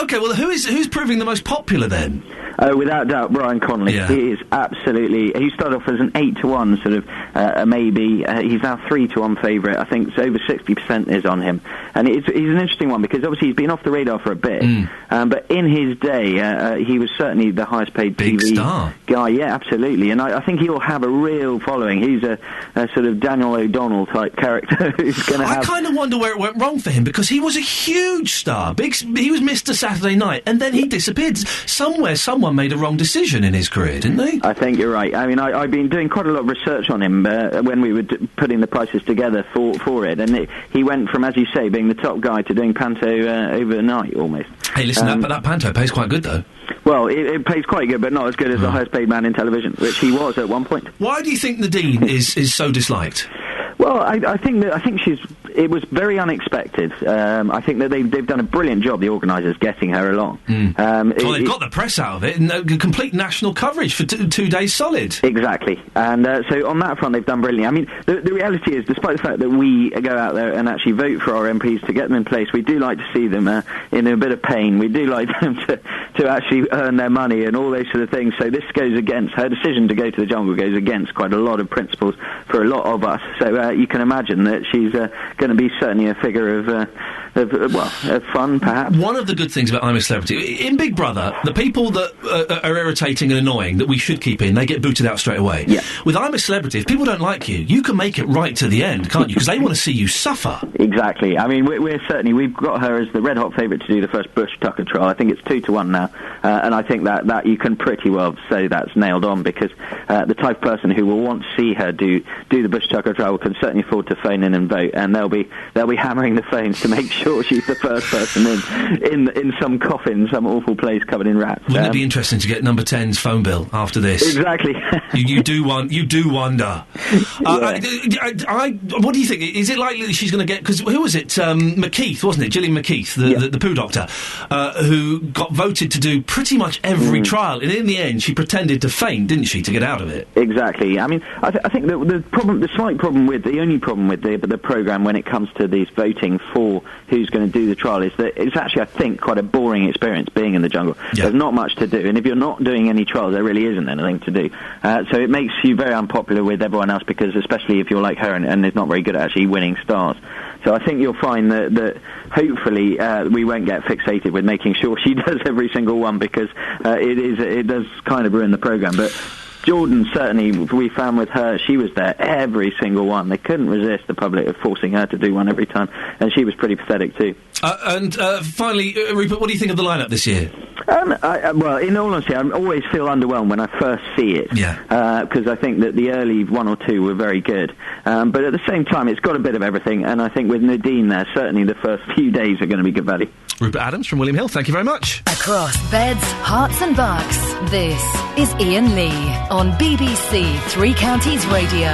A: Okay, well, who's proving the most popular then?
Q: Without doubt, Brian Conley. Yeah. He is absolutely... He started off as an 8-to-1 sort of a maybe. He's now 3-to-1 favourite. I think it's over 60% is on him. And he's an interesting one because obviously he's been off the radar for a bit. But in his day, he was certainly the highest paid
A: Big
Q: TV
A: star.
Q: Guy. Yeah, absolutely. And I think he'll have a real following. He's a sort of Daniel O'Donnell type character who's going to have...
A: I kind of wonder where it went wrong for him because he was a huge star. He was Mr. Saturday Night and then he disappeared. Somewhere someone made a wrong decision in his career, didn't they?
Q: I think you're right. I mean, I've been doing quite a lot of research on him when we were putting the prices together for it, and he went from, as you say, being the top guy to doing panto overnight almost.
A: Hey, listen, that panto pays quite good though.
Q: Well, it pays quite good, but not as good as the highest paid man in television, which he was at one point.
A: Why do you think Nadine is so disliked?
Q: Well, I think it was very unexpected. I think that they've done a brilliant job, the organisers, getting her along.
A: They've got the press out of it, and complete national coverage for 2 days solid.
Q: Exactly, and so on that front they've done brilliantly. I mean, the reality is, despite the fact that we go out there and actually vote for our MPs to get them in place, we do like to see them in a bit of pain. We do like them to actually earn their money and all those sort of things. So this goes against her decision to go to the jungle, goes against quite a lot of principles for a lot of us. So you can imagine that she's going to be certainly a figure of fun, perhaps.
A: One of the good things about I'm a Celebrity, in Big Brother, the people that are irritating and annoying that we should keep in, they get booted out straight away.
Q: Yeah.
A: With I'm a Celebrity, if people don't like you, you can make it right to the end, can't you? Because they want to see you suffer.
Q: Exactly. I mean, we've got her as the red hot favourite to do the first Bush Tucker trial. I think it's 2-1 now, and I think that you can pretty well say that's nailed on, because the type of person who will want to see her do the Bush Tucker trial can certainly afford to phone in and vote, and they'll be hammering the phones to make sure she's the first person in some coffin, some awful place covered in rats.
A: Wouldn't it be interesting to get Number 10's phone bill after this?
Q: Exactly.
A: you do wonder. What do you think? Is it likely that she's going to get? Because who was it? McKeith, wasn't it? Gillian McKeith, the poo doctor, who got voted to do pretty much every trial, and in the end, she pretended to faint, didn't she, to get out of it?
Q: Exactly. I mean, I think that the only problem with the programme when it comes to these voting for who's going to do the trial is that it's actually, I think, quite a boring experience being in the jungle. Yeah. There's not much to do, and if you're not doing any trials, there really isn't anything to do. So it makes you very unpopular with everyone else, because especially if you're like her and is not very good at actually winning stars. So I think you'll find that hopefully we won't get fixated with making sure she does every single one, because it does kind of ruin the programme. But Jordan, certainly, we found with her, she was there every single one. They couldn't resist the public of forcing her to do one every time, and she was pretty pathetic too.
A: And finally, Rupert, what do you think of the lineup this year?
Q: Well, in all honesty, I always feel underwhelmed when I first see it.
A: Yeah.
Q: Because I think that the early one or two were very good. But at the same time, it's got a bit of everything, and I think with Nadine there, certainly the first few days are going to be good value.
A: Rupert Adams from William Hill, thank you very much.
B: Across beds, hearts and bucks, this is Iain Lee on BBC Three Counties Radio.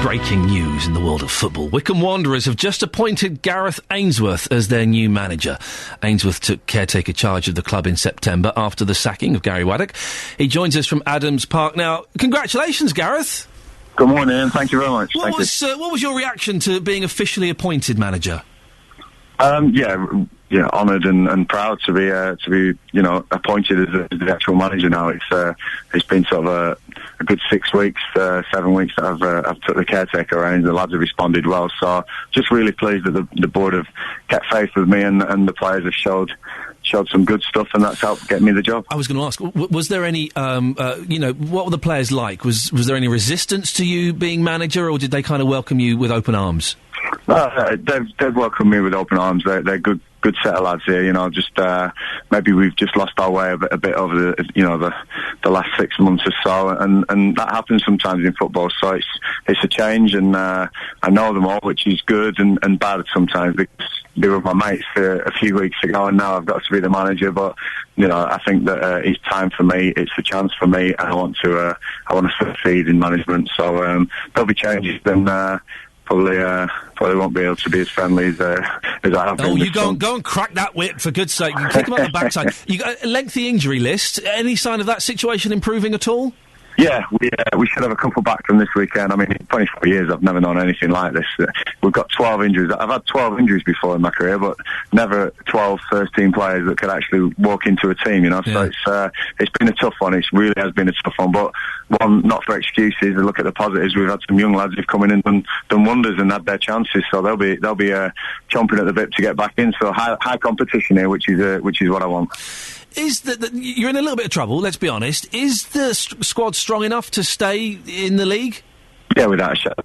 A: Breaking news in the world of football. Wycombe Wanderers have just appointed Gareth Ainsworth as their new manager. Ainsworth took caretaker charge of the club in September after the sacking of Gary Waddock. He joins us from Adams Park now. Congratulations, Gareth.
P: Good morning, thank you very much.
A: What was your reaction to being officially appointed manager?
P: Honoured and proud to be appointed as the actual manager now. It's been sort of a good 6 weeks, 7 weeks that I've took the caretaker around. The lads have responded well, so just really pleased that the board have kept faith with me, and the players have showed some good stuff, and that's helped get me the job.
A: I was going to ask, was there any, what were the players like? Was there any resistance to you being manager, or did they kind of welcome you with open arms?
P: They've welcomed me with open arms. They're good set of lads here. Just maybe we've just lost our way a bit over the last 6 months or so, and that happens sometimes in football. So it's a change, and I know them all, which is good and bad sometimes, because they were my mates a few weeks ago, and now I've got to be the manager. But I think that it's time for me. It's a chance for me, and I want to succeed in management. So there'll be changes, and probably won't be able to be as friendly as I have been.
A: Oh, you go and crack that whip, for good's sake. You kick him on the backside. You got a lengthy injury list. Any sign of that situation improving at all?
P: Yeah, we should have a couple back from this weekend. I mean, in 24 years, I've never known anything like this. We've got 12 injuries. I've had 12 injuries before in my career, but never 12 first-team players that could actually walk into a team, Yeah. So it's been a tough one. It really has been a tough one, but one, not for excuses. Look at the positives. We've had some young lads who've come in and done wonders and had their chances, so they'll be chomping at the bit to get back in. So high competition here, which is what I want.
A: Is you're in a little bit of trouble, let's be honest. Is the squad strong enough to stay in the league?
P: Yeah, without a shadow.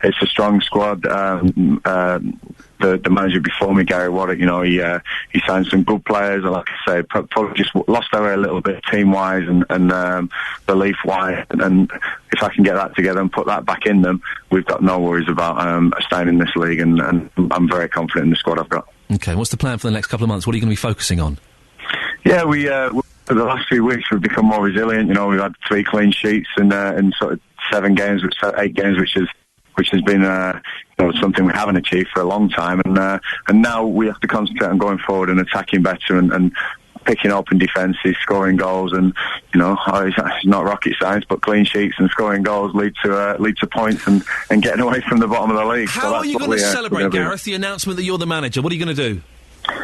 P: It's a strong squad. The manager before me, Gary Waddock, he signed some good players. Like I say, probably just lost their way a little bit team-wise and belief-wise. And if I can get that together and put that back in them, we've got no worries about staying in this league. And I'm very confident in the squad I've got.
A: Okay, what's the plan for the next couple of months? What are you going to be focusing on?
P: Yeah, for the last few weeks we've become more resilient. We've had 3 clean sheets and sort of 8 games, which has been something we haven't achieved for a long time, and now we have to concentrate on going forward and attacking better and picking open defences, scoring goals, and it's not rocket science, but clean sheets and scoring goals lead to points and getting away from the bottom of the league.
A: How are you going to celebrate, Gareth, the announcement that you're the manager? What are you going to do?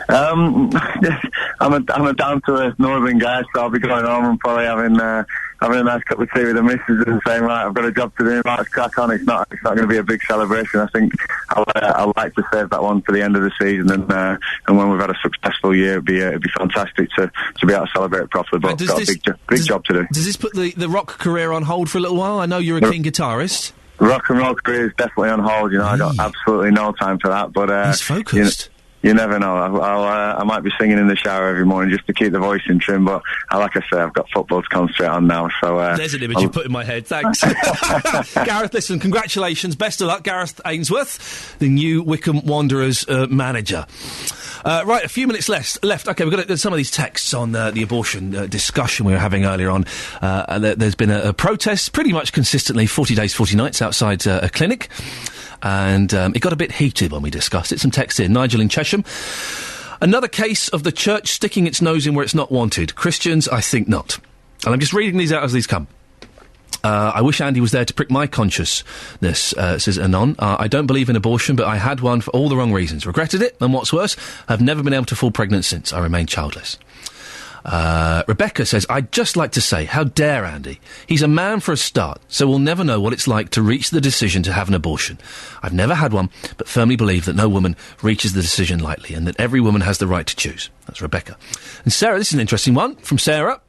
P: I'm a down to earth northern guy, so I'll be going home and probably having a nice cup of tea with the missus and saying, right, I've got a job to do, let's crack on. It's not going to be a big celebration. I think I'll like to save that one for the end of the season, and when we've had a successful year, it'd be fantastic to be able to celebrate properly. But I've got a big job to do.
A: Does this put the rock career on hold for a little while? I know you're a keen guitarist.
P: Rock and roll career is definitely on hold. I got absolutely no time for that. But
A: he's focused.
P: You never know. I might be singing in the shower every morning just to keep the voice in trim, but like I say, I've got football to concentrate on now. So
A: there's an image you put in my head. Thanks. Gareth, listen, congratulations. Best of luck, Gareth Ainsworth, the new Wycombe Wanderers manager. Right, a few minutes left. OK, we've got some of these texts on the abortion discussion we were having earlier on. There's been a protest pretty much consistently 40 days, 40 nights outside a clinic. And it got a bit heated when we discussed it. Some text here. Nigel in Chesham. Another case of the church sticking its nose in where it's not wanted. Christians, I think not. And I'm just reading these out as these come. I wish Andy was there to prick my consciousness, says Anon. I don't believe in abortion, but I had one for all the wrong reasons. Regretted it, and what's worse, I've never been able to fall pregnant since. I remain childless. Rebecca says, I'd just like to say, how dare Andy? He's a man for a start, so we'll never know what it's like to reach the decision to have an abortion. I've never had one, but firmly believe that no woman reaches the decision lightly and that every woman has the right to choose. That's Rebecca. And Sarah, this is an interesting one from Sarah.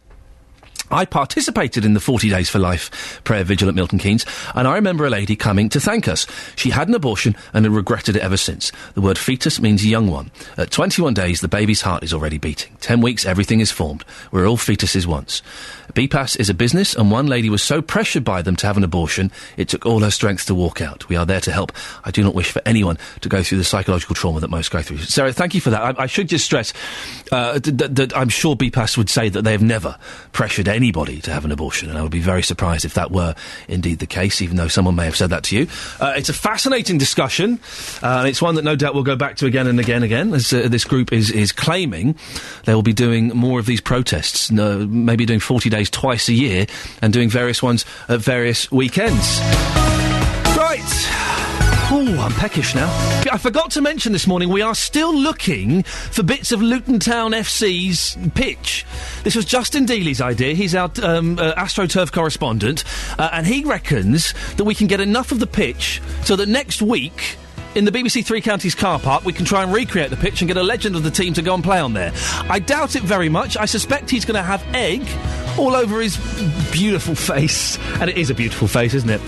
A: I participated in the 40 Days for Life prayer vigil at Milton Keynes, and I remember a lady coming to thank us. She had an abortion and had regretted it ever since. The word fetus means young one. At 21 days, the baby's heart is already beating. 10 weeks, everything is formed. We're all fetuses once. BPAS is a business, and one lady was so pressured by them to have an abortion, it took all her strength to walk out. We are there to help. I do not wish for anyone to go through the psychological trauma that most go through. Sarah, thank you for that. I should just stress that I'm sure BPAS would say that they have never pressured anybody to have an abortion, and I would be very surprised if that were indeed the case, even though someone may have said that to you. It's a fascinating discussion, and it's one that no doubt we'll go back to again and again, as this group is claiming they will be doing more of these protests, maybe doing 40 days twice a year and doing various ones at various weekends. Right. Oh, I'm peckish now. I forgot to mention this morning, we are still looking for bits of Luton Town FC's pitch. This was Justin Dealey's idea. He's our AstroTurf correspondent, and he reckons that we can get enough of the pitch so that next week, in the BBC Three Counties car park, we can try and recreate the pitch and get a legend of the team to go and play on there. I doubt it very much. I suspect he's going to have egg all over his beautiful face. And it is a beautiful face, isn't it?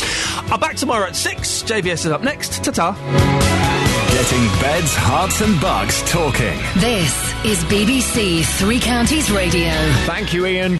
A: I'm back tomorrow at 6. JVS is up next. Ta-ta.
N: Getting beds, hearts and bugs talking.
B: This is BBC Three Counties Radio.
H: Thank you, Iain.